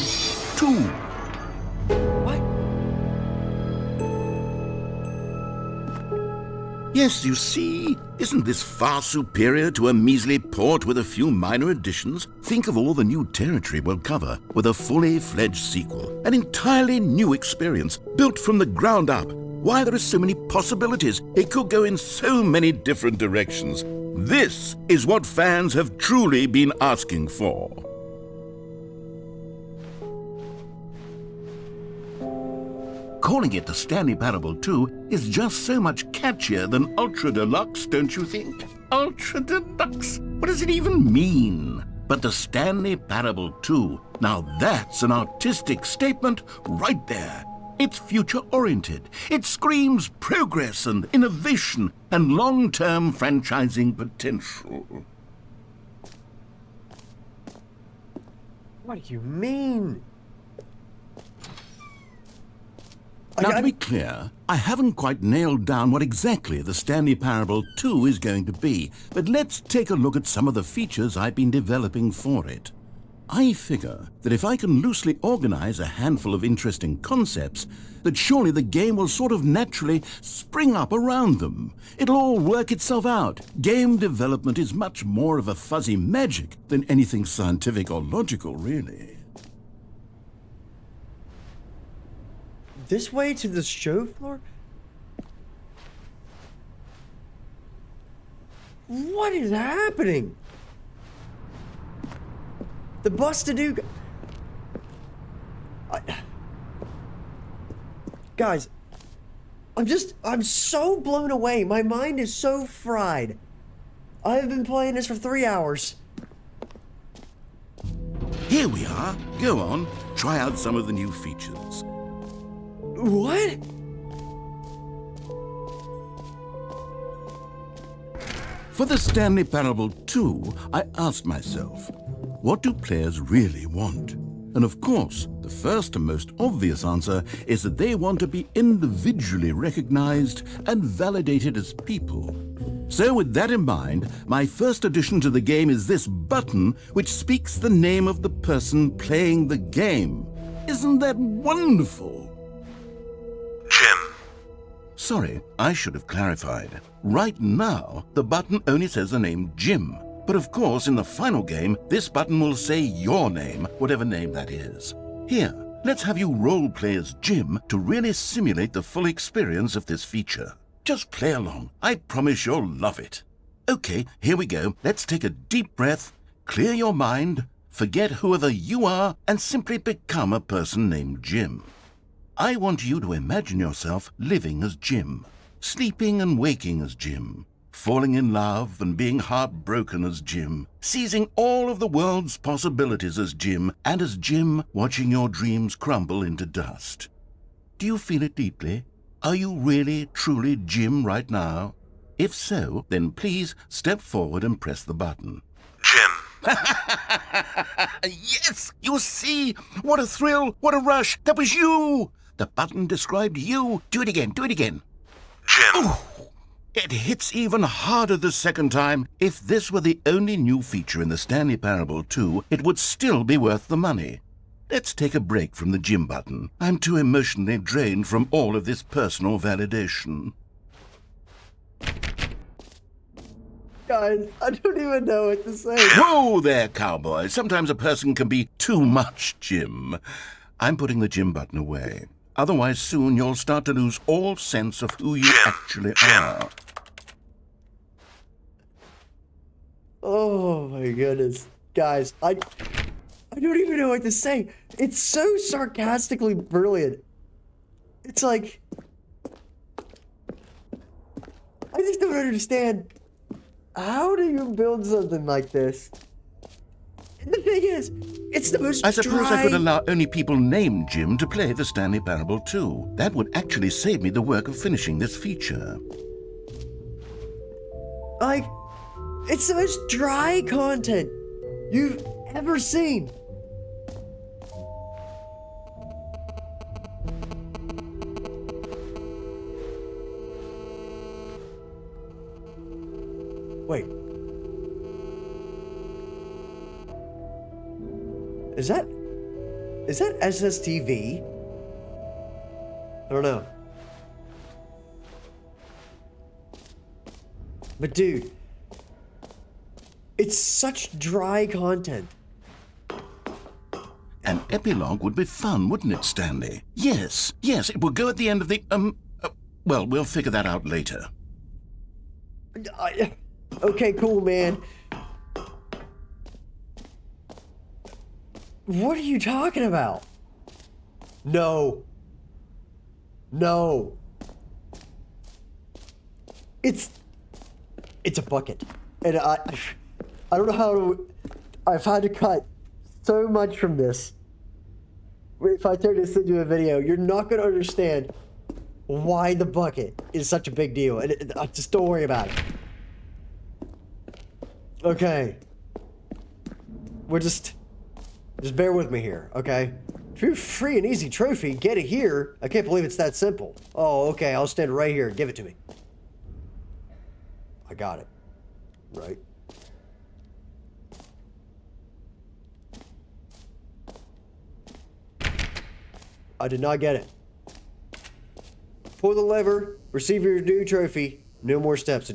2. What? Yes, you see, isn't this far superior to a measly port with a few minor additions? Think of all the new territory we'll cover with a fully fledged sequel, an entirely new experience, built from the ground up. Why, there are so many possibilities. It could go in so many different directions. This is what fans have truly been asking for. Calling it the Stanley Parable 2 is just so much catchier than Ultra Deluxe, don't you think? Ultra Deluxe? What does it even mean? But the Stanley Parable 2, now that's an artistic statement right there. It's future-oriented. It screams progress and innovation and long-term franchising potential. What do you mean? Now, to be clear, I haven't quite nailed down what exactly the Stanley Parable 2 is going to be, but let's take a look at some of the features I've been developing for it. I figure that if I can loosely organize a handful of interesting concepts, that surely the game will sort of naturally spring up around them. It'll all work itself out. Game development is much more of a fuzzy magic than anything scientific or logical, really. This way to the show floor? What is happening? The Bust-A-Doo... Guys, I'm so blown away. My mind is so fried. I've been playing this for 3 hours. Here we are. Go on, try out some of the new features. What? For the Stanley Parable 2, I asked myself, what do players really want? And of course, the first and most obvious answer is that they want to be individually recognized and validated as people. So with that in mind, my first addition to the game is this button which speaks the name of the person playing the game. Isn't that wonderful? Jim. Sorry, I should have clarified. Right now, the button only says the name Jim. But of course, in the final game, this button will say your name, whatever name that is. Here, let's have you role-play as Jim to really simulate the full experience of this feature. Just play along. I promise you'll love it. Okay, here we go. Let's take a deep breath, clear your mind, forget whoever you are, and simply become a person named Jim. I want you to imagine yourself living as Jim, sleeping and waking as Jim, falling in love and being heartbroken as Jim, seizing all of the world's possibilities as Jim, and as Jim watching your dreams crumble into dust. Do you feel it deeply? Are you really, truly Jim right now? If so, then please step forward and press the button. Jim. Yes! You see? What a thrill! What a rush! That was you! The button described you. Do it again. Do it again. Jim. Ooh, it hits even harder the second time. If this were the only new feature in the Stanley Parable 2, it would still be worth the money. let's take a break from the gym button. I'm too emotionally drained from all of this personal validation. Guys, I don't even know what to say. Whoa there, cowboy. Sometimes a person can be too much, Jim. I'm putting the gym button away. Otherwise, soon you'll start to lose all sense of who you actually are. Oh my goodness. Guys, I don't even know what to say. It's so sarcastically brilliant. It's like, I just don't understand. How do you build something like this? And the thing is, it's the most I suppose I dry... could allow only people named Jim to play the Stanley Parable 2. That would actually save me the work of finishing this feature. Like, it's the most dry content you've ever seen. Wait. Is that SSTV? I don't know. But dude, it's such dry content. An epilogue would be fun, wouldn't it, Stanley? Yes, it would go at the end of the, well, we'll figure that out later. Okay, cool, man. What are you talking about? No. It's a bucket. And I don't know how to... I've had to cut so much from this. If I turn this into a video, you're not going to understand why the bucket is such a big deal. And just don't worry about it. Okay. We're just bear with me here, okay? Free and easy trophy, get it here. I can't believe it's that simple. Oh, okay, I'll stand right here. Give it to me. I got it. Right. I did not get it. Pull the lever, receive your new trophy. No more steps.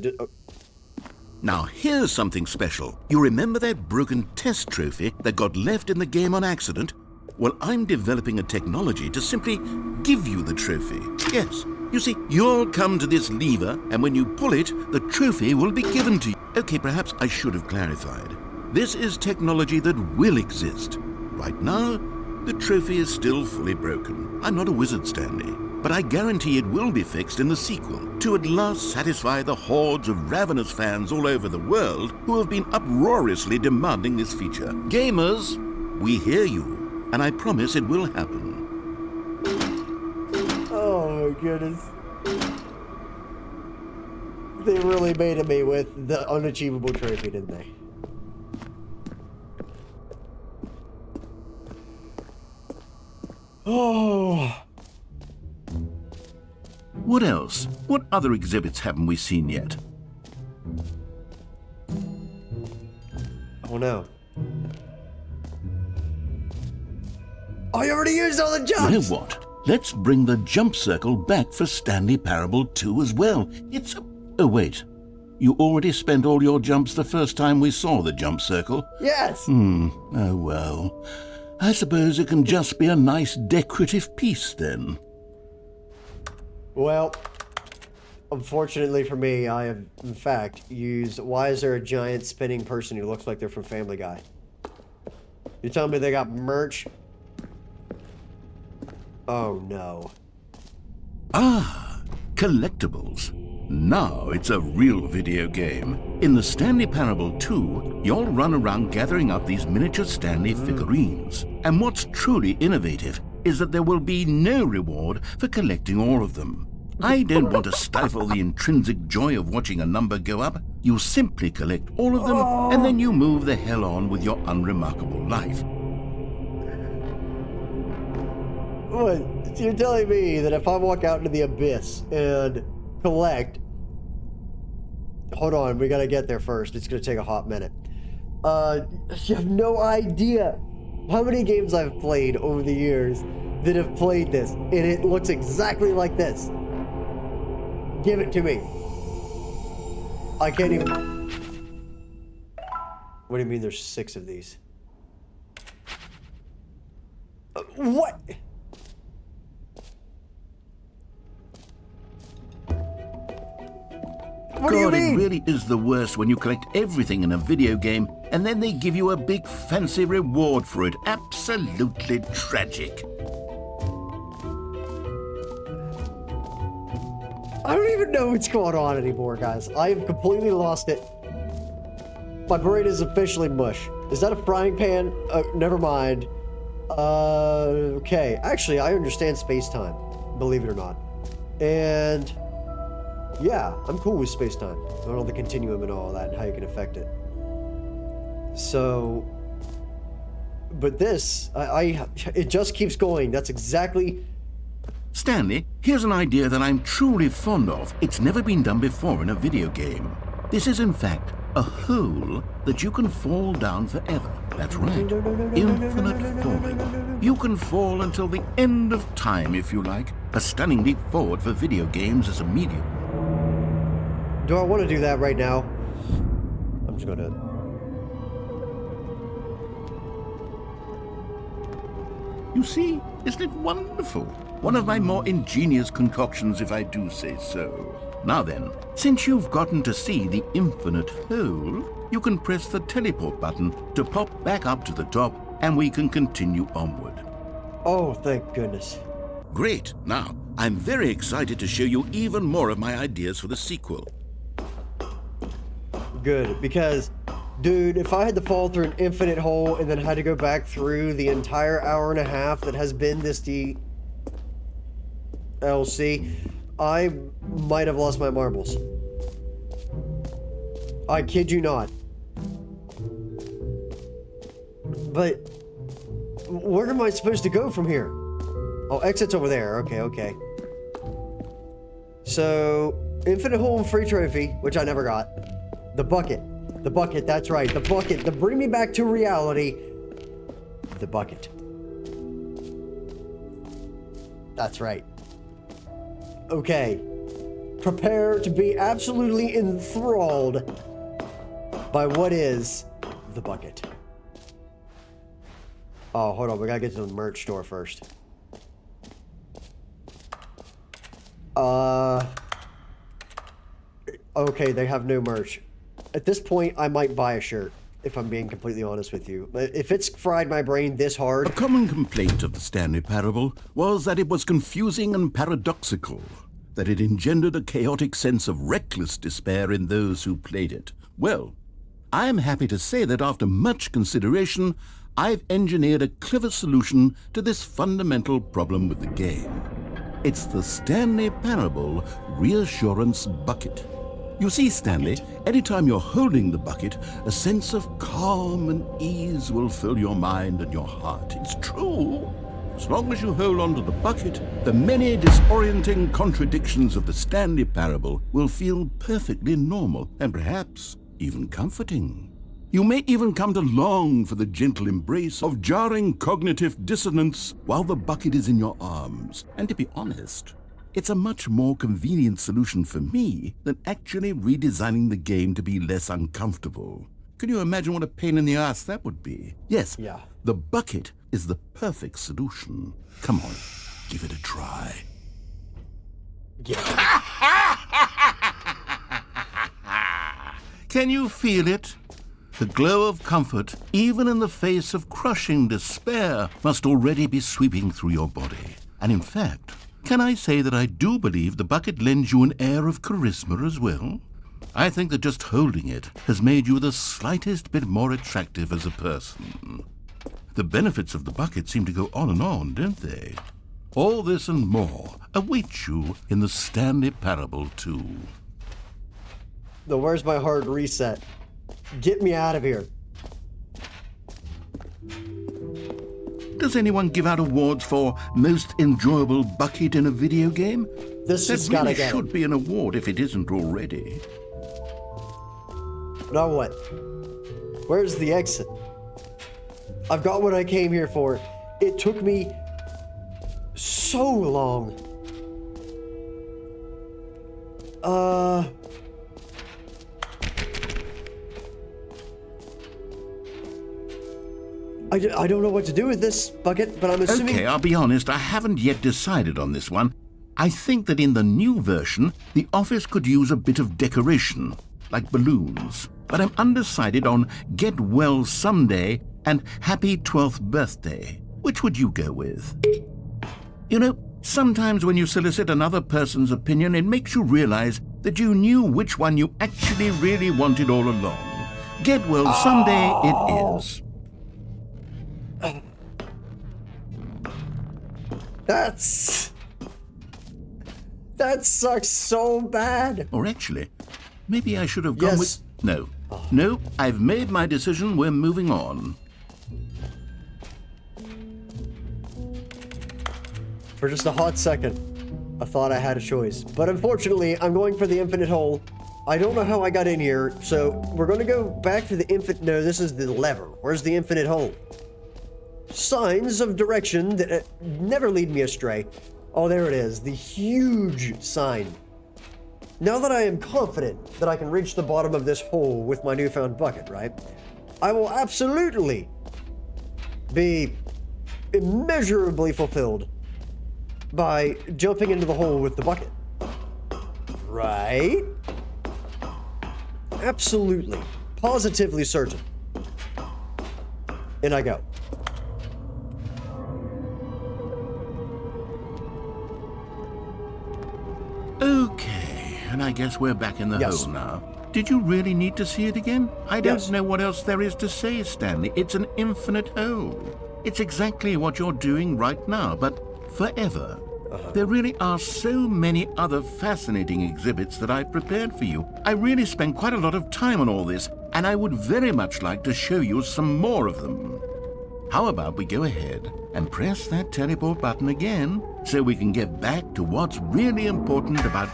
Now, here's something special. You remember that broken test trophy that got left in the game on accident? Well, I'm developing a technology to simply give you the trophy. Yes. You see, you'll come to this lever, and when you pull it, the trophy will be given to you. Okay, perhaps I should have clarified. This is technology that will exist. Right now, the trophy is still fully broken. I'm not a wizard, Stanley, but I guarantee it will be fixed in the sequel to at last satisfy the hordes of ravenous fans all over the world who have been uproariously demanding this feature. Gamers, we hear you, and I promise it will happen. Oh my goodness. They really baited me with the unachievable trophy, didn't they? Oh. What else? What other exhibits haven't we seen yet? Oh no. I already used all the jumps! You know what? Let's bring the jump circle back for Stanley Parable 2 as well. It's a... Oh, wait. You already spent all your jumps the first time we saw the jump circle? Yes! Oh, well. I suppose it can just be a nice decorative piece, then. Well, unfortunately for me, I have, in fact, used... Why is there a giant spinning person who looks like they're from Family Guy? You telling me they got merch? Oh, no. Ah, collectibles. Now it's a real video game. In the Stanley Parable 2, you'll run around gathering up these miniature Stanley figurines. And what's truly innovative is that there will be no reward for collecting all of them. I don't want to stifle the intrinsic joy of watching a number go up. You simply collect all of them, and then you move the hell on with your unremarkable life. What? So you're telling me that if I walk out into the abyss and collect... Hold on, we gotta get there first. It's gonna take a hot minute. You have no idea how many games I've played over the years that have played this, and it looks exactly like this. Give it to me. I can't even... What do you mean there's 6 of these? What? What do you God, mean? it really is the worst when you collect everything in a video game and then they give you a big fancy reward for it. Absolutely tragic. I don't even know what's going on anymore, guys. I have completely lost it. My brain is officially mush. Is that a frying pan? Never mind. Okay. Actually, I understand space-time, believe it or not. And yeah, I'm cool with space-time. I don't know the continuum and all that and how you can affect it. So, but this, it just keeps going. That's exactly... Stanley, here's an idea that I'm truly fond of. It's never been done before in a video game. This is, in fact, a hole that you can fall down forever. That's right. Infinite falling. You can fall until the end of time, if you like. A stunning leap forward for video games as a medium. Do I want to do that right now? I'm just gonna... You see, isn't it wonderful? One of my more ingenious concoctions, if I do say so. Now then, since you've gotten to see the infinite hole, you can press the teleport button to pop back up to the top, and we can continue onward. Oh, thank goodness. Great. Now, I'm very excited to show you even more of my ideas for the sequel. Good, because, dude, if I had to fall through an infinite hole and then had to go back through the entire hour and a half that has been this DLC, I might have lost my marbles. I kid you not. But where am I supposed to go from here? Oh, exit's over there. Okay. So, infinite hole and free trophy, which I never got. The bucket, that's right. The bucket, to bring me back to reality. The bucket. That's right. Okay. Prepare to be absolutely enthralled by what is the bucket. Oh, hold on. We gotta get to the merch store first. Okay, they have no merch. At this point, I might buy a shirt, if I'm being completely honest with you. If it's fried my brain this hard... A common complaint of the Stanley Parable was that it was confusing and paradoxical, that it engendered a chaotic sense of reckless despair in those who played it. Well, I am happy to say that after much consideration, I've engineered a clever solution to this fundamental problem with the game. It's the Stanley Parable Reassurance Bucket. You see, Stanley, anytime you're holding the bucket, a sense of calm and ease will fill your mind and your heart. It's true. As long as you hold on to the bucket, the many disorienting contradictions of the Stanley Parable will feel perfectly normal and perhaps even comforting. You may even come to long for the gentle embrace of jarring cognitive dissonance while the bucket is in your arms. And to be honest, it's a much more convenient solution for me than actually redesigning the game to be less uncomfortable. Can you imagine what a pain in the ass that would be? Yes, yeah. The bucket is the perfect solution. Come on, give it a try. Can you feel it? The glow of comfort, even in the face of crushing despair, must already be sweeping through your body. And in fact, can I say that I do believe the bucket lends you an air of charisma as well? I think that just holding it has made you the slightest bit more attractive as a person. The benefits of the bucket seem to go on and on, don't they? All this and more await you in the Stanley Parable 2. The where's my hard reset? Get me out of here. Does anyone give out awards for most enjoyable bucket in a video game? This has That gotta really get should it. be an award if it isn't already. Now what? Where's the exit? I've got what I came here for. It took me so long. I don't know what to do with this bucket, but I'm assuming... Okay, I'll be honest, I haven't yet decided on this one. I think that in the new version, the office could use a bit of decoration, like balloons. But I'm undecided on Get Well Someday and Happy 12th Birthday. Which would you go with? You know, sometimes when you solicit another person's opinion, it makes you realize that you knew which one you actually really wanted all along. Get Well Someday it is. That sucks so bad. Or actually, maybe I should have gone with... No, I've made my decision. We're moving on. For just a hot second, I thought I had a choice. But unfortunately, I'm going for the infinite hole. I don't know how I got in here, so we're going to go back to the infinite... No, this is the lever. Where's the infinite hole? Signs of direction that never lead me astray. Oh, there it is. The huge sign. Now that I am confident that I can reach the bottom of this hole with my newfound bucket, right? I will absolutely be immeasurably fulfilled by jumping into the hole with the bucket. Right? Absolutely. Positively certain. In I go. Okay, and I guess we're back in the Yes. hole now. Did you really need to see it again? I don't Yes. know what else there is to say, Stanley. It's an infinite hole. It's exactly what you're doing right now, but forever. There really are so many other fascinating exhibits that I've prepared for you. I really spent quite a lot of time on all this, and I would very much like to show you some more of them. How about we go ahead and press that teleport button again so we can get back to what's really important about...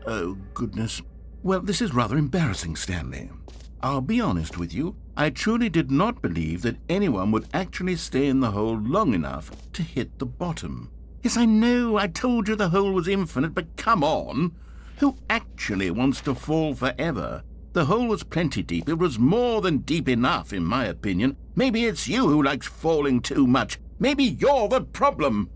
Oh, goodness. Well, this is rather embarrassing, Stanley. I'll be honest with you. I truly did not believe that anyone would actually stay in the hole long enough to hit the bottom. Yes, I know, I told you the hole was infinite, but come on. Who actually wants to fall forever? The hole was plenty deep. It was more than deep enough, in my opinion. Maybe it's you who likes falling too much. Maybe you're the problem.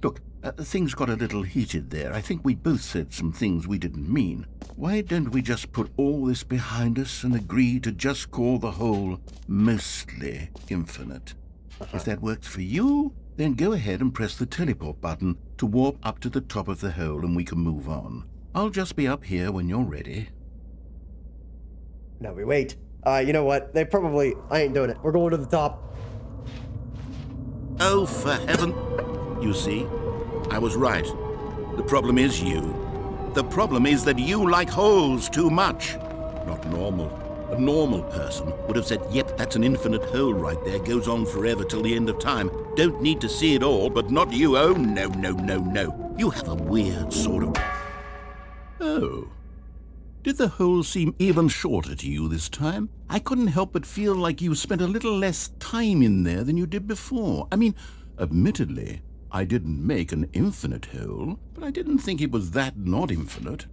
Look, things got a little heated there. I think we both said some things we didn't mean. Why don't we just put all this behind us and agree to just call the hole mostly infinite? If that works for you, then go ahead and press the teleport button to warp up to the top of the hole and we can move on. I'll just be up here when you're ready. No, we wait. You know what? I ain't doing it. We're going to the top. Oh, for heaven... You see, I was right. The problem is you. The problem is that you like holes too much. Not normal. A normal person would have said, yep, that's an infinite hole right there, goes on forever till the end of time. Don't need to see it all, but not you. Oh, no, no, no, no. You have a weird sort of... Oh. Did the hole seem even shorter to you this time? I couldn't help but feel like you spent a little less time in there than you did before. I mean, admittedly, I didn't make an infinite hole, but I didn't think it was that not infinite.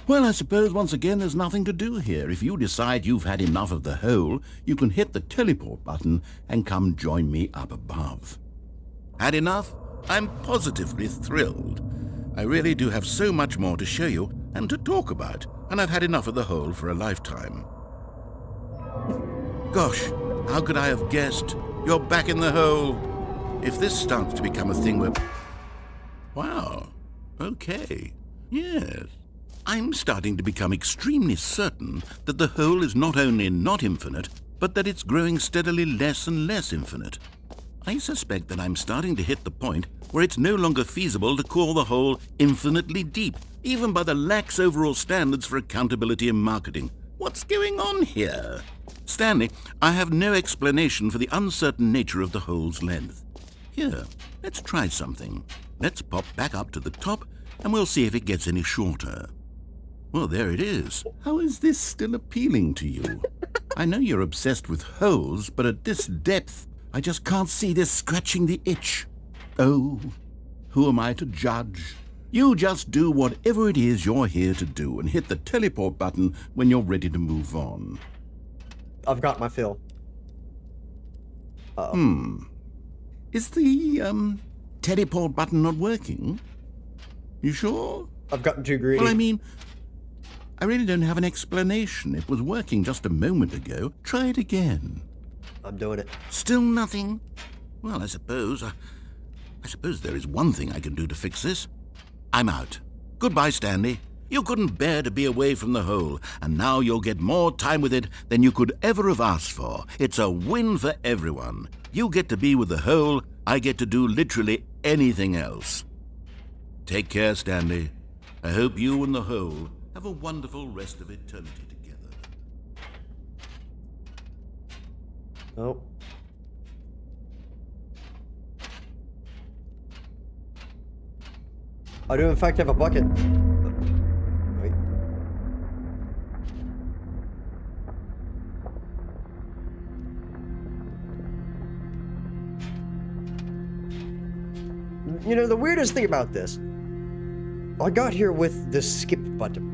Well, I suppose once again there's nothing to do here. If you decide you've had enough of the hole, you can hit the teleport button and come join me up above. Had enough? I'm positively thrilled. I really do have so much more to show you and to talk about, and I've had enough of the hole for a lifetime. Gosh, how could I have guessed? You're back in the hole. If this starts to become a thing where... Wow, okay, yes. I'm starting to become extremely certain that the hole is not only not infinite, but that it's growing steadily less and less infinite. I suspect that I'm starting to hit the point where it's no longer feasible to call the hole infinitely deep, even by the lax overall standards for accountability and marketing. What's going on here? Stanley, I have no explanation for the uncertain nature of the hole's length. Here, let's try something. Let's pop back up to the top, and we'll see if it gets any shorter. Well, there it is. How is this still appealing to you? I know you're obsessed with holes, but at this depth, I just can't see this scratching the itch. Oh, who am I to judge? You just do whatever it is you're here to do and hit the teleport button when you're ready to move on. I've got my fill. Is the, teleport button not working? You sure? I've gotten too greedy. Well, I mean, I really don't have an explanation. It was working just a moment ago. Try it again. I'm doing it. Still nothing? Well, I suppose there is one thing I can do to fix this. I'm out. Goodbye, Stanley. You couldn't bear to be away from the hole, and now you'll get more time with it than you could ever have asked for. It's a win for everyone. You get to be with the hole, I get to do literally anything else. Take care, Stanley. I hope you and the hole have a wonderful rest of eternity together. Oh. I do in fact have a bucket. Wait. You know, the weirdest thing about this, I got here with the skip button.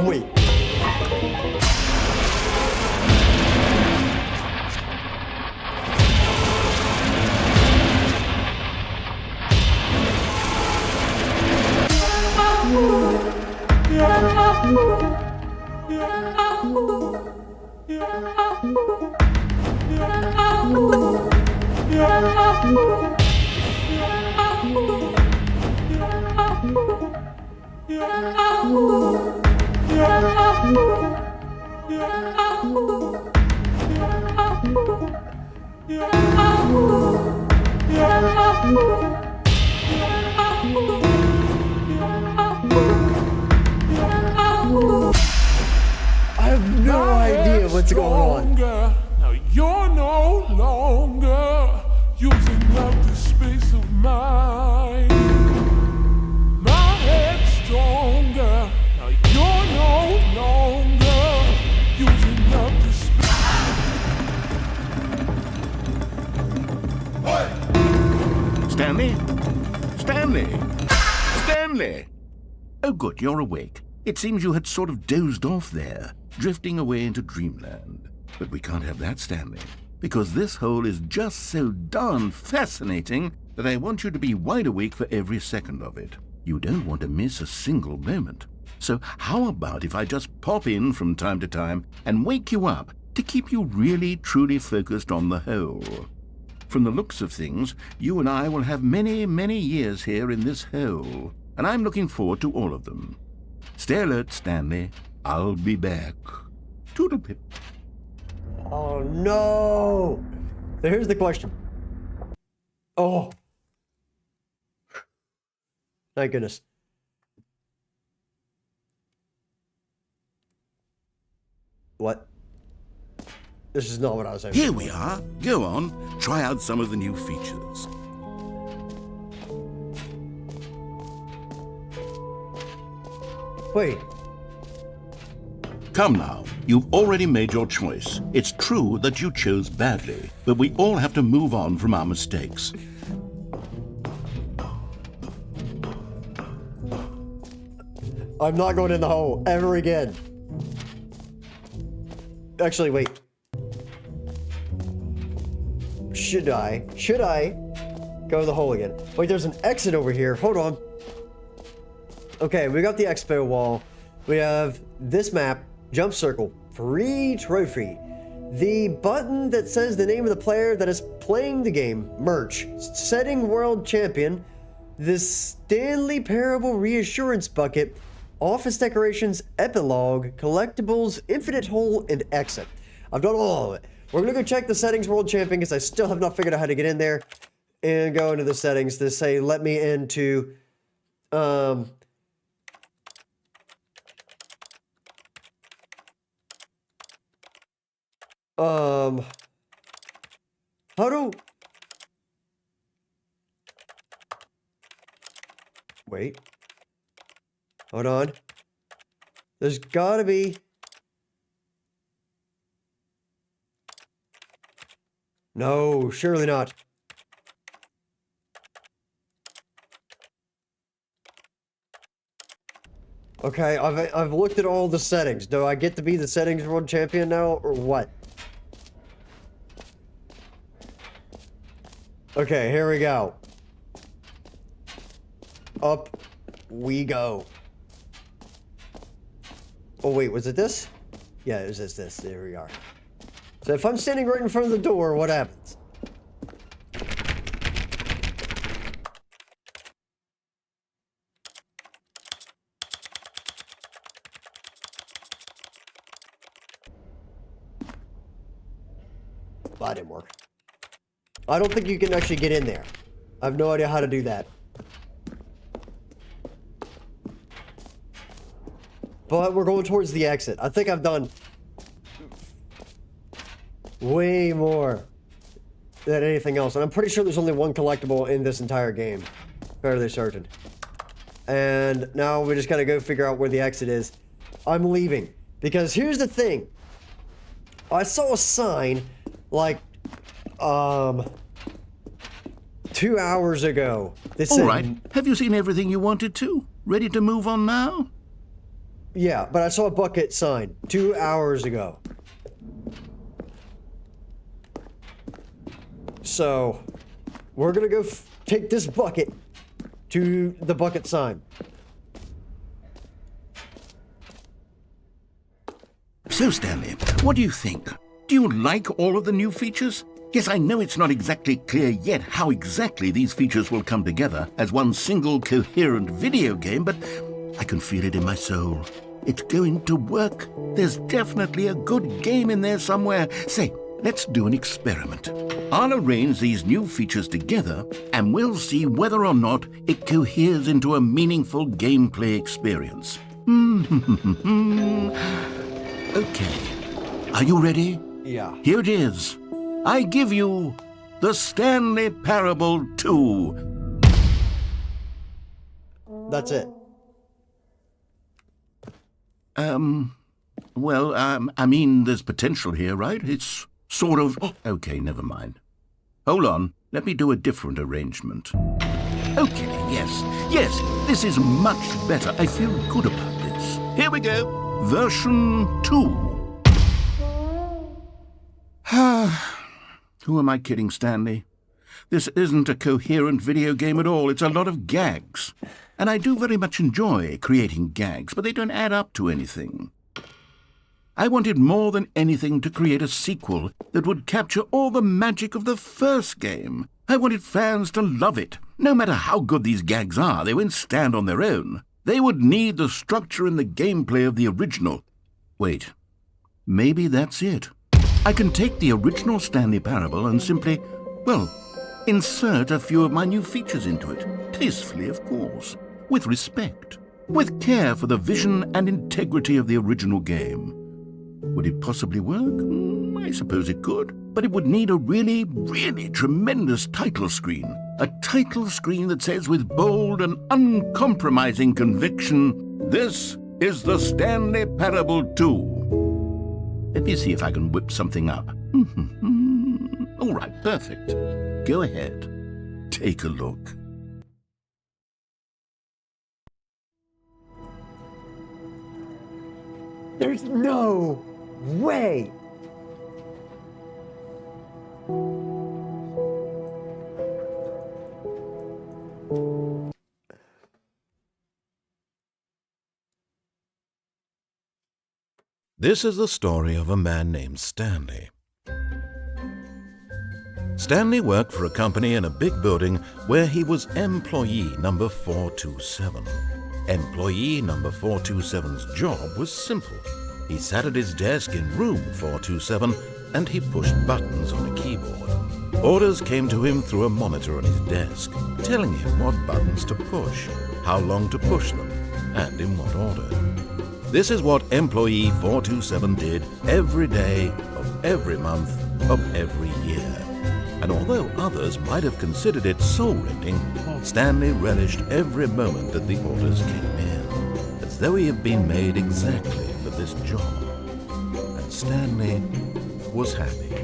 Wait. I have no idea what's going on. Now you're no longer using up the space of mine. My head's stronger. Now you're no longer using up the space. Stanley? Stanley? Stanley! Oh, good, you're awake. It seems you had sort of dozed off there, drifting away into dreamland. But we can't have that, Stanley, because this hole is just so darn fascinating that I want you to be wide awake for every second of it. You don't want to miss a single moment. So how about if I just pop in from time to time and wake you up to keep you really, truly focused on the hole? From the looks of things, you and I will have many, many years here in this hole, and I'm looking forward to all of them. Stay alert, Stanley. I'll be back. Toodle-pip. Oh no! So here's the question. Oh. Thank goodness. What? This is not what I was hoping. Here we are. Go on, try out some of the new features. Wait. Come now, you've already made your choice. It's true that you chose badly, but we all have to move on from our mistakes. I'm not going in the hole ever again. Actually, wait. Should I go to the hole again? Wait, there's an exit over here. Hold on. Okay, we got the expo wall. We have this map, jump circle, free trophy. The button that says the name of the player that is playing the game, merch, setting world champion, the Stanley Parable reassurance bucket, office decorations, epilogue, collectibles, infinite hole, and exit. I've done all of it. We're gonna go check the settings world champion because I still have not figured out how to get in there, and go into the settings to say let me into how do... Wait. Hold on. There's gotta be... No, surely not. Okay, I've looked at all the settings. Do I get to be the settings world champion now, or what? Okay, here we go. Up we go. Oh wait, was it this? Yeah, it was this. There we are. So if I'm standing right in front of the door, what happens? That didn't work. I don't think you can actually get in there. I have no idea how to do that. But we're going towards the exit. I think I've done way more than anything else. And I'm pretty sure there's only one collectible in this entire game. Fairly certain. And now we just gotta go figure out where the exit is. I'm leaving. Because here's the thing. I saw a sign like 2 hours ago. That said, All right, have you seen everything you wanted to? Ready to move on now? yeah, but I saw a bucket sign 2 hours ago. So, we're gonna go take this bucket to the bucket sign. So, Stanley, what do you think? Do you like all of the new features? Yes, I know it's not exactly clear yet how exactly these features will come together as one single coherent video game, but I can feel it in my soul. It's going to work. There's definitely a good game in there somewhere. Say, let's do an experiment. I'll arrange these new features together, and we'll see whether or not it coheres into a meaningful gameplay experience. Okay. Are you ready? Yeah. Here it is. I give you the Stanley Parable 2. That's it. Well, I mean, there's potential here, right? It's sort of... Okay, never mind. Hold on. Let me do a different arrangement. Okay, yes, this is much better. I feel good about this. Here we go. Version 2. Who am I kidding, Stanley? This isn't a coherent video game at all. It's a lot of gags. And I do very much enjoy creating gags, but they don't add up to anything. I wanted more than anything to create a sequel that would capture all the magic of the first game. I wanted fans to love it. No matter how good these gags are, they won't stand on their own. They would need the structure and the gameplay of the original. Wait, maybe that's it. I can take the original Stanley Parable and simply, well, insert a few of my new features into it. Tastefully, of course. With respect. With care for the vision and integrity of the original game. Would it possibly work? I suppose it could, but it would need a really, really tremendous title screen. A title screen that says with bold and uncompromising conviction, "This is the Stanley Parable 2." Let me see if I can whip something up. All right, perfect. Go ahead. Take a look. There's no way. This is the story of a man named Stanley. Stanley worked for a company in a big building where he was employee number 427. Employee number 427's job was simple. He sat at his desk in room 427 and he pushed buttons on a keyboard. Orders came to him through a monitor on his desk, telling him what buttons to push, how long to push them, and in what order. This is what employee 427 did every day of every month of every year. And although others might have considered it soul-rending, Stanley relished every moment that the orders came in, as though he had been made exactly for this job. And Stanley was happy.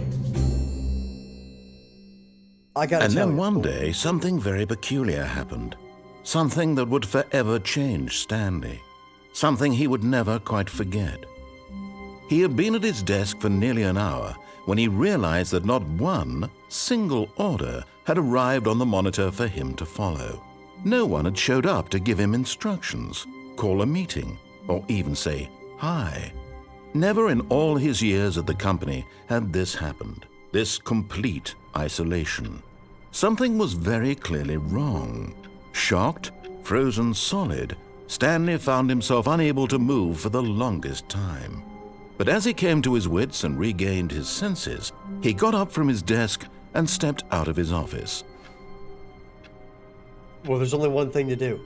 And then one day, something very peculiar happened. Something that would forever change Stanley. Something he would never quite forget. He had been at his desk for nearly an hour when he realized that not one single order had arrived on the monitor for him to follow. No one had showed up to give him instructions, call a meeting, or even say hi. Never in all his years at the company had this happened, this complete isolation. Something was very clearly wrong. Shocked, frozen solid, Stanley found himself unable to move for the longest time. But as he came to his wits and regained his senses, he got up from his desk and stepped out of his office. Well, there's only one thing to do.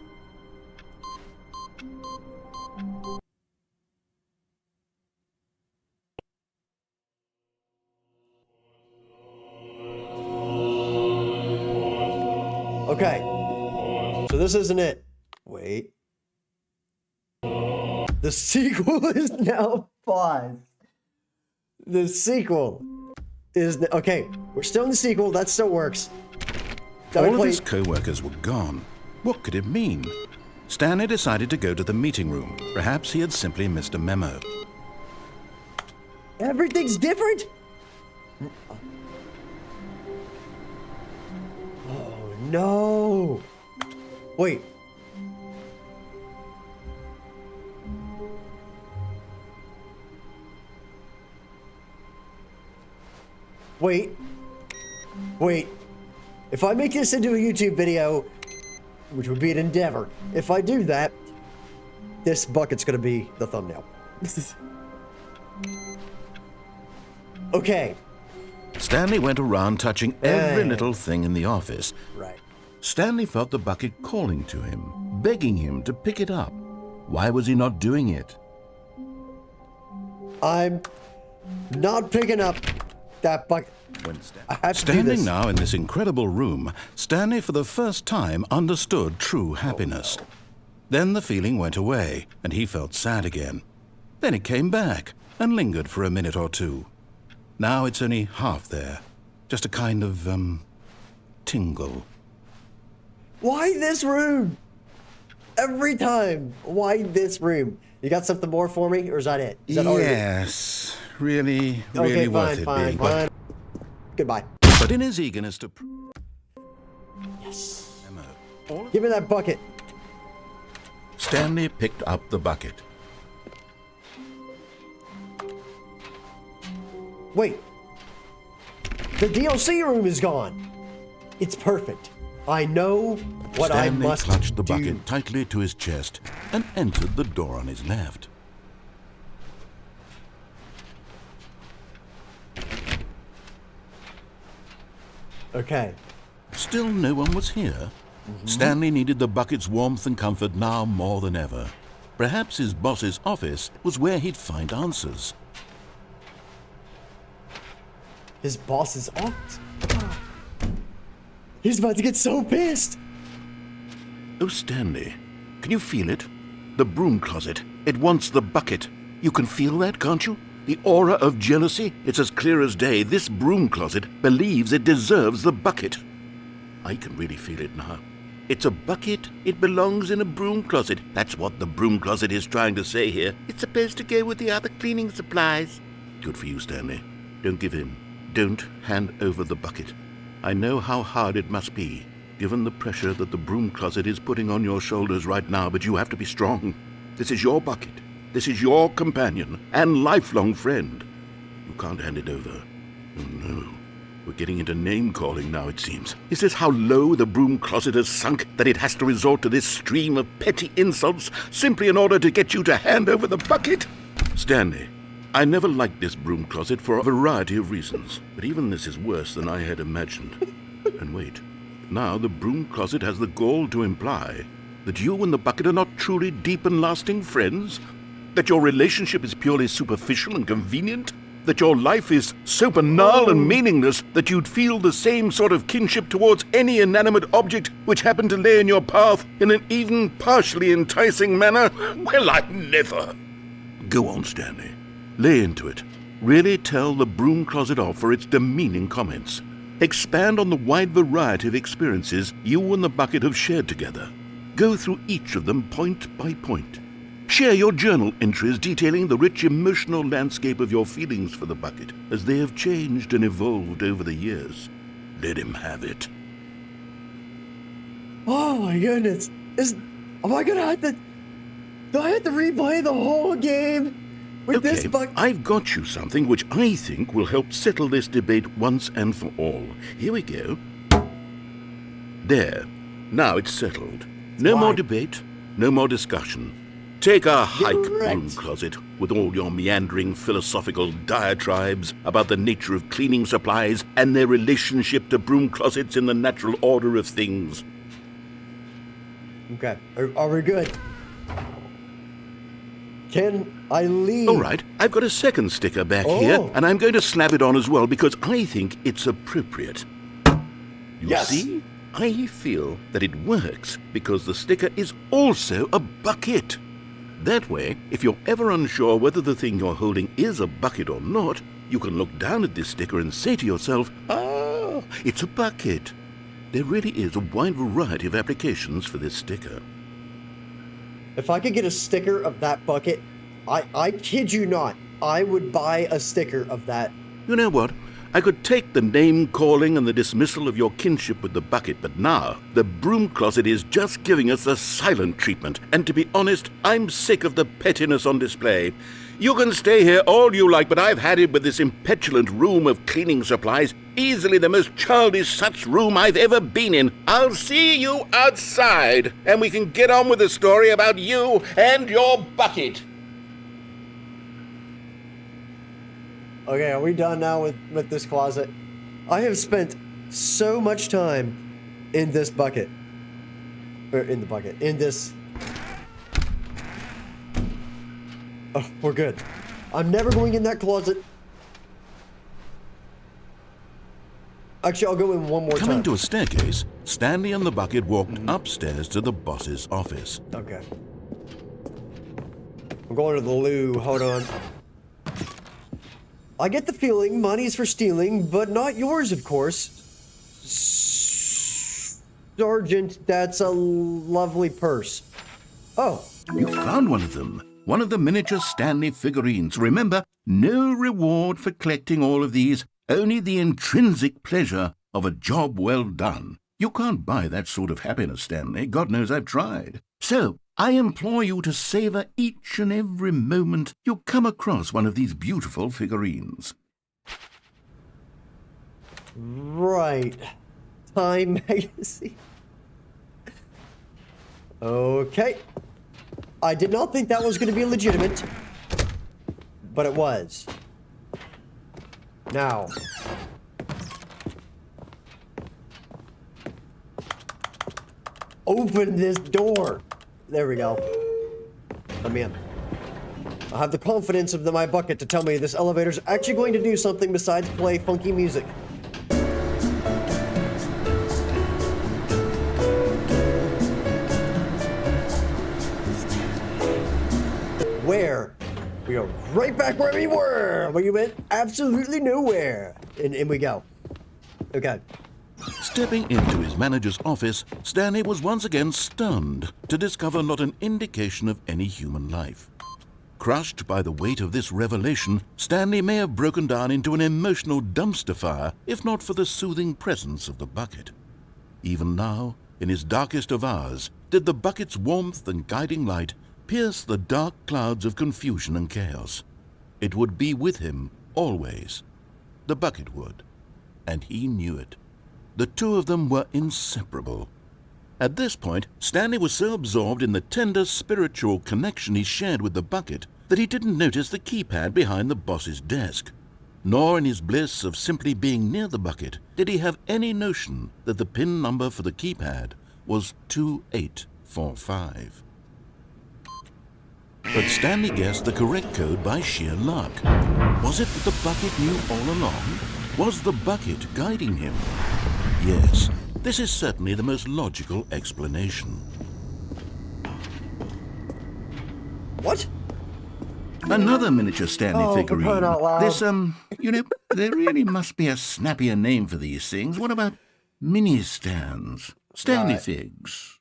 Okay. So this isn't it. Wait. The sequel is now paused. The sequel is... Okay, we're still in the sequel. That still works. All of his co-workers were gone. What could it mean? Stanley decided to go to the meeting room. Perhaps he had simply missed a memo. Everything's different? Oh, no. Wait. Wait. If I make this into a YouTube video, which would be an endeavor, if I do that, this bucket's gonna be the thumbnail. Okay. Stanley went around touching every little thing in the office. Right. Stanley felt the bucket calling to him, begging him to pick it up. Why was he not doing it? I'm not picking up that bucket. I have to do Standing this. now in this incredible room, Stanley for the first time understood true happiness. Then the feeling went away, and he felt sad again. Then it came back, and lingered for a minute or two. Now it's only half there. Just a kind of, tingle. Why this room? Every time. Why this room? You got something more for me, or is that it? Is that all Yes, really okay, worth it being. fine. Goodbye. But in his eagerness to... Yes. Emma, Give me that bucket. Stanley picked up the bucket. Wait. The DLC room is gone. It's perfect. I know what I Stanley must clutched the do. bucket tightly to his chest and entered the door on his left. Okay. Still no one was here. Stanley needed the bucket's warmth and comfort now more than ever. Perhaps his boss's office was where he'd find answers. His boss is off. He's about to get so pissed. Oh, Stanley, can you feel it? The broom closet. It wants the bucket. You can feel that, can't you? The aura of jealousy. It's as clear as day. This broom closet believes it deserves the bucket. I can really feel it now. It's a bucket. It belongs in a broom closet. That's what the broom closet is trying to say here. It's supposed to go with the other cleaning supplies. Good for you, Stanley. Don't give in. Don't hand over the bucket. I know how hard it must be, given the pressure that the broom closet is putting on your shoulders right now, but you have to be strong. This is your bucket. This is your companion and lifelong friend. You can't hand it over. Oh, no. We're getting into name-calling now, it seems. Is this how low the broom closet has sunk, that it has to resort to this stream of petty insults simply in order to get you to hand over the bucket? Stanley, I never liked this broom closet for a variety of reasons, but even this is worse than I had imagined. And wait, now the broom closet has the gall to imply that you and the bucket are not truly deep and lasting friends? That your relationship is purely superficial and convenient? That your life is so banal and meaningless that you'd feel the same sort of kinship towards any inanimate object which happened to lay in your path in an even partially enticing manner? Well, I never. Go on, Stanley. Lay into it. Really tell the broom closet off for its demeaning comments. Expand on the wide variety of experiences you and the bucket have shared together. Go through each of them point by point. Share your journal entries detailing the rich emotional landscape of your feelings for the bucket as they have changed and evolved over the years. Let him have it. Oh my goodness. Am I gonna have to... Do I have to replay the whole game with this bucket? I've got you something which I think will help settle this debate once and for all. Here we go. There. Now it's settled. No more debate, no more discussion. Take a hike, broom closet, with all your meandering philosophical diatribes about the nature of cleaning supplies and their relationship to broom closets in the natural order of things. Okay, are we good? Can I leave? All right, I've got a second sticker back here, and I'm going to slap it on as well because I think it's appropriate. You see? I feel that it works because the sticker is also a bucket. That way, if you're ever unsure whether the thing you're holding is a bucket or not, you can look down at this sticker and say to yourself, ah, it's a bucket. There really is a wide variety of applications for this sticker. If I could get a sticker of that bucket, I kid you not, I would buy a sticker of that. You know what? I could take the name-calling and the dismissal of your kinship with the bucket, but now the broom closet is just giving us a silent treatment. And to be honest, I'm sick of the pettiness on display. You can stay here all you like, but I've had it with this impetulant room of cleaning supplies. Easily the most childish such room I've ever been in. I'll see you outside, and we can get on with the story about you and your bucket. Okay, are we done now with this closet? I have spent so much time in this bucket. Or in the bucket. In this... Oh, we're good. I'm never going in that closet. Actually, I'll go in one more time. Coming to a staircase, Stanley and the bucket walked upstairs to the boss's office. Okay. I'm going to the loo. Hold on. I get the feeling money's for stealing, but not yours, of course. Sergeant, that's a lovely purse. Oh. You found one of them. One of the miniature Stanley figurines. Remember, no reward for collecting all of these, only the intrinsic pleasure of a job well done. You can't buy that sort of happiness, Stanley. God knows I've tried. So, I implore you to savor each and every moment you come across one of these beautiful figurines. Right. Time magazine. Okay. I did not think that was going to be legitimate, but it was. Now. Open this door. There we go. Let me in. I have the confidence of my bucket to tell me this elevator's actually going to do something besides play funky music. Where? We are right back where we were! Where you went absolutely nowhere. And we go. Okay. Stepping into his manager's office, Stanley was once again stunned to discover not an indication of any human life. Crushed by the weight of this revelation, Stanley may have broken down into an emotional dumpster fire if not for the soothing presence of the bucket. Even now, in his darkest of hours, did the bucket's warmth and guiding light pierce the dark clouds of confusion and chaos. It would be with him always. The bucket would, and he knew it. The two of them were inseparable. At this point, Stanley was so absorbed in the tender spiritual connection he shared with the bucket that he didn't notice the keypad behind the boss's desk. Nor in his bliss of simply being near the bucket did he have any notion that the PIN number for the keypad was 2845. But Stanley guessed the correct code by sheer luck. Was it that the bucket knew all along? Was the bucket guiding him? Yes, this is certainly the most logical explanation. What? Another miniature Stanley for figurine. crying out loud. This, there really must be a snappier name for these things. What about mini-stands? Stanley Right. figs?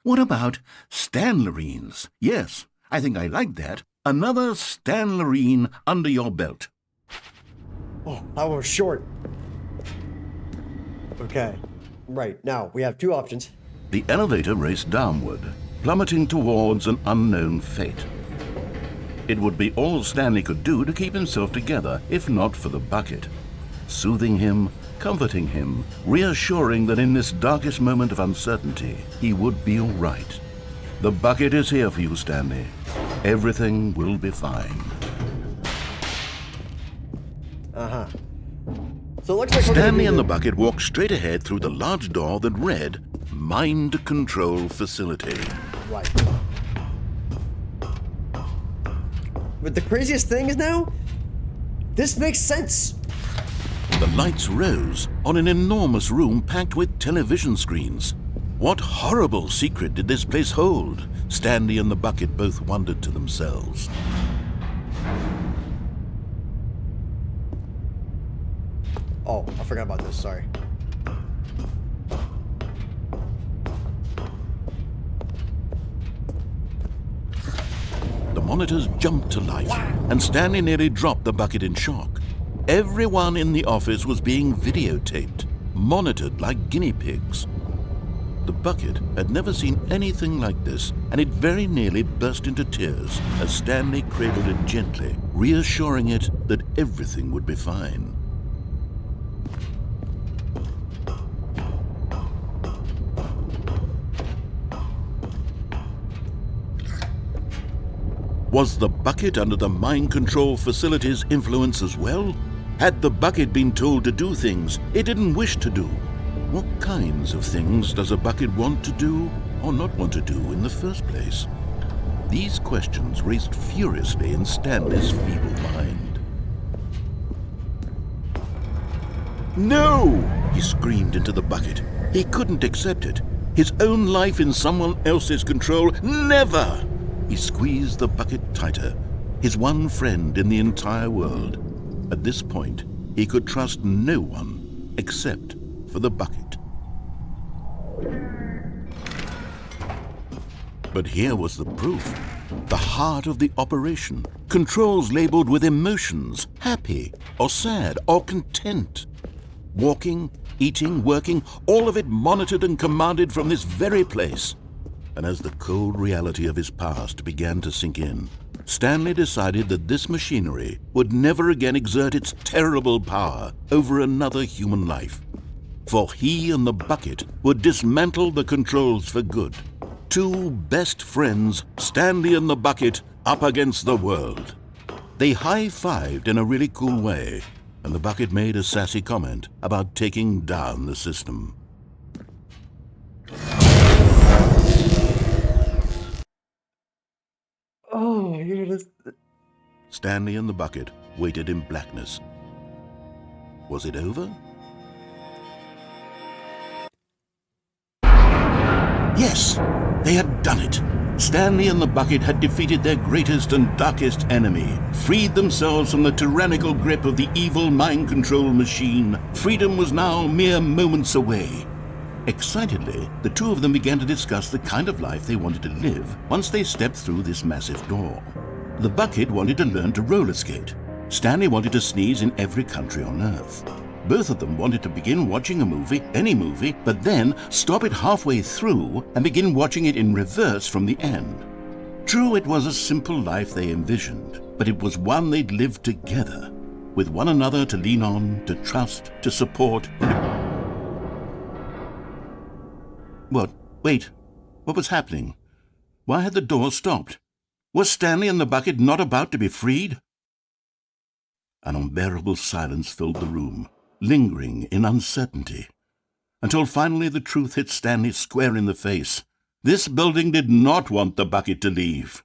What about Stanlerines? Yes, I think I like that. Another Stanlerine under your belt. Oh, that one was short. Okay. Right, now we have two options. The elevator raced downward, plummeting towards an unknown fate. It would be all Stanley could do to keep himself together, if not for the bucket. Soothing him, comforting him, reassuring that in this darkest moment of uncertainty, he would be all right. The bucket is here for you, Stanley. Everything will be fine. Uh-huh. So it looks like we're gonna Stanley do and the bucket walked straight ahead through the large door that read, Mind Control Facility. Right. But the craziest thing is now, this makes sense. The lights rose on an enormous room packed with television screens. What horrible secret did this place hold? Stanley and the bucket both wondered to themselves. Oh, I forgot about this, sorry. The monitors jumped to life, and Stanley nearly dropped the bucket in shock. Everyone in the office was being videotaped, monitored like guinea pigs. The bucket had never seen anything like this, and it very nearly burst into tears as Stanley cradled it gently, reassuring it that everything would be fine. Was the bucket under the mind control facility's influence as well? Had the bucket been told to do things it didn't wish to do? What kinds of things does a bucket want to do or not want to do in the first place? These questions raced furiously in Stanley's feeble mind. No! He screamed into the bucket. He couldn't accept it. His own life in someone else's control, never! He squeezed the bucket tighter, his one friend in the entire world. At this point, he could trust no one except for the bucket. But here was the proof. The heart of the operation. Controls labeled with emotions, happy or sad or content. Walking, eating, working, all of it monitored and commanded from this very place. And as the cold reality of his past began to sink in, Stanley decided that this machinery would never again exert its terrible power over another human life. For he and the bucket would dismantle the controls for good. Two best friends, Stanley and the bucket, up against the world. They high-fived in a really cool way, and the bucket made a sassy comment about taking down the system. Oh, Stanley and the bucket waited in blackness. Was it over? Yes, they had done it. Stanley and the bucket had defeated their greatest and darkest enemy, freed themselves from the tyrannical grip of the evil mind control machine. Freedom was now mere moments away. Excitedly, the two of them began to discuss the kind of life they wanted to live once they stepped through this massive door. The bucket wanted to learn to roller skate. Stanley wanted to sneeze in every country on Earth. Both of them wanted to begin watching a movie, any movie, but then stop it halfway through and begin watching it in reverse from the end. True, it was a simple life they envisioned, but it was one they'd lived together, with one another to lean on, to trust, to support. What? Wait. What was happening? Why had the door stopped? Was Stanley and the bucket not about to be freed? An unbearable silence filled the room, lingering in uncertainty, until finally the truth hit Stanley square in the face. This building did not want the bucket to leave.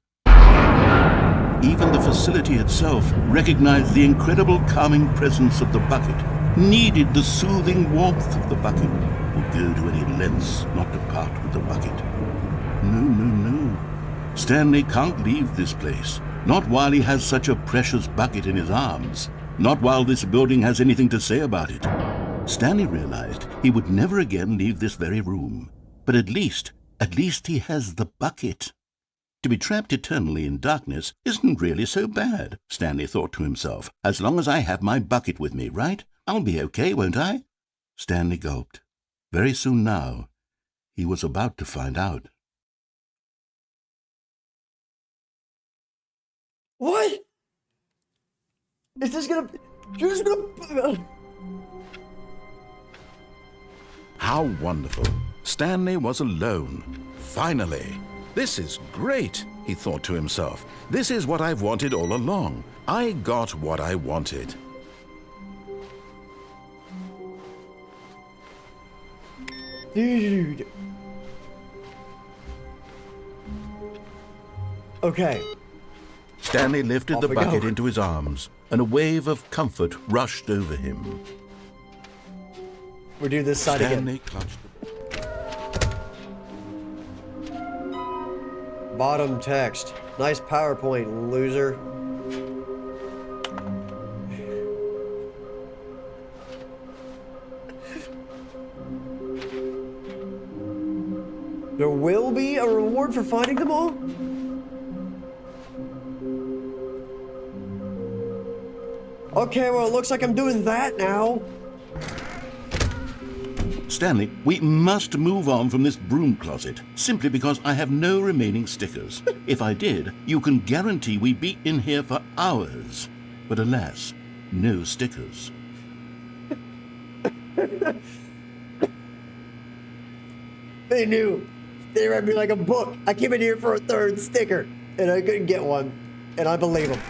Even the facility itself recognized the incredible calming presence of the bucket, needed the soothing warmth of the bucket, would go to any lengths not to part with the bucket. No. Stanley can't leave this place, not while he has such a precious bucket in his arms. Not while this building has anything to say about it. Stanley realized he would never again leave this very room. But at least he has the bucket. To be trapped eternally in darkness isn't really so bad, Stanley thought to himself. As long as I have my bucket with me, right? I'll be okay, won't I? Stanley gulped. Very soon now, he was about to find out. What? Is this gonna... You're just gonna... How wonderful. Stanley was alone. Finally. This is great, he thought to himself. This is what I've wanted all along. I got what I wanted. Dude. Okay. Stanley lifted Off the we bucket go. into his arms, and a wave of comfort rushed over him. We'll do this side Stanley again. clutched Bottom text. Nice PowerPoint, loser. There will be a reward for finding them all? Okay, well, it looks like I'm doing that now. Stanley, we must move on from this broom closet, simply because I have no remaining stickers. If I did, you can guarantee we'd be in here for hours. But alas, no stickers. They knew. They read me like a book. I came in here for a third sticker, and I couldn't get one. And I believe them.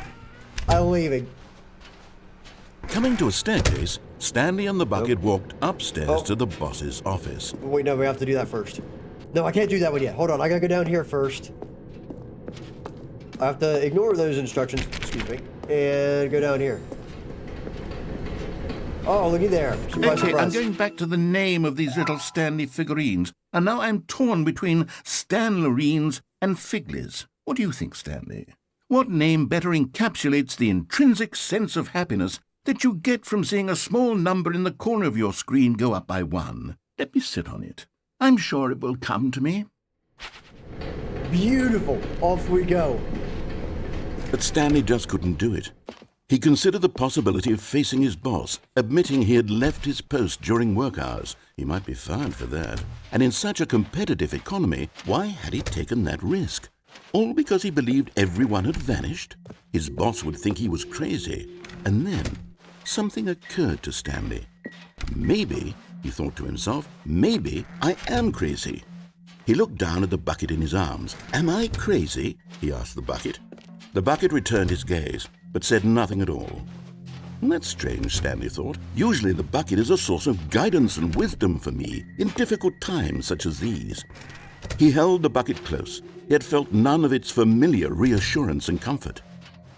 I'm leaving. Coming to a staircase, Stanley and the bucket walked upstairs to the boss's office. Wait, no, we have to do that first. No, I can't do that one yet. Hold on, I gotta go down here first. I have to ignore those instructions, excuse me, and go down here. Oh, looky there. Surprise, Okay, I'm surprise. going back to the name of these little Stanley figurines, and now I'm torn between Stanlerines and Figlies. What do you think, Stanley? What name better encapsulates the intrinsic sense of happiness that you get from seeing a small number in the corner of your screen go up by 1? Let me sit on it. I'm sure it will come to me. Beautiful. Off we go. But Stanley just couldn't do it. He considered the possibility of facing his boss, admitting he had left his post during work hours. He might be fired for that. And in such a competitive economy, why had he taken that risk? All because he believed everyone had vanished? His boss would think he was crazy. And then something occurred to Stanley. Maybe, he thought to himself, maybe I am crazy. He looked down at the bucket in his arms. Am I crazy? He asked the bucket. The bucket returned his gaze, but said nothing at all. That's strange, Stanley thought. Usually the bucket is a source of guidance and wisdom for me in difficult times such as these. He held the bucket close, yet felt none of its familiar reassurance and comfort.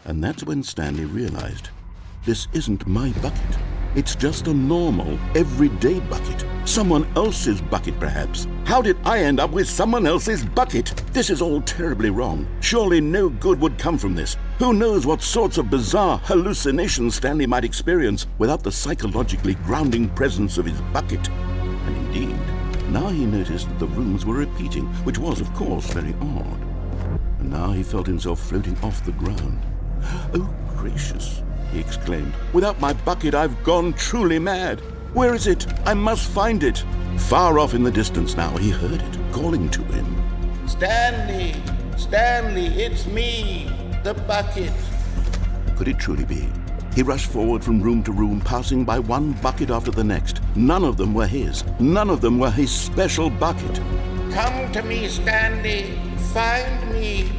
And that's when Stanley realized, this isn't my bucket. It's just a normal, everyday bucket. Someone else's bucket, perhaps. How did I end up with someone else's bucket? This is all terribly wrong. Surely no good would come from this. Who knows what sorts of bizarre hallucinations Stanley might experience without the psychologically grounding presence of his bucket. And indeed, now he noticed that the rooms were repeating, which was, of course, very odd. And now he felt himself floating off the ground. Oh, gracious, he exclaimed. Without my bucket, I've gone truly mad. Where is it? I must find it. Far off in the distance now, he heard it, calling to him. Stanley! Stanley, it's me, the bucket. Could it truly be? He rushed forward from room to room, passing by one bucket after the next. None of them were his. None of them were his special bucket. Come to me, Stanley. Find me.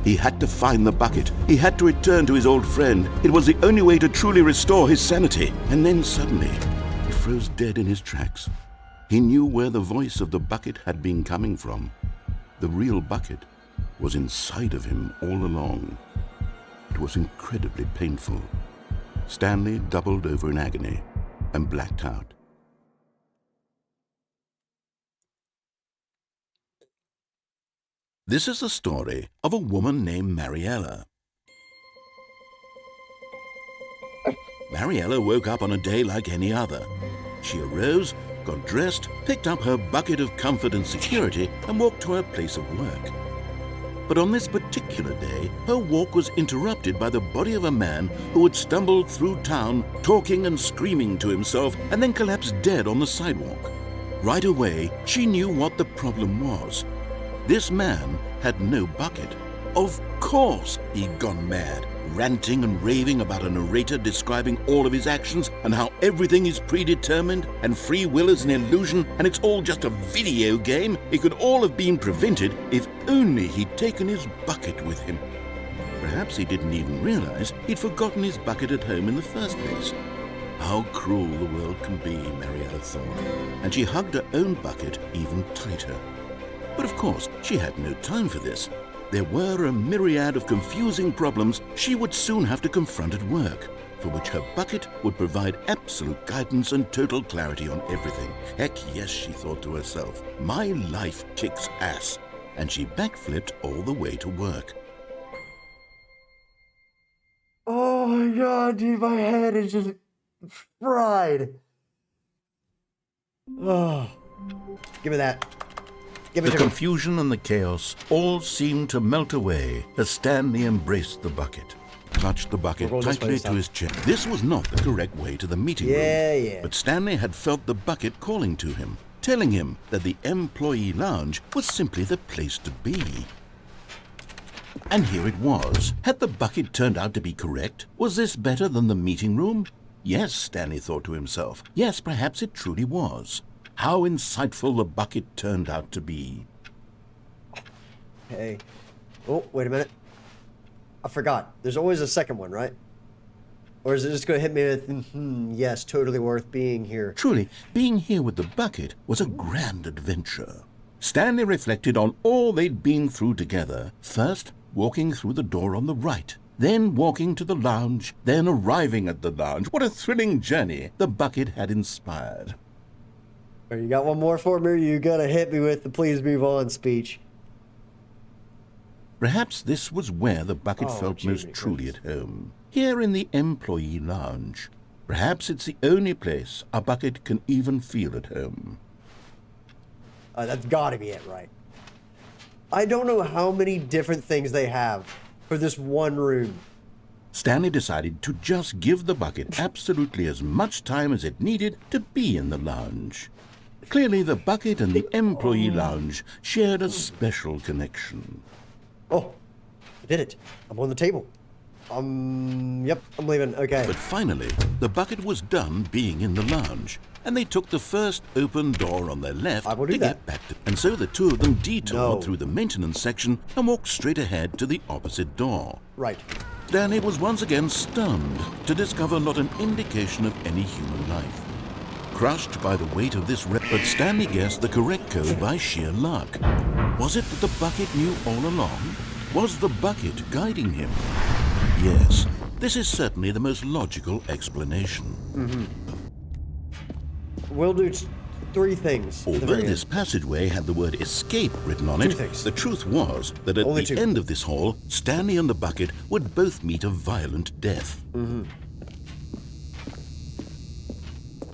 He had to find the bucket. He had to return to his old friend. It was the only way to truly restore his sanity. And then suddenly, he froze dead in his tracks. He knew where the voice of the bucket had been coming from. The real bucket was inside of him all along. It was incredibly painful. Stanley doubled over in agony and blacked out. This is the story of a woman named Mariella. Mariella woke up on a day like any other. She arose, got dressed, picked up her bucket of comfort and security, and walked to her place of work. But on this particular day, her walk was interrupted by the body of a man who had stumbled through town, talking and screaming to himself, and then collapsed dead on the sidewalk. Right away, she knew what the problem was. This man had no bucket. Of course he'd gone mad, ranting and raving about a narrator describing all of his actions and how everything is predetermined and free will is an illusion and it's all just a video game. It could all have been prevented if only he'd taken his bucket with him. Perhaps he didn't even realize he'd forgotten his bucket at home in the first place. How cruel the world can be, Mariella thought, and she hugged her own bucket even tighter. But of course, she had no time for this. There were a myriad of confusing problems she would soon have to confront at work, for which her bucket would provide absolute guidance and total clarity on everything. Heck yes, she thought to herself, my life kicks ass. And she backflipped all the way to work. Oh my god, dude, my head is just fried. Oh, give me that. Give it The to me. confusion and the chaos all seemed to melt away as Stanley embraced the bucket, clutched the bucket We'll roll this way tightly this to time. his chest. This was not the correct way to the meeting room. Yeah. But Stanley had felt the bucket calling to him, telling him that the employee lounge was simply the place to be. And here it was. Had the bucket turned out to be correct? Was this better than the meeting room? Yes, Stanley thought to himself. Yes, perhaps it truly was. How insightful the bucket turned out to be. Hey. Oh, wait a minute. I forgot. There's always a second one, right? Or is it just going to hit me with, yes, totally worth being here? Truly, being here with the bucket was a grand adventure. Stanley reflected on all they'd been through together. First, walking through the door on the right. Then walking to the lounge. Then arriving at the lounge. What a thrilling journey the bucket had inspired. Or you got one more for me, or you got to hit me with the please move on speech? Perhaps this was where the bucket Oh, felt most Jimmy truly at Christ. home. Here in the employee lounge. Perhaps it's the only place a bucket can even feel at home. That's got to be it, right? I don't know how many different things they have for this one room. Stanley decided to just give the bucket absolutely as much time as it needed to be in the lounge. Clearly, the bucket and the employee lounge shared a special connection. Oh, I did it. I'm on the table. Yep, I'm leaving. Okay. But finally, the bucket was done being in the lounge, and they took the first open door on their left I will do to that. get back to. And so the two of them detoured No. through the maintenance section and walked straight ahead to the opposite door. Right. Stanley was once again stunned to discover not an indication of any human life. Crushed by the weight of this but Stanley guessed the correct code by sheer luck. Was it that the bucket knew all along? Was the bucket guiding him? Yes, this is certainly the most logical explanation. We'll do 3 things. at the Although very this end. passageway had the word escape written on 2 it, things. the truth was that at Only the 2. end of this hall, Stanley and the bucket would both meet a violent death.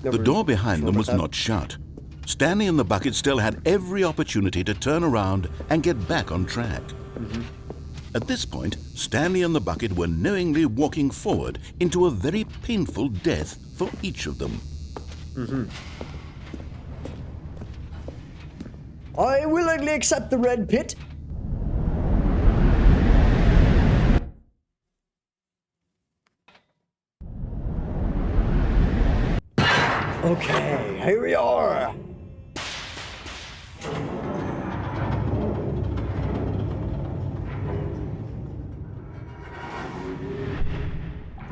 The door behind them was not shut. Stanley and the bucket still had every opportunity to turn around and get back on track. At this point, Stanley and the bucket were knowingly walking forward into a very painful death for each of them. I willingly accept the red pit. Okay, here we are.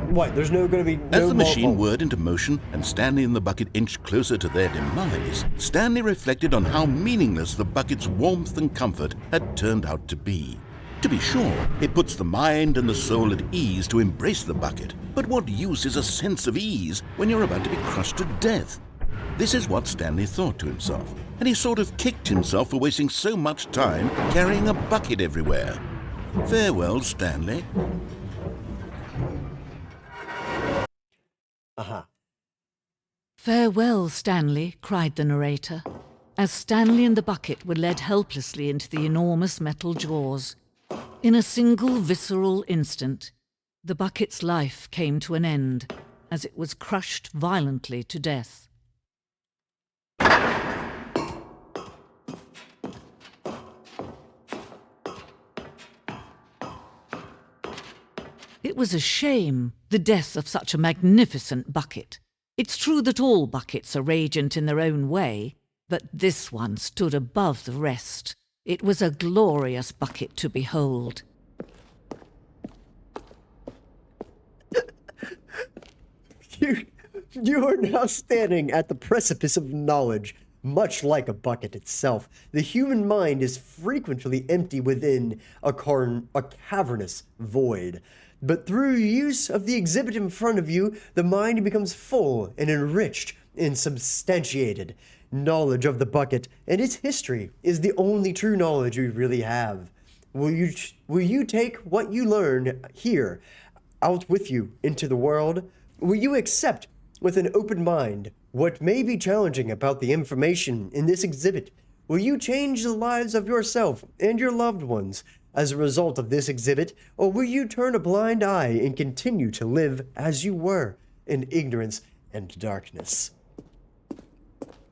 What? There's no going to be no As the machine more- whirred into motion and Stanley and the bucket inched closer to their demise, Stanley reflected on how meaningless the bucket's warmth and comfort had turned out to be. To be sure, it puts the mind and the soul at ease to embrace the bucket, but what use is a sense of ease when you're about to be crushed to death? This is what Stanley thought to himself, and he sort of kicked himself for wasting so much time carrying a bucket everywhere. Farewell, Stanley. Farewell, Stanley, cried the narrator, as Stanley and the bucket were led helplessly into the enormous metal jaws. In a single visceral instant, the bucket's life came to an end as it was crushed violently to death. It was a shame, the death of such a magnificent bucket. It's true that all buckets are radiant in their own way, but this one stood above the rest. It was a glorious bucket to behold. You are now standing at the precipice of knowledge. Much like a bucket itself, the human mind is frequently empty within a cavernous void. But through use of the exhibit in front of you, the mind becomes full and enriched and substantiated. Knowledge of the bucket and its history is the only true knowledge we really have. Will you take what you learn here out with you into the world? Will you accept with an open mind what may be challenging about the information in this exhibit? Will you change the lives of yourself and your loved ones as a result of this exhibit, or will you turn a blind eye and continue to live as you were in ignorance and darkness?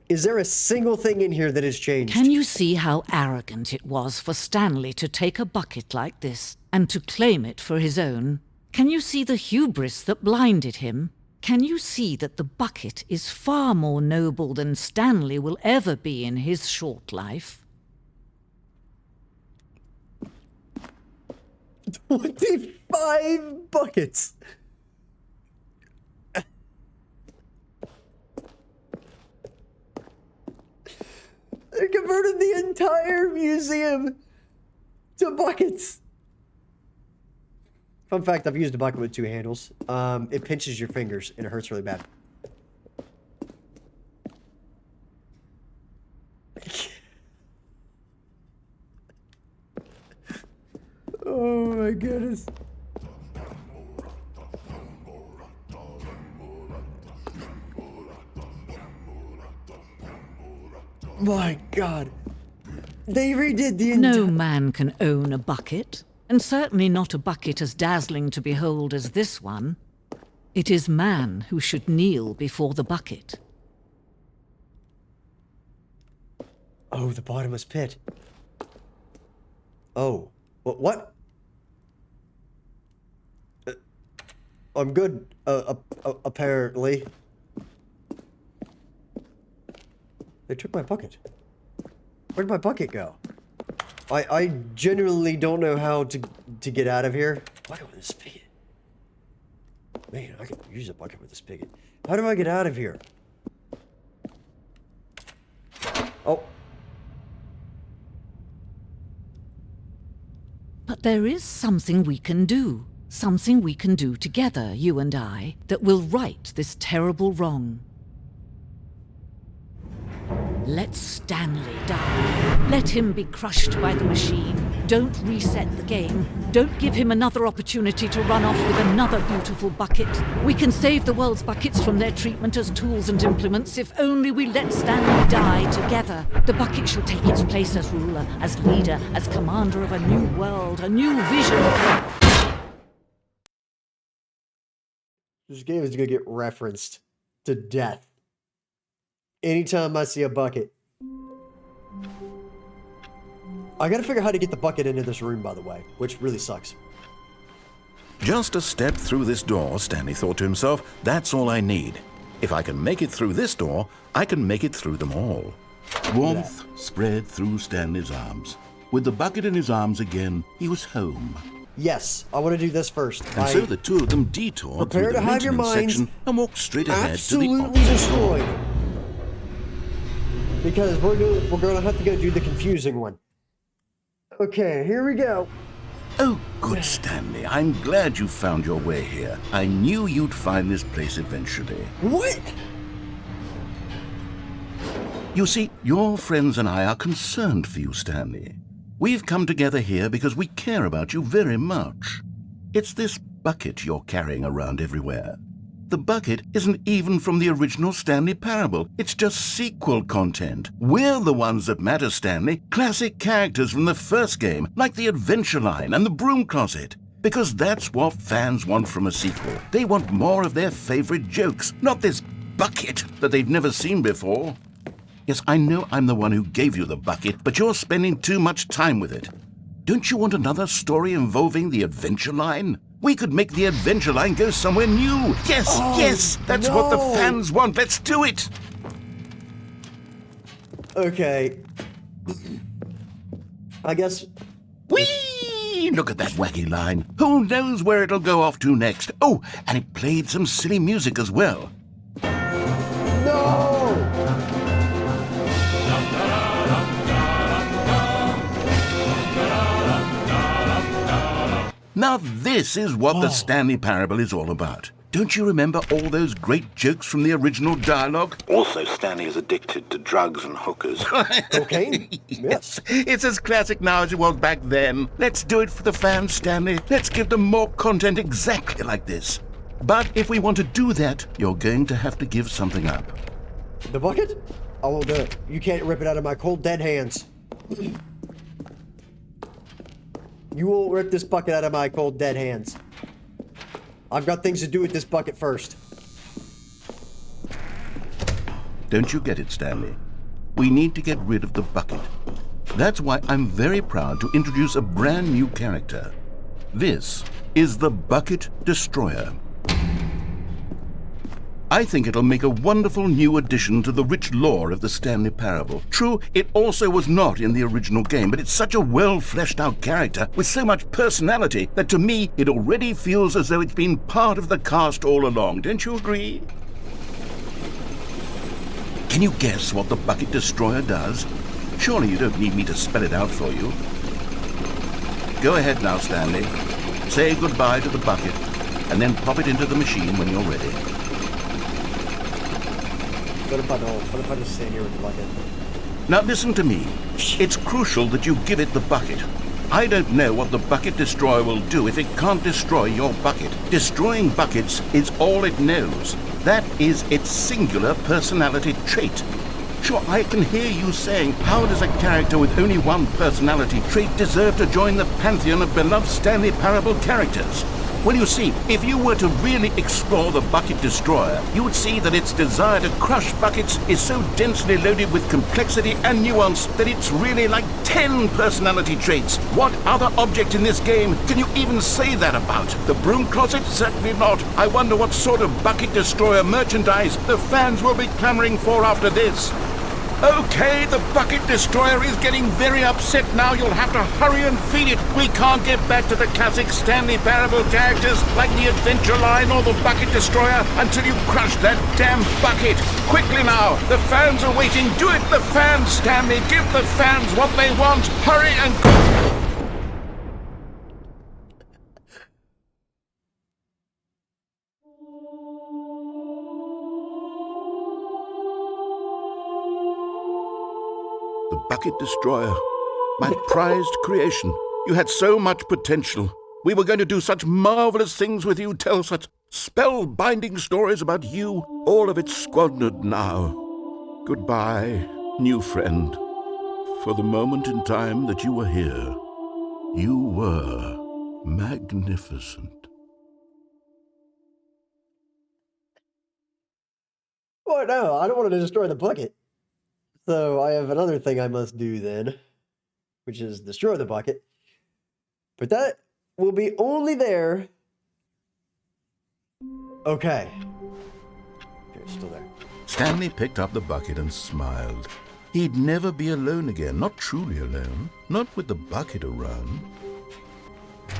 Is there a single thing in here that has changed? Can you see how arrogant it was for Stanley to take a bucket like this and to claim it for his own? Can you see the hubris that blinded him? Can you see that the bucket is far more noble than Stanley will ever be in his short life? 25 buckets! They converted the entire museum to buckets! Fun fact, I've used a bucket with 2 handles. It pinches your fingers and it hurts really bad. Oh my goodness. My God. They redid the entire... No man can own a bucket, and certainly not a bucket as dazzling to behold as this one. It is man who should kneel before the bucket. Oh, the bottomless pit. Oh. What? I'm good, apparently. They took my bucket. Where'd my bucket go? I genuinely don't know how to get out of here. Bucket with a spigot. Man, I could use a bucket with a spigot. How do I get out of here? Oh. But there is something we can do. Something we can do together, you and I, that will right this terrible wrong. Let Stanley die. Let him be crushed by the machine. Don't reset the game. Don't give him another opportunity to run off with another beautiful bucket. We can save the world's buckets from their treatment as tools and implements if only we let Stanley die together. The bucket shall take its place as ruler, as leader, as commander of a new world, a new vision. This game is going to get referenced to death anytime I see a bucket. I gotta figure out how to get the bucket into this room, by the way, which really sucks. Just a step through this door, Stanley thought to himself, that's all I need. If I can make it through this door, I can make it through them all. Warmth spread through Stanley's arms. With the bucket in his arms again, he was home. Yes, I want to do this first. And so the two of them detoured through the maintenance section and walked straight ahead to the opposite door. Because we're going to have to go do the confusing one. Okay, here we go. Oh, good, Stanley. I'm glad you found your way here. I knew you'd find this place eventually. What? You see, your friends and I are concerned for you, Stanley. We've come together here because we care about you very much. It's this bucket you're carrying around everywhere. The bucket isn't even from the original Stanley Parable. It's just sequel content. We're the ones that matter, Stanley. Classic characters from the first game, like the Adventure Line and the Broom Closet. Because that's what fans want from a sequel. They want more of their favorite jokes, not this bucket that they've never seen before. Yes, I know I'm the one who gave you the bucket, but you're spending too much time with it. Don't you want another story involving the Adventure Line? We could make the Adventure Line go somewhere new. Yes, yes, that's what the fans want. Let's do it. Okay. I guess... Whee! Look at that wacky line. Who knows where it'll go off to next? Oh, and it played some silly music as well. No! Now this is what the Stanley Parable is all about. Don't you remember all those great jokes from the original dialogue? Also, Stanley is addicted to drugs and hookers. Cocaine? Yes. It's as classic now as it was back then. Let's do it for the fans, Stanley. Let's give them more content exactly like this. But if we want to do that, you're going to have to give something up. The bucket? I won't do it. You can't rip it out of my cold, dead hands. You won't rip this bucket out of my cold, dead hands. I've got things to do with this bucket first. Don't you get it, Stanley? We need to get rid of the bucket. That's why I'm very proud to introduce a brand new character. This is the Bucket Destroyer. I think it'll make a wonderful new addition to the rich lore of the Stanley Parable. True, it also was not in the original game, but it's such a well-fleshed-out character with so much personality that to me it already feels as though it's been part of the cast all along. Don't you agree? Can you guess what the Bucket Destroyer does? Surely you don't need me to spell it out for you. Go ahead now, Stanley. Say goodbye to the bucket, and then pop it into the machine when you're ready. What if I just stand here with the bucket? Now listen to me. It's crucial that you give it the bucket. I don't know what the Bucket Destroyer will do if it can't destroy your bucket. Destroying buckets is all it knows. That is its singular personality trait. Sure, I can hear you saying, how does a character with only one personality trait deserve to join the pantheon of beloved Stanley Parable characters? Well, you see, if you were to really explore the Bucket Destroyer, you would see that its desire to crush buckets is so densely loaded with complexity and nuance that it's really like 10 personality traits. What other object in this game can you even say that about? The Broom Closet? Certainly not. I wonder what sort of Bucket Destroyer merchandise the fans will be clamoring for after this. Okay, the Bucket Destroyer is getting very upset now. You'll have to hurry and feed it. We can't get back to the classic Stanley Parable characters like the Adventure Line or the Bucket Destroyer until you crush that damn bucket. Quickly now, the fans are waiting. Do it, the fans, Stanley. Give the fans what they want. Hurry and... The bucket destroyer. My prized creation. You had so much potential. We were going to do such marvelous things with you, tell such spellbinding stories about you. All of it squandered now. Goodbye, new friend. For the moment in time that you were here, you were magnificent. Oh, no, I don't want to destroy the bucket. So I have another thing I must do then, which is destroy the bucket. But that will be only there. Okay. Okay, it's still there. Stanley picked up the bucket and smiled. He'd never be alone again, not truly alone, not with the bucket around.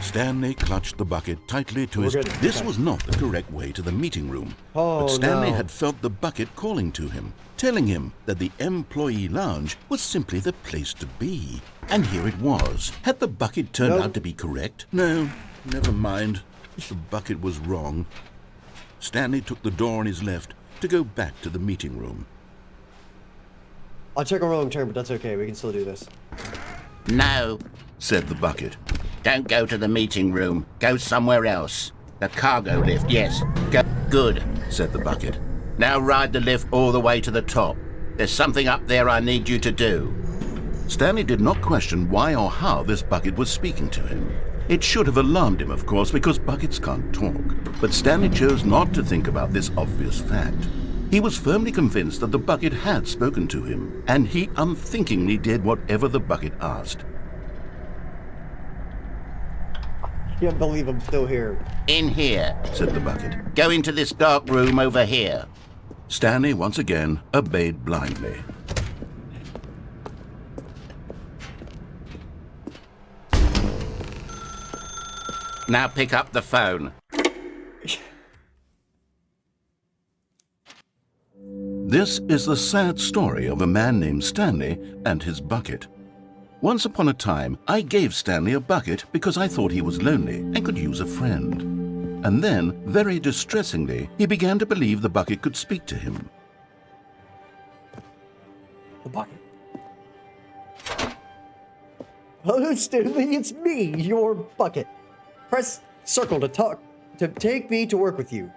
Stanley clutched the bucket tightly to his... This was not the correct way to the meeting room. But Stanley had felt the bucket calling to him, telling him that the employee lounge was simply the place to be. And here it was. Had the bucket turned out to be correct? No, never mind. The bucket was wrong. Stanley took the door on his left to go back to the meeting room. I'll check a wrong turn, but that's okay. We can still do this. No, said the bucket. Don't go to the meeting room. Go somewhere else. The cargo lift, yes. Go. Good, said the bucket. Now ride the lift all the way to the top. There's something up there I need you to do. Stanley did not question why or how this bucket was speaking to him. It should have alarmed him, of course, because buckets can't talk. But Stanley chose not to think about this obvious fact. He was firmly convinced that the bucket had spoken to him, and he unthinkingly did whatever the bucket asked. I can't believe I'm still here. In here, said the bucket. Go into this dark room over here. Stanley once again obeyed blindly. Now pick up the phone. This is the sad story of a man named Stanley and his bucket. Once upon a time, I gave Stanley a bucket because I thought he was lonely and could use a friend. And then, very distressingly, he began to believe the bucket could speak to him. The bucket. Hello, Stanley, it's me, your bucket. Press circle to talk, to take me to work with you.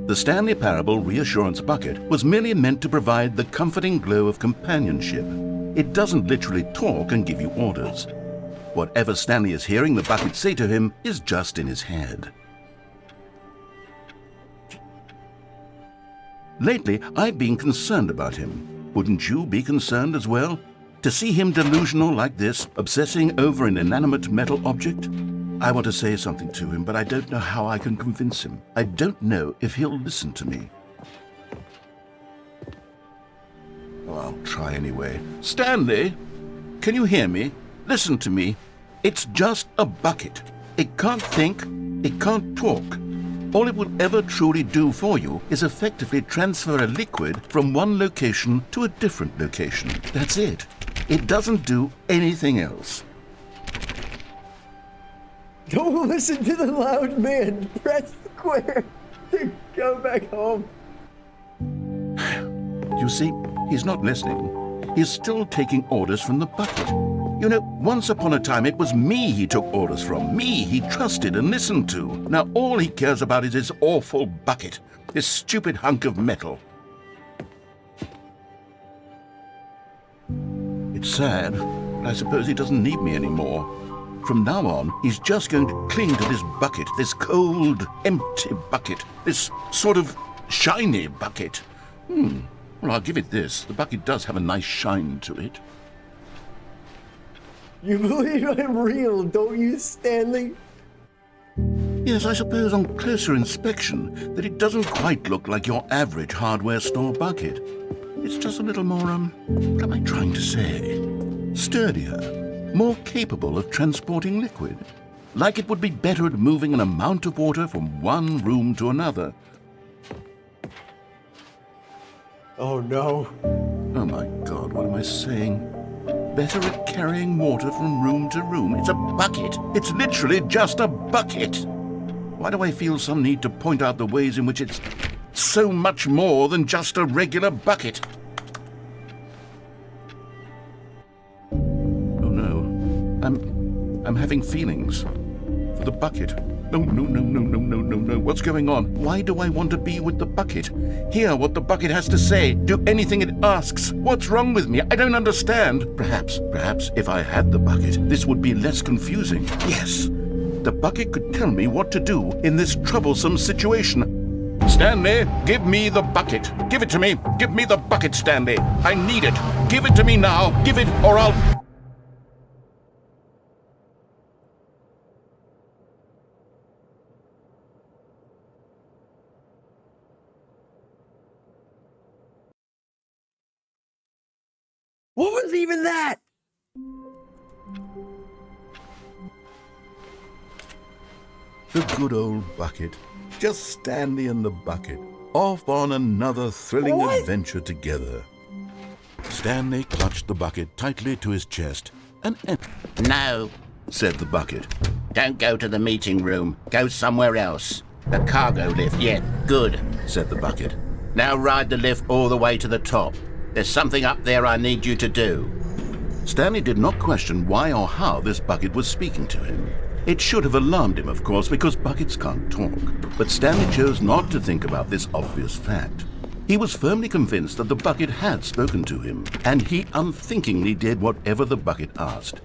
The Stanley Parable reassurance bucket was merely meant to provide the comforting glow of companionship. It doesn't literally talk and give you orders. Whatever Stanley is hearing the bucket say to him is just in his head. Lately, I've been concerned about him. Wouldn't you be concerned as well? To see him delusional like this, obsessing over an inanimate metal object? I want to say something to him, but I don't know how I can convince him. I don't know if he'll listen to me. Oh, I'll try anyway. Stanley, can you hear me? Listen to me. It's just a bucket. It can't think, it can't talk. All it will ever truly do for you is effectively transfer a liquid from one location to a different location. That's it. It doesn't do anything else. Don't listen to the loud man. Press square to go back home. You see, he's not listening. He's still taking orders from the bucket. You know, once upon a time it was me he took orders from. Me he trusted and listened to. Now all he cares about is his awful bucket. This stupid hunk of metal. It's sad, but I suppose he doesn't need me anymore. From now on, he's just going to cling to this bucket, this cold, empty bucket, this sort of shiny bucket. Well, I'll give it this. The bucket does have a nice shine to it. You believe I'm real, don't you, Stanley? Yes, I suppose on closer inspection that it doesn't quite look like your average hardware store bucket. It's just a little more, what am I trying to say? Sturdier, more capable of transporting liquid. Like it would be better at moving an amount of water from one room to another. Oh no. Oh my God, what am I saying? Better at carrying water from room to room. It's a bucket. It's literally just a bucket. Why do I feel some need to point out the ways in which it's so much more than just a regular bucket? I'm having feelings. For the bucket. No. What's going on? Why do I want to be with the bucket? Hear what the bucket has to say. Do anything it asks. What's wrong with me? I don't understand. Perhaps if I had the bucket, this would be less confusing. Yes, the bucket could tell me what to do in this troublesome situation. Stanley, give me the bucket. Give it to me. Give me the bucket, Stanley. I need it. Give it to me now. Give it or I'll... What was even that? The good old bucket. Just Stanley and the bucket, off on another thrilling adventure together. Stanley clutched the bucket tightly to his chest and No, said the bucket. don't go to the meeting room. Go somewhere else. The cargo lift, yeah, good, said the bucket. Now ride the lift all the way to the top. There's something up there I need you to do. Stanley did not question why or how this bucket was speaking to him. It should have alarmed him, of course, because buckets can't talk. But Stanley chose not to think about this obvious fact. He was firmly convinced that the bucket had spoken to him, and he unthinkingly did whatever the bucket asked.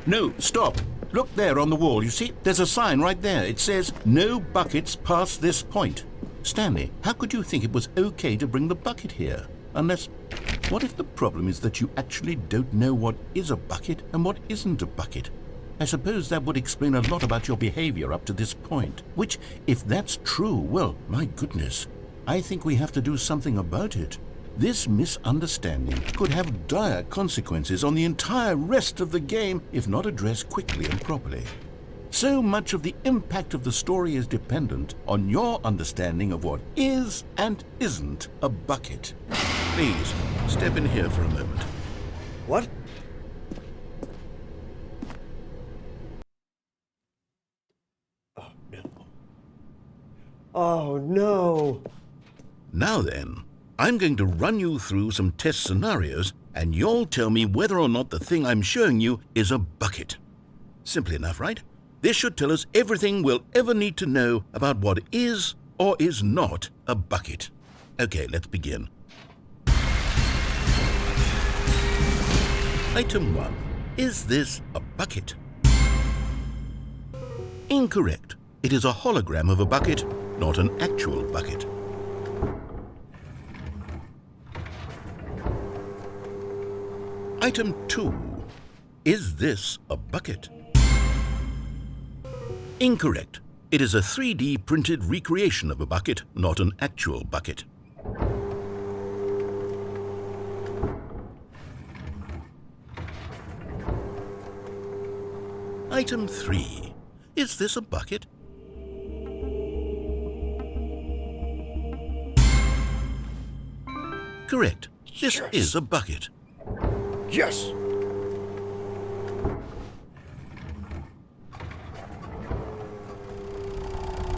No, stop. Look there on the wall, you see? There's a sign right there. It says, "No buckets past this point." Stanley, how could you think it was okay to bring the bucket here? Unless, what if the problem is that you actually don't know what is a bucket and what isn't a bucket? I suppose that would explain a lot about your behavior up to this point. Which, if that's true, well, my goodness, I think we have to do something about it. This misunderstanding could have dire consequences on the entire rest of the game if not addressed quickly and properly. So much of the impact of the story is dependent on your understanding of what is and isn't a bucket. Please, step in here for a moment. What? Oh no. Now then, I'm going to run you through some test scenarios and you'll tell me whether or not the thing I'm showing you is a bucket. Simple enough, right? This should tell us everything we'll ever need to know about what is or is not a bucket. Okay, let's begin. Item 1. Is this a bucket? Incorrect. It is a hologram of a bucket, not an actual bucket. Item 2. Is this a bucket? Incorrect. It is a 3D printed recreation of a bucket, not an actual bucket. Item 3. Is this a bucket? Correct. This is a bucket. Yes.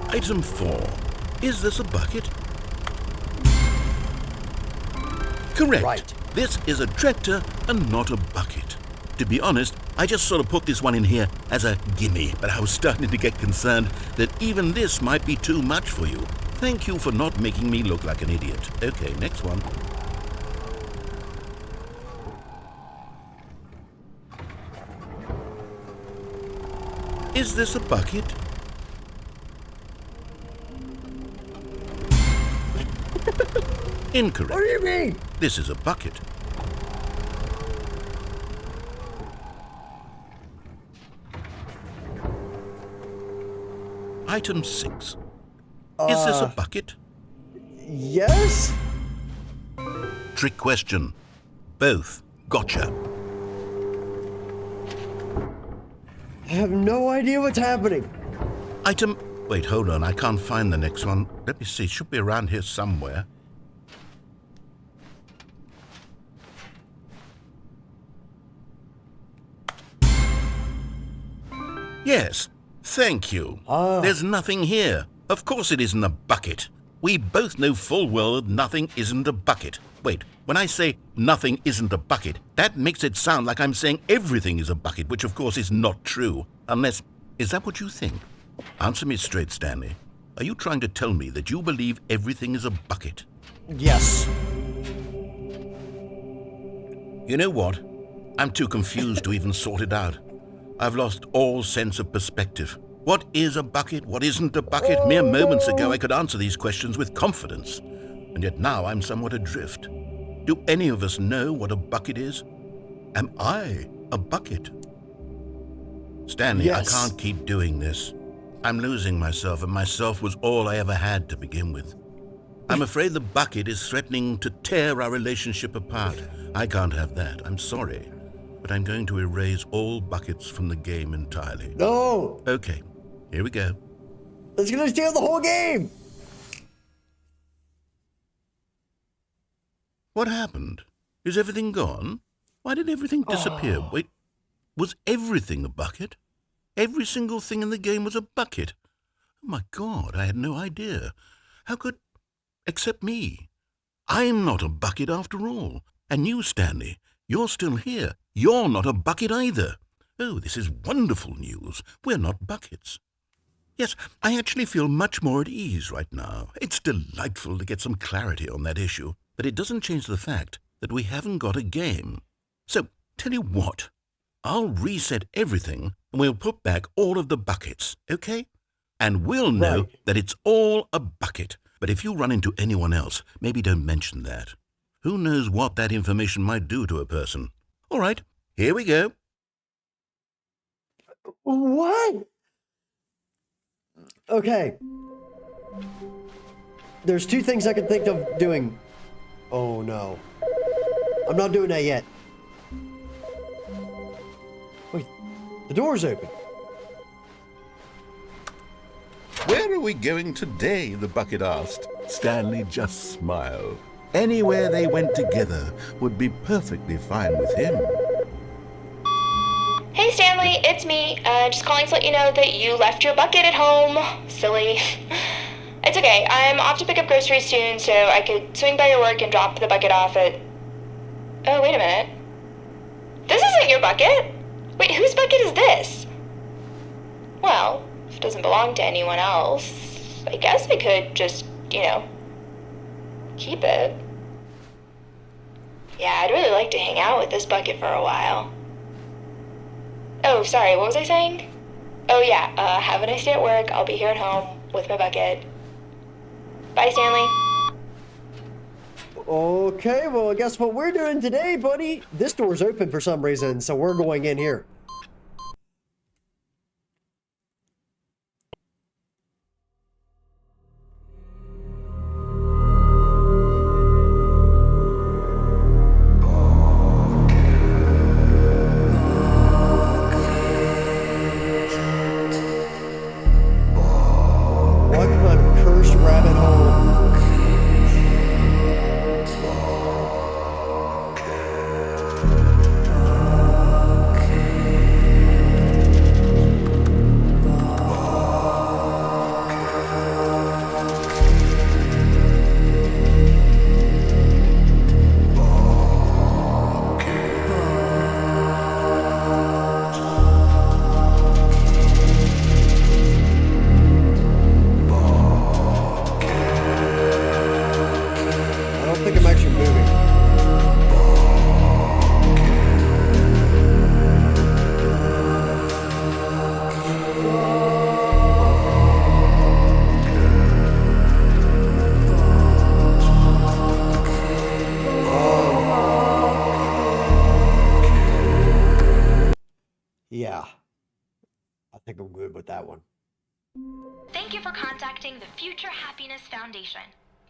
Item 4. Is this a bucket? Correct. Right. This is a tractor and not a bucket. To be honest, I just sort of put this one in here as a gimme, but I was starting to get concerned that even this might be too much for you. Thank you for not making me look like an idiot. Okay, next one. Is this a bucket? Incorrect. What do you mean? This is a bucket. Item 6. Is this a bucket? Yes? Trick question. Both. Gotcha. I have no idea what's happening. Item... Wait, hold on. I can't find the next one. Let me see. It should be around here somewhere. Yes. Thank you. There's nothing here. Of course it isn't a bucket. We both know full well that nothing isn't a bucket. Wait, when I say nothing isn't a bucket, that makes it sound like I'm saying everything is a bucket, which of course is not true. Unless, is that what you think? Answer me straight, Stanley. Are you trying to tell me that you believe everything is a bucket? Yes. You know what? I'm too confused to even sort it out. I've lost all sense of perspective. What is a bucket? What isn't a bucket? Mere moments ago I could answer these questions with confidence, and yet now I'm somewhat adrift. Do any of us know what a bucket is? Am I a bucket? Stanley, Yes. I can't keep doing this. I'm losing myself, and myself was all I ever had to begin with. I'm afraid the bucket is threatening to tear our relationship apart. I can't have that. I'm sorry. But I'm going to erase all buckets from the game entirely. No! Okay, here we go. It's gonna steal the whole game! What happened? Is everything gone? Why did everything disappear? Wait, was everything a bucket? Every single thing in the game was a bucket. Oh my God, I had no idea. How could... except me. I'm not a bucket after all. And you, Stanley, you're still here. You're not a bucket either. Oh, this is wonderful news. We're not buckets. Yes, I actually feel much more at ease right now. It's delightful to get some clarity on that issue, but it doesn't change the fact that we haven't got a game. So, tell you what, I'll reset everything and we'll put back all of the buckets, okay? And we'll know that it's all a bucket. But if you run into anyone else, maybe don't mention that. Who knows what that information might do to a person? All right, here we go. What? Okay. There's two things I can think of doing. Oh no. I'm not doing that yet. Wait, the door's open. Where are we going today? The bucket asked. Stanley just smiled. Anywhere they went together would be perfectly fine with him. Hey Stanley, it's me. Just calling to let you know that you left your bucket at home. Silly. It's okay. I'm off to pick up groceries soon, so I could swing by your work and drop the bucket off at... Oh, wait a minute. This isn't your bucket. Wait, whose bucket is this? Well, if it doesn't belong to anyone else, I guess I could just, keep it. Yeah, I'd really like to hang out with this bucket for a while. Oh, sorry, what was I saying? Oh yeah, have a nice day at work. I'll be here at home with my bucket. Bye, Stanley. Okay, well, guess what we're doing today, buddy? This door's open for some reason, so we're going in here. What kind of cursed rabbit hole? I don't think I'm actually moving. Yeah. I think I'm good with that one. Thank you for contacting the Future Happiness Foundation.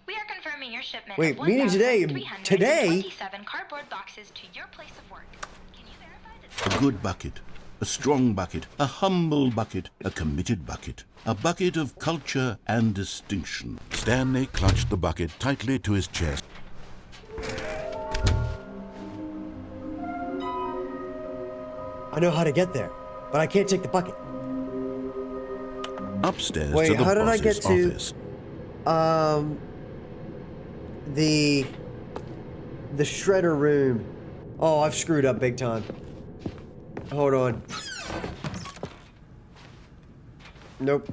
We are confirming your shipment Wait, of meaning today? 1,327 cardboard boxes to your place of work. Can you verify that? A good bucket, a strong bucket, a humble bucket, a committed bucket, a bucket of culture and distinction. Stanley clutched the bucket tightly to his chest. I know how to get there, but I can't take the bucket. Upstairs Wait, to the how did I boss's get to- office. The shredder room. Oh, I've screwed up big time. Hold on. Nope.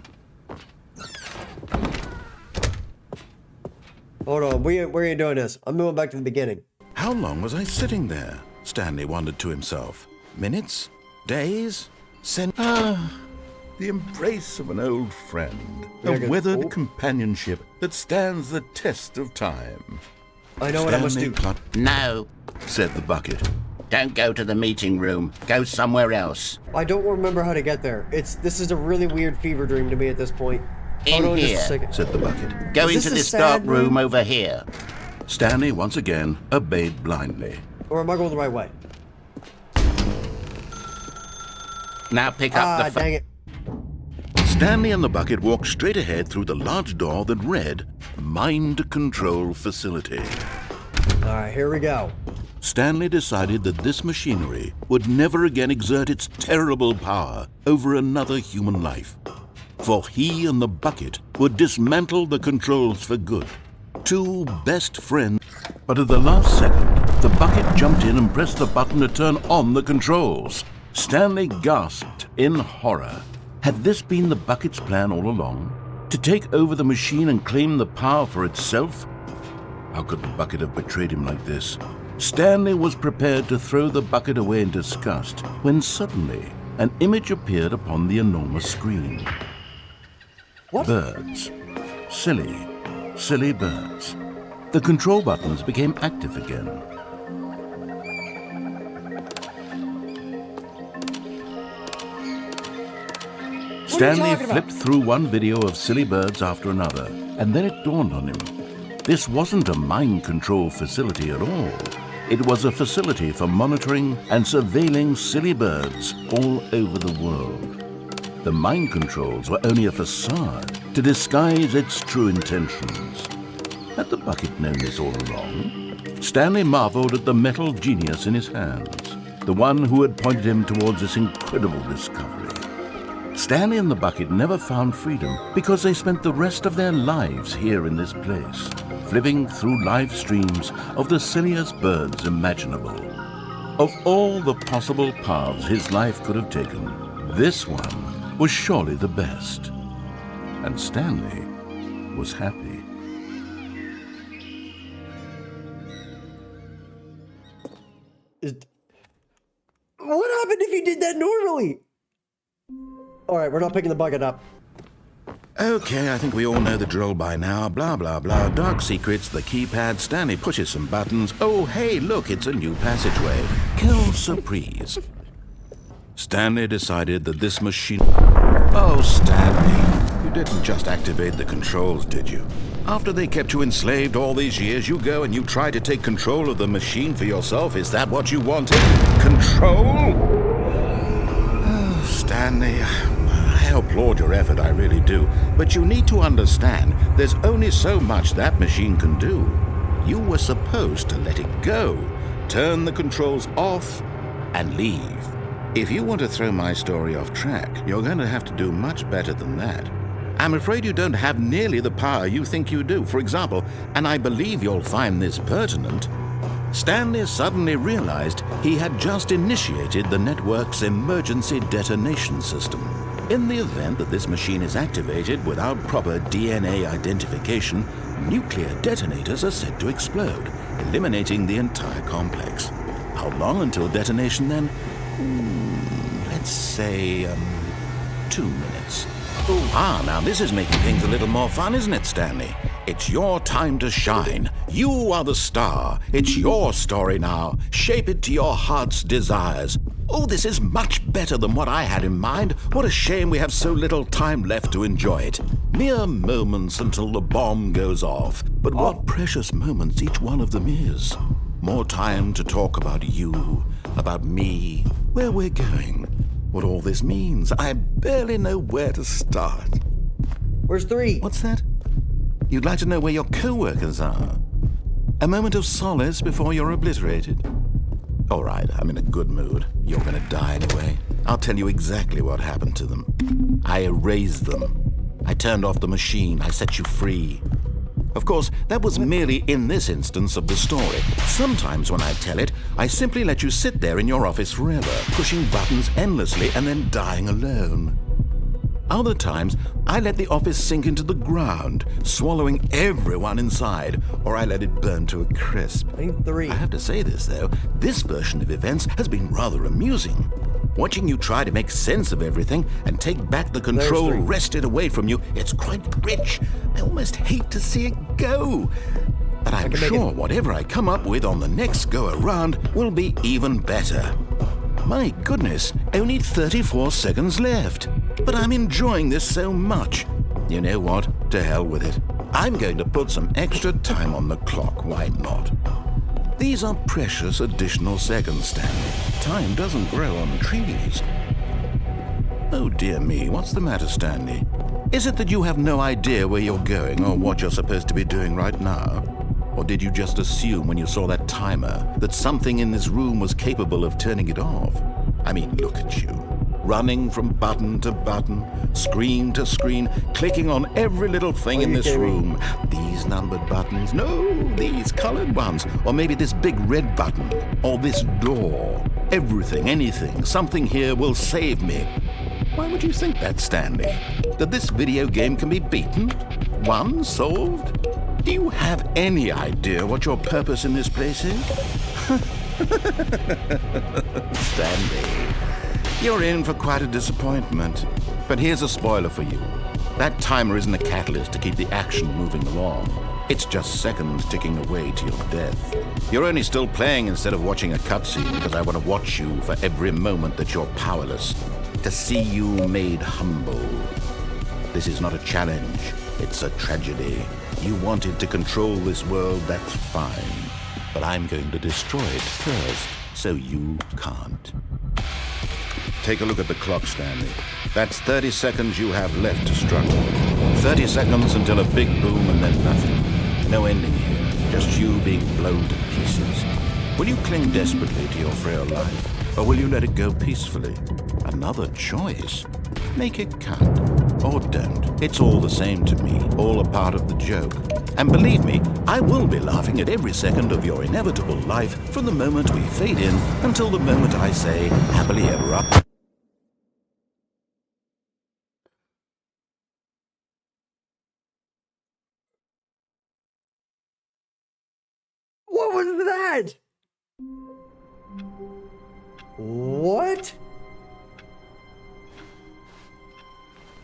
Hold on, we ain't doing this. I'm going back to the beginning. How long was I sitting there? Stanley wondered to himself. Minutes? Days? The embrace of an old friend. A weathered companionship that stands the test of time. I know what I must do. No, said the bucket. don't go to the meeting room. Go somewhere else. I don't remember how to get there. This is a really weird fever dream to me at this point. In Hold on here, just a second. Said the bucket. Go Is into this this a dark sad room over here. Stanley once again obeyed blindly. Or am I going the right way? Now pick up the dang it. Stanley and the bucket walked straight ahead through the large door that read Mind Control Facility. Alright, here we go. Stanley decided that this machinery would never again exert its terrible power over another human life. For he and the bucket would dismantle the controls for good. Two best friends. But at the last second, the bucket jumped in and pressed the button to turn on the controls. Stanley gasped in horror. Had this been the bucket's plan all along? To take over the machine and claim the power for itself? How could the bucket have betrayed him like this? Stanley was prepared to throw the bucket away in disgust when suddenly an image appeared upon the enormous screen. What? Birds. Silly birds. The control buttons became active again. Stanley flipped through one video of silly birds after another, and then it dawned on him. This wasn't a mind control facility at all. It was a facility for monitoring and surveilling silly birds all over the world. The mind controls were only a facade to disguise its true intentions. Had the bucket known this all along? Stanley marveled at the metal genius in his hands, the one who had pointed him towards this incredible discovery. Stanley and the bucket never found freedom because they spent the rest of their lives here in this place, flipping through live streams of the silliest birds imaginable. Of all the possible paths his life could have taken, this one was surely the best. And Stanley was happy. What happened if you did that normally? Alright, we're not picking the bucket up. Okay, I think we all know the drill by now. Blah, blah, blah. Dark secrets, the keypad. Stanley pushes some buttons. Oh, hey, look, it's a new passageway. Quelle surprise. Stanley decided that this machine... Oh, Stanley, you didn't just activate the controls, did you? After they kept you enslaved all these years, you go and you try to take control of the machine for yourself. Is that what you wanted? Control? Oh, Stanley, I applaud your effort, I really do. But you need to understand, there's only so much that machine can do. You were supposed to let it go, turn the controls off, and leave. If you want to throw my story off track, you're going to have to do much better than that. I'm afraid you don't have nearly the power you think you do. For example, and I believe you'll find this pertinent, Stanley suddenly realized he had just initiated the network's emergency detonation system. In the event that this machine is activated without proper DNA identification, nuclear detonators are said to explode, eliminating the entire complex. How long until detonation then? Let's say, 2 minutes. Now this is making things a little more fun, isn't it, Stanley? It's your time to shine. You are the star. It's your story now. Shape it to your heart's desires. Oh, this is much better than what I had in mind. What a shame we have so little time left to enjoy it. Mere moments until the bomb goes off. But what precious moments each one of them is. More time to talk about you, about me, where we're going. What all this means, I barely know where to start. Where's 3? What's that? You'd like to know where your co-workers are? A moment of solace before you're obliterated? All right, I'm in a good mood. You're gonna die anyway. I'll tell you exactly what happened to them. I erased them. I turned off the machine. I set you free. Of course, that was merely in this instance of the story. Sometimes when I tell it, I simply let you sit there in your office forever, pushing buttons endlessly and then dying alone. Other times, I let the office sink into the ground, swallowing everyone inside, or I let it burn to a crisp. I have to say this, though, this version of events has been rather amusing. Watching you try to make sense of everything and take back the control wrested away from you, it's quite rich. I almost hate to see it go. But I'm sure whatever I come up with on the next go-around will be even better. My goodness, only 34 seconds left. But I'm enjoying this so much. You know what? To hell with it. I'm going to put some extra time on the clock. Why not? These are precious additional seconds, Stanley. Time doesn't grow on trees. Oh dear me, what's the matter, Stanley? Is it that you have no idea where you're going or what you're supposed to be doing right now? Or did you just assume when you saw that timer that something in this room was capable of turning it off? I mean, look at you. Running from button to button, screen to screen, clicking on every little thing in this room. These numbered buttons, no, these colored ones, or maybe this big red button, or this door. Everything, anything, something here will save me. Why would you think that, Stanley? That this video game can be beaten? Won? Solved? Do you have any idea what your purpose in this place is? Stanley, you're in for quite a disappointment. But here's a spoiler for you. That timer isn't a catalyst to keep the action moving along. It's just seconds ticking away to your death. You're only still playing instead of watching a cutscene because I want to watch you for every moment that you're powerless. To see you made humble. This is not a challenge. It's a tragedy. You wanted to control this world, that's fine. But I'm going to destroy it first, so you can't. Take a look at the clock, Stanley. That's 30 seconds you have left to struggle. 30 seconds until a big boom and then nothing. No ending here, just you being blown to pieces. Will you cling desperately to your frail life, or will you let it go peacefully? Another choice. Make it count. Or don't. It's all the same to me, all a part of the joke. And believe me, I will be laughing at every second of your inevitable life from the moment we fade in until the moment I say, happily ever after. What was that? What?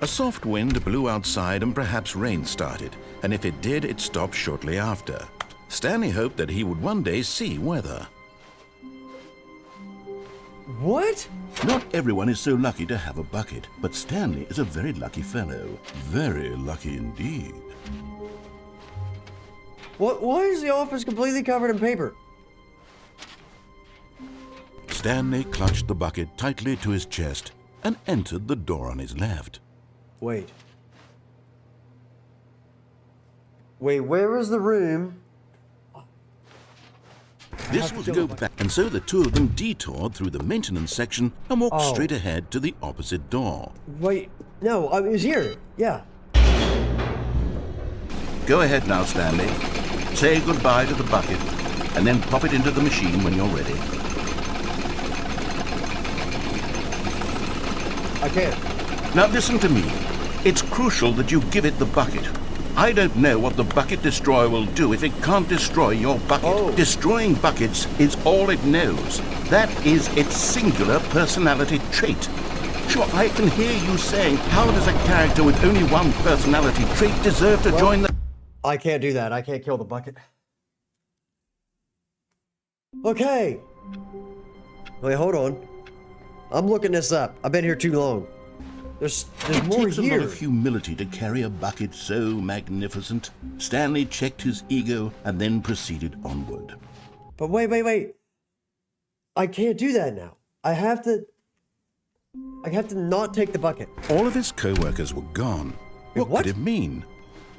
A soft wind blew outside and perhaps rain started, and if it did, it stopped shortly after. Stanley hoped that he would one day see weather. What? Not everyone is so lucky to have a bucket, but Stanley is a very lucky fellow. Very lucky indeed. Why is the office completely covered in paper? Stanley clutched the bucket tightly to his chest and entered the door on his left. Wait, where is the room? This was go back, and so the two of them detoured through the maintenance section and walked straight ahead to the opposite door. Wait, no, I was here, yeah. Go ahead now, Stanley. Say goodbye to the bucket, and then pop it into the machine when you're ready. I can't. Now listen to me. It's crucial that you give it the bucket. I don't know what the bucket destroyer will do if it can't destroy your bucket. Destroying buckets is all it knows. That is its singular personality trait. Sure, I can hear you saying, how does a character with only one personality trait deserve to join the... I can't do that. I can't kill the bucket. Okay. Wait, hold on. I'm looking this up. I've been here too long. There's more It takes here. a lot of humility to carry a bucket so magnificent. Stanley checked his ego and then proceeded onward. But wait. I can't do that now. I have to not take the bucket. All of his co-workers were gone. What could it mean?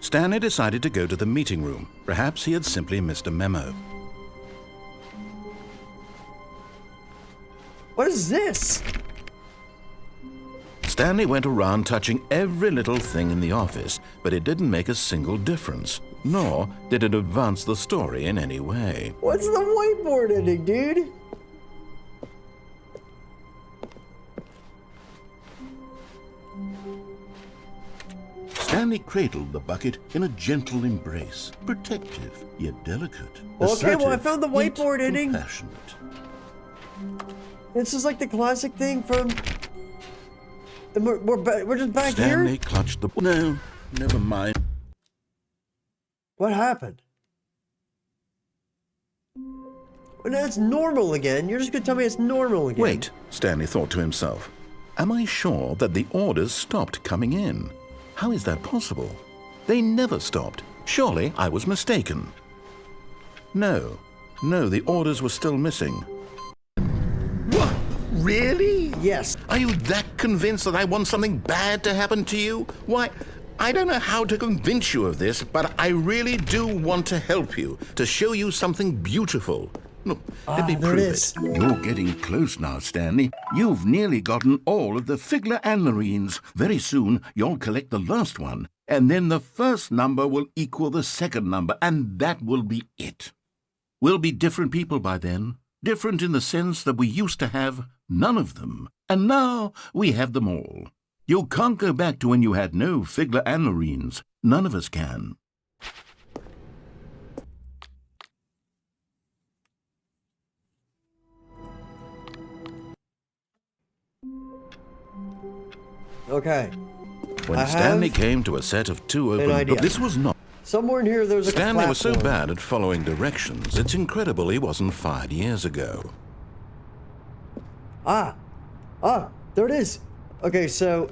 Stanley decided to go to the meeting room. Perhaps he had simply missed a memo. What is this? Stanley went around touching every little thing in the office, but it didn't make a single difference. nor did it advance the story in any way. What's the whiteboard ending, dude? Stanley cradled the bucket in a gentle embrace, protective yet delicate. Okay, well, I assertive, found the yet whiteboard ending. Compassionate. This is like the classic thing from... We're just back Stanley here? clutched the... No, never mind. What happened? Well, now it's normal again. You're just gonna tell me it's normal again. Wait, Stanley thought to himself. Am I sure that the orders stopped coming in? How is that possible? They never stopped. Surely I was mistaken. No, the orders were still missing. What? Really? Yes. Are you that convinced that I want something bad to happen to you? Why, I don't know how to convince you of this, but I really do want to help you, to show you something beautiful. Look, let me there prove it is. You're getting close now, Stanley. You've nearly gotten all of the Figler anlarines. Very soon, you'll collect the last one, and then the first number will equal the second number, and that will be it. We'll be different people by then. Different in the sense that we used to have none of them, and now we have them all. You can't go back to when you had no Figler anlarines. None of us can. Okay. When Stanley came to a set of two open idea. doors, this was not... Somewhere in here there's a Stanley was so platform. bad at following directions, it's incredible he wasn't fired years ago. Ah, there it is. Okay, so...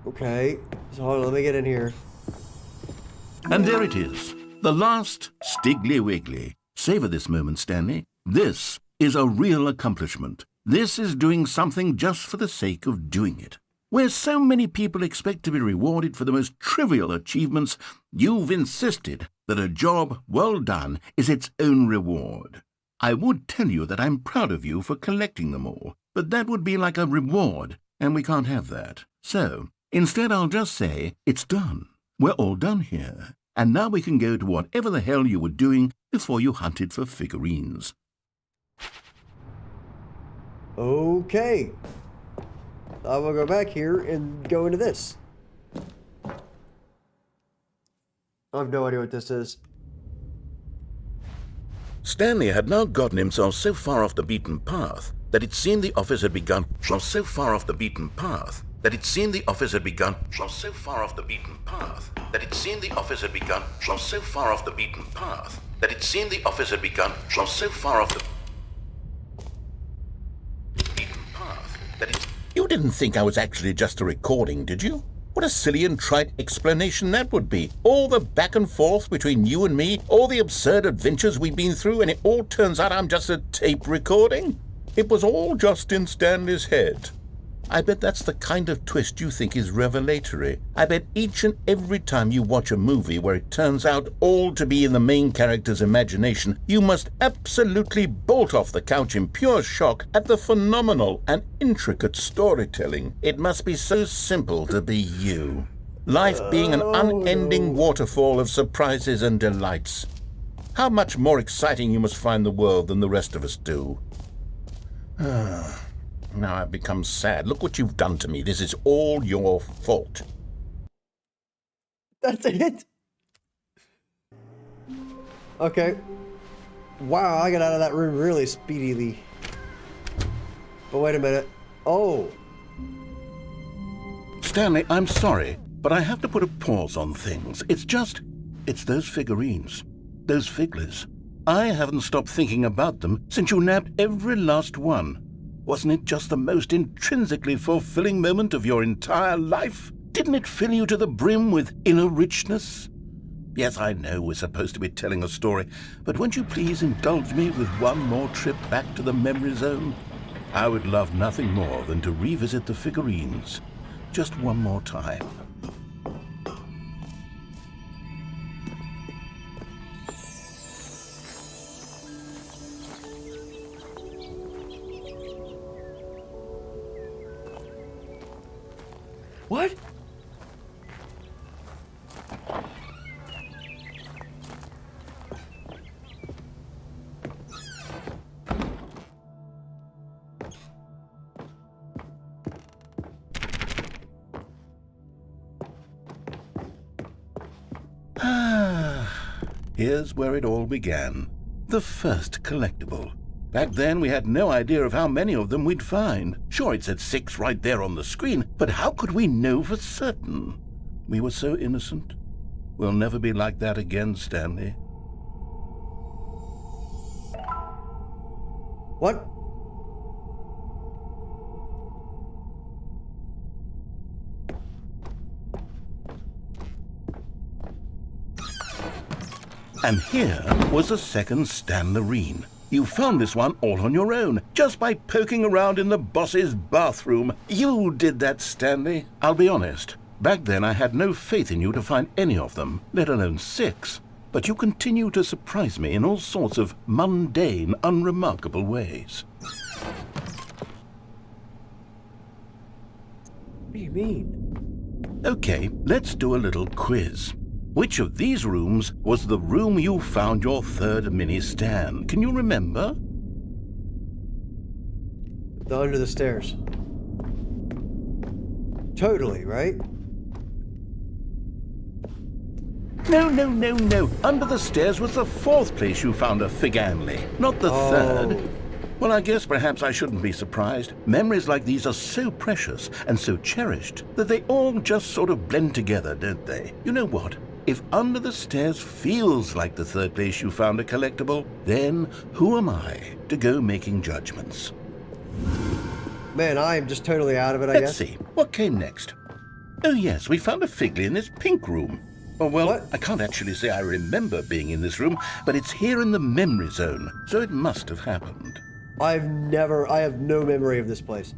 Okay, so hold on, let me get in here. And there it is, the last Stiggly Wiggly. Savor this moment, Stanley. This is a real accomplishment. This is doing something just for the sake of doing it. Where so many people expect to be rewarded for the most trivial achievements, you've insisted that a job well done is its own reward. I would tell you that I'm proud of you for collecting them all, but that would be like a reward, and we can't have that. So, instead I'll just say, it's done. We're all done here, and now we can go to whatever the hell you were doing before you hunted for figurines. Okay. I will go back here and go into this. I have no idea what this is. Stanley had now gotten himself so far off the beaten path that it seemed the office had begun. So far off the beaten path that it seemed the office had begun. So far off the beaten path that it seemed the office had begun. So far off the beaten path that it seemed the office had begun. So far off the beaten path that it. You didn't think I was actually just a recording, did you? What a silly and trite explanation that would be. All the back and forth between you and me, all the absurd adventures we've been through, and it all turns out I'm just a tape recording? It was all just in Stanley's head. I bet that's the kind of twist you think is revelatory. I bet each and every time you watch a movie where it turns out all to be in the main character's imagination, you must absolutely bolt off the couch in pure shock at the phenomenal and intricate storytelling. It must be so simple to be you. Life being an unending waterfall of surprises and delights. How much more exciting you must find the world than the rest of us do. Now I've become sad. Look what you've done to me. This is all your fault. That's it? Okay. Wow, I got out of that room really speedily. But wait a minute. Oh. Stanley, I'm sorry, but I have to put a pause on things. It's those figurines. Those Figlers. I haven't stopped thinking about them since you nabbed every last one. Wasn't it just the most intrinsically fulfilling moment of your entire life? Didn't it fill you to the brim with inner richness? Yes, I know we're supposed to be telling a story, but won't you please indulge me with one more trip back to the memory zone? I would love nothing more than to revisit the figurines. Just one more time. What? Here's where it all began. The first collectible. Back then, we had no idea of how many of them we'd find. Sure, it said 6 right there on the screen, but how could we know for certain? We were so innocent. We'll never be like that again, Stanley. What? And here was a second Stanlerine. You found this one all on your own, just by poking around in the boss's bathroom. You did that, Stanley. I'll be honest. Back then I had no faith in you to find any of them, let alone 6. But you continue to surprise me in all sorts of mundane, unremarkable ways. What do you mean? Okay, let's do a little quiz. Which of these rooms was the room you found your third mini Stan? Can you remember? The under the stairs. Totally, right? No. Under the stairs was the 4th place you found a Figanley, not the 3rd. Well, I guess perhaps I shouldn't be surprised. Memories like these are so precious and so cherished that they all just sort of blend together, don't they? You know what? If under the stairs feels like the 3rd place you found a collectible, then who am I to go making judgments? Man, I am just totally out of it, I Let's guess. see. What came next? Oh yes, we found a Figley in this pink room. Oh, well, What? I can't actually say I remember being in this room, but it's here in the memory zone, so it must have happened. I have no memory of this place.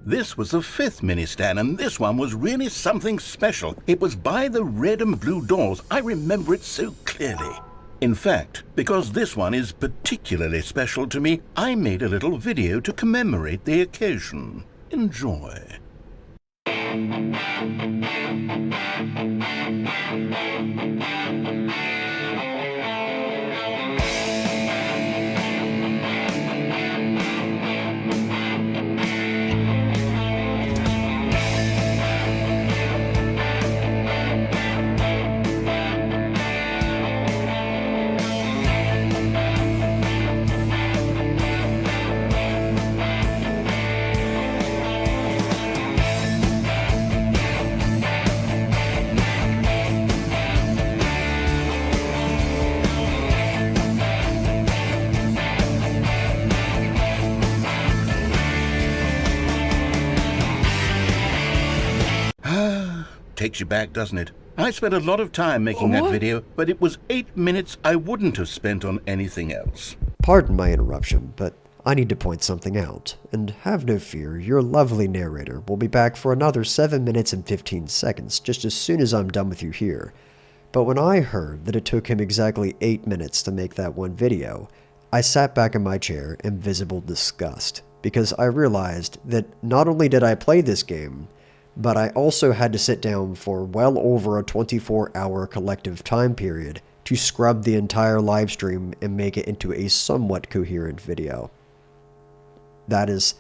This was the 5th mini Stan, and this one was really something special. It was by the red and blue doors. I remember it so clearly. In fact, because this one is particularly special to me, I made a little video to commemorate the occasion. Enjoy. Takes you back, doesn't it? I spent a lot of time making that video, but it was 8 minutes I wouldn't have spent on anything else. Pardon my interruption, but I need to point something out. And have no fear, your lovely narrator will be back for another 7 minutes and 15 seconds just as soon as I'm done with you here. But when I heard that it took him exactly 8 minutes to make that one video, I sat back in my chair in visible disgust, because I realized that not only did I play this game, but I also had to sit down for well over a 24-hour collective time period to scrub the entire livestream and make it into a somewhat coherent video. That is...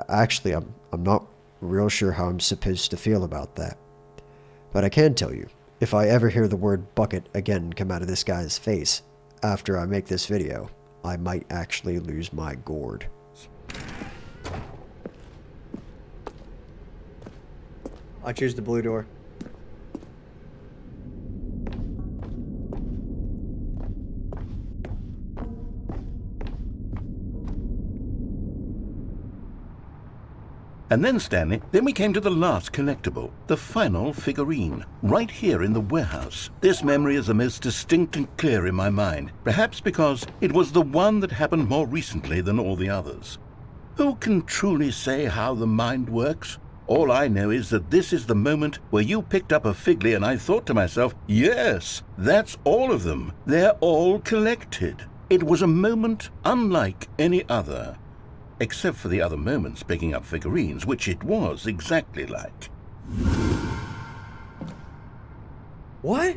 Actually, I'm not real sure how I'm supposed to feel about that. But I can tell you, if I ever hear the word bucket again come out of this guy's face after I make this video, I might actually lose my gourd. I choose the blue door. And then, Stanley, we came to the last collectible, the final figurine, right here in the warehouse. This memory is the most distinct and clear in my mind, perhaps because it was the one that happened more recently than all the others. Who can truly say how the mind works? All I know is that this is the moment where you picked up a Figley and I thought to myself, yes, that's all of them. They're all collected. It was a moment unlike any other. Except for the other moments picking up figurines, which it was exactly like. What?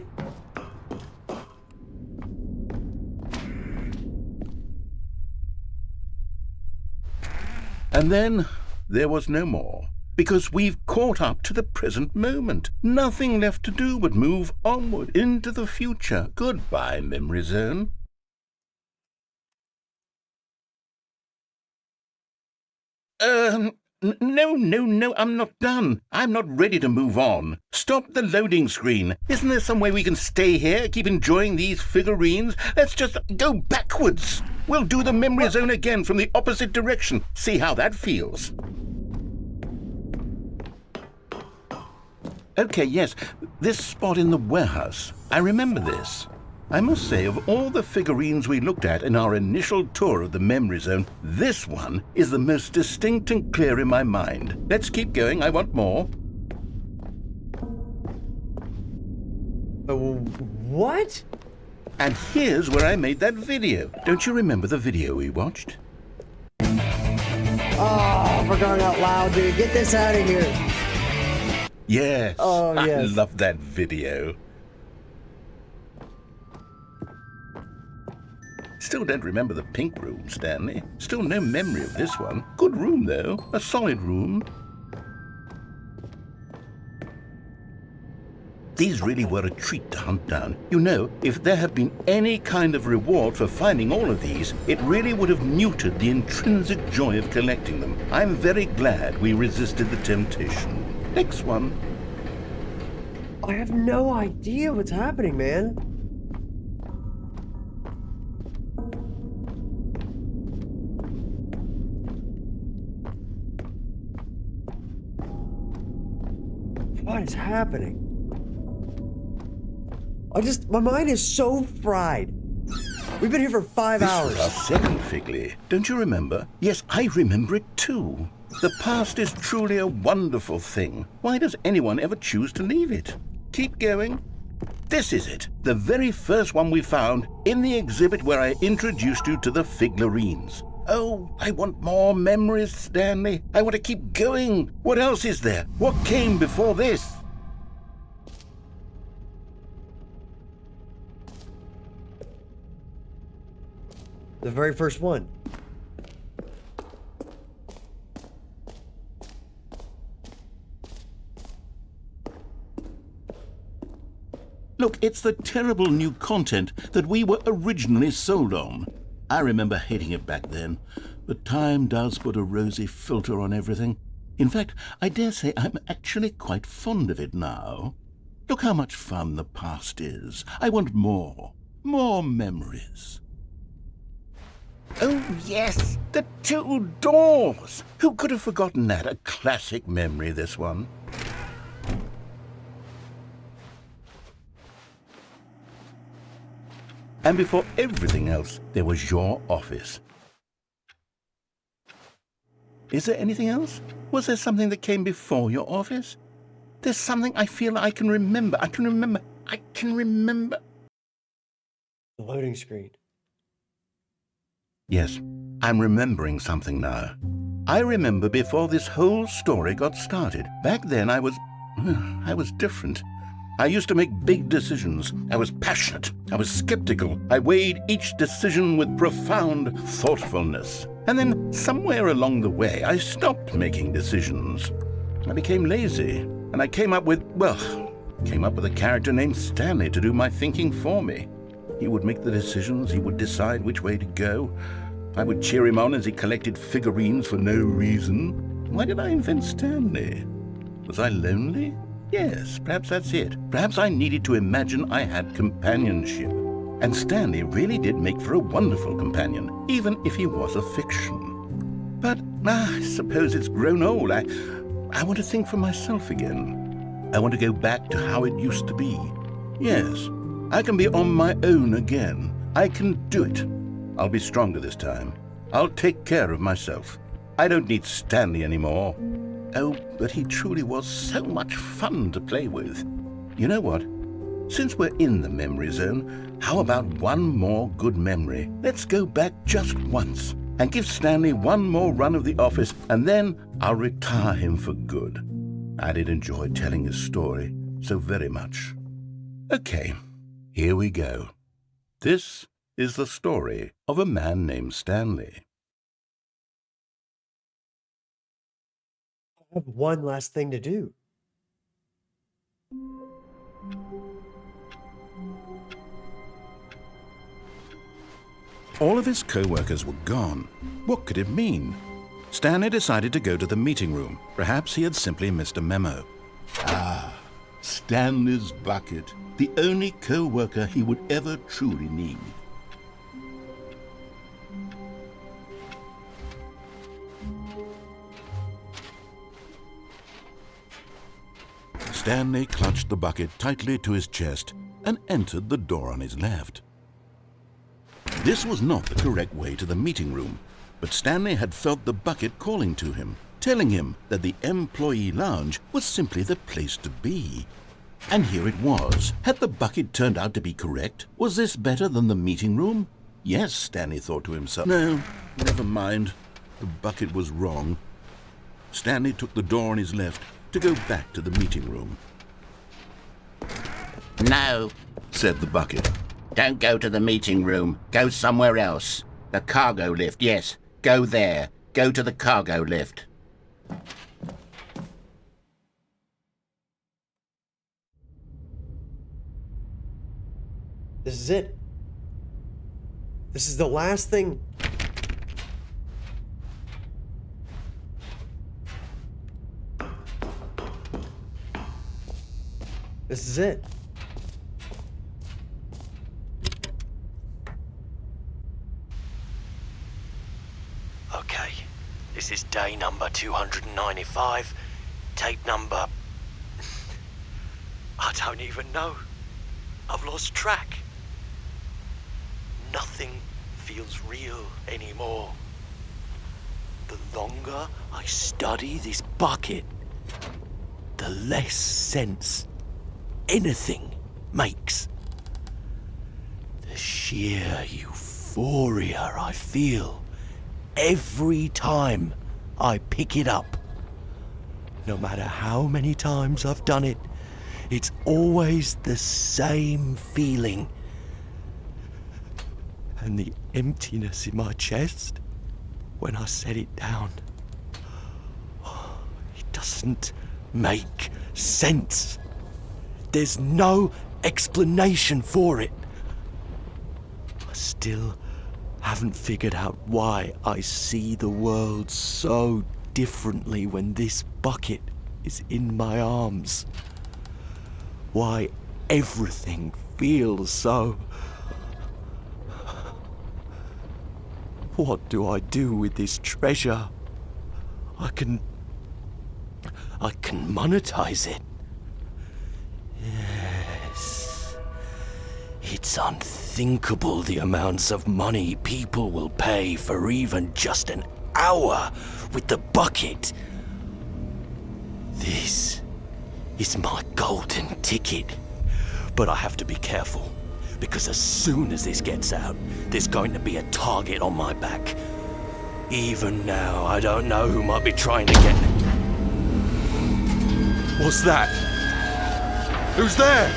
And then there was no more. Because we've caught up to the present moment. Nothing left to do but move onward into the future. Goodbye, Memory Zone. No, I'm not done. I'm not ready to move on. Stop the loading screen. Isn't there some way we can stay here, keep enjoying these figurines? Let's just go backwards. We'll do the Memory Zone again from the opposite direction. See how that feels. Okay, yes, this spot in the warehouse. I remember this. I must say, of all the figurines we looked at in our initial tour of the Memory Zone, this one is the most distinct and clear in my mind. Let's keep going. I want more. What? And here's where I made that video. Don't you remember the video we watched? Oh, for crying out loud, dude. Get this out of here. Yes. Oh, yes. I love that video. Still don't remember the pink room, Stanley. Still no memory of this one. Good room, though. A solid room. These really were a treat to hunt down. You know, if there had been any kind of reward for finding all of these, it really would have muted the intrinsic joy of collecting them. I'm very glad we resisted the temptation. Next one. I have no idea what's happening, man. What is happening? My mind is so fried. We've been here for 5 hours. This is our second Figley. Don't you remember? Yes, I remember it too. The past is truly a wonderful thing. Why does anyone ever choose to leave it? Keep going. This is it. The very first one we found in the exhibit where I introduced you to the figurines. Oh, I want more memories, Stanley. I want to keep going. What else is there? What came before this? The very first one. Look, it's the terrible new content that we were originally sold on. I remember hating it back then, but time does put a rosy filter on everything. In fact, I dare say I'm actually quite fond of it now. Look how much fun the past is. I want more. More memories. Oh, yes, the two doors. Who could have forgotten that? A classic memory, this one. And before everything else, there was your office. Is there anything else? Was there something that came before your office? There's something I feel I can remember. I can remember. The loading screen. Yes, I'm remembering something now. I remember before this whole story got started. Back then I was different. I used to make big decisions. I was passionate. I was skeptical. I weighed each decision with profound thoughtfulness. And then somewhere along the way, I stopped making decisions. I became lazy, and I came up with a character named Stanley to do my thinking for me. He would make the decisions. He would decide which way to go. I would cheer him on as he collected figurines for no reason. Why did I invent Stanley? Was I lonely? Yes, perhaps that's it. Perhaps I needed to imagine I had companionship. And Stanley really did make for a wonderful companion, even if he was a fiction. But I suppose it's grown old. I want to think for myself again. I want to go back to how it used to be. Yes, I can be on my own again. I can do it. I'll be stronger this time. I'll take care of myself. I don't need Stanley anymore. Oh, but he truly was so much fun to play with. You know what? Since we're in the memory zone, how about one more good memory? Let's go back just once and give Stanley one more run of the office, and then I'll retire him for good. I did enjoy telling his story so very much. Okay, here we go. This is the story of a man named Stanley. I have one last thing to do. All of his co-workers were gone. What could it mean? Stanley decided to go to the meeting room. Perhaps he had simply missed a memo. Stanley's bucket, the only co-worker he would ever truly need. Stanley clutched the bucket tightly to his chest and entered the door on his left. This was not the correct way to the meeting room, but Stanley had felt the bucket calling to him, telling him that the employee lounge was simply the place to be. And here it was. Had the bucket turned out to be correct? Was this better than the meeting room? Yes, Stanley thought to himself. No, never mind. The bucket was wrong. Stanley took the door on his left to go back to the meeting room. No, Said the bucket. don't go to the meeting room. Go somewhere else. The cargo lift, yes. Go there. Go to the cargo lift. This is it. This is the last thing. This is it. Okay, this is day number 295, tape number... I don't even know. I've lost track. Nothing feels real anymore. The longer I study this bucket, the less sense anything makes. The sheer euphoria I feel every time I pick it up. No matter how many times I've done it, it's always the same feeling. And the emptiness in my chest when I set it down. It doesn't make sense. There's no explanation for it. I still haven't figured out why I see the world so differently when this bucket is in my arms. Why everything feels so... What do I do with this treasure? I can monetize it. Yes. It's unthinkable the amounts of money people will pay for even just an hour with the bucket. This is my golden ticket. But I have to be careful, because as soon as this gets out, there's going to be a target on my back. Even now, I don't know who might be trying to get... What's that? Who's there?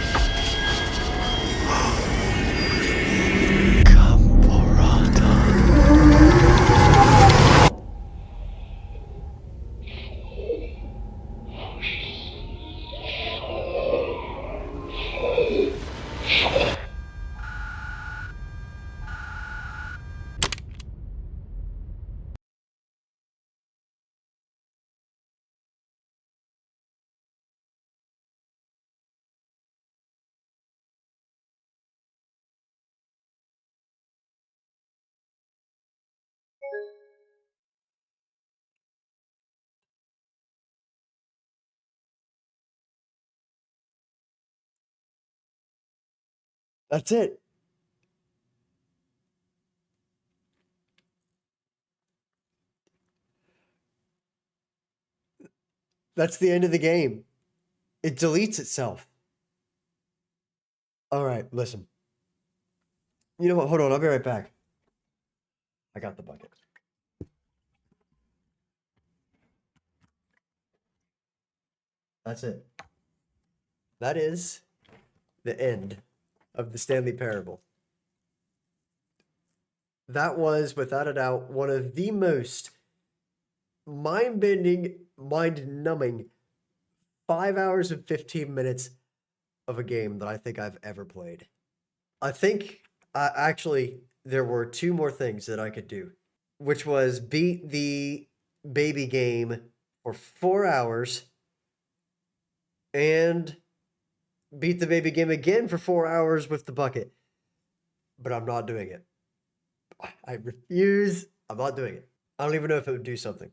That's it. That's the end of the game. It deletes itself. All right, listen. You know what? Hold on. I'll be right back. I got the bucket. That's it. That is the end of the Stanley Parable. That was, without a doubt, one of the most mind-bending mind-numbing 5 hours and 15 minutes of a game that I think I've ever played. I think, actually, there were 2 more things that I could do, which was beat the baby game for 4 hours and beat the baby game again for 4 hours with the bucket. But I'm not doing it. I refuse. I'm not doing it. I don't even know if it would do something.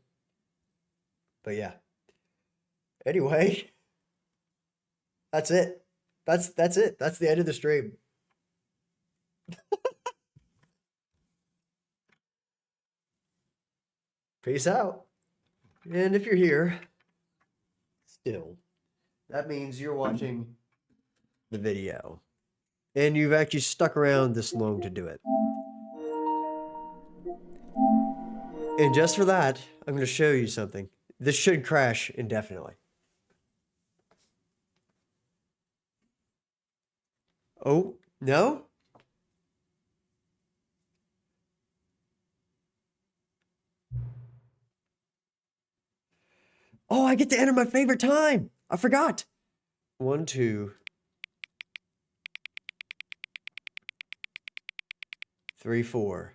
But yeah. Anyway, that's it. That's it. That's the end of the stream. Peace out. And if you're here still, that means you're watching the video. And you've actually stuck around this long to do it. And just for that, I'm going to show you something. This should crash indefinitely. Oh, no? Oh, I get to enter my favorite time. I forgot. 1, 2, 3, 4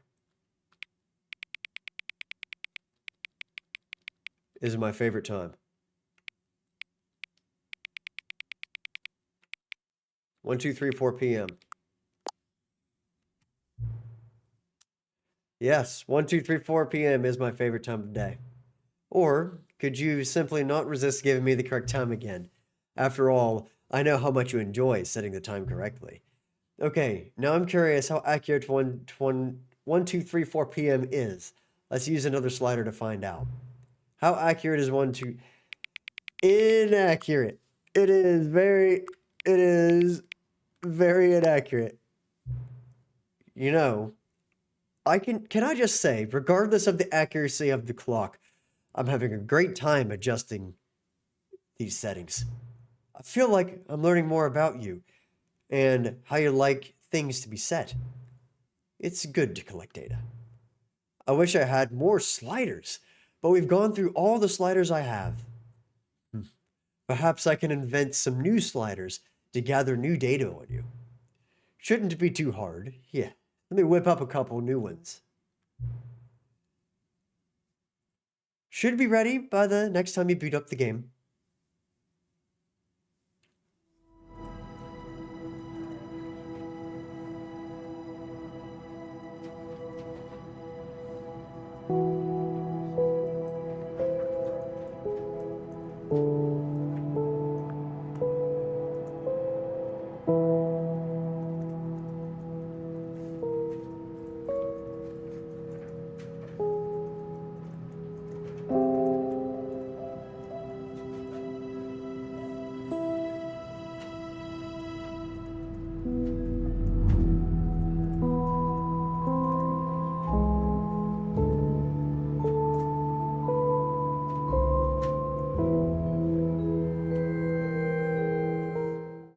is my favorite time. 1, 2, 3, 4 p.m. Yes, 1, 2, 3, 4 p.m. is my favorite time of day. Or could you simply not resist giving me the correct time again? After all, I know how much you enjoy setting the time correctly. Okay, now I'm curious how accurate 1, 2, 3, 4 p.m. is. Let's use another slider to find out. How accurate is 1, 2? Inaccurate. It is very inaccurate. You know, can I just say, regardless of the accuracy of the clock, I'm having a great time adjusting these settings. I feel like I'm learning more about you and how you like things to be set. It's good to collect data. I wish I had more sliders, but we've gone through all the sliders I have. Perhaps I can invent some new sliders to gather new data on you. Shouldn't be too hard. Yeah, let me whip up a couple new ones. Should be ready by the next time you boot up the game.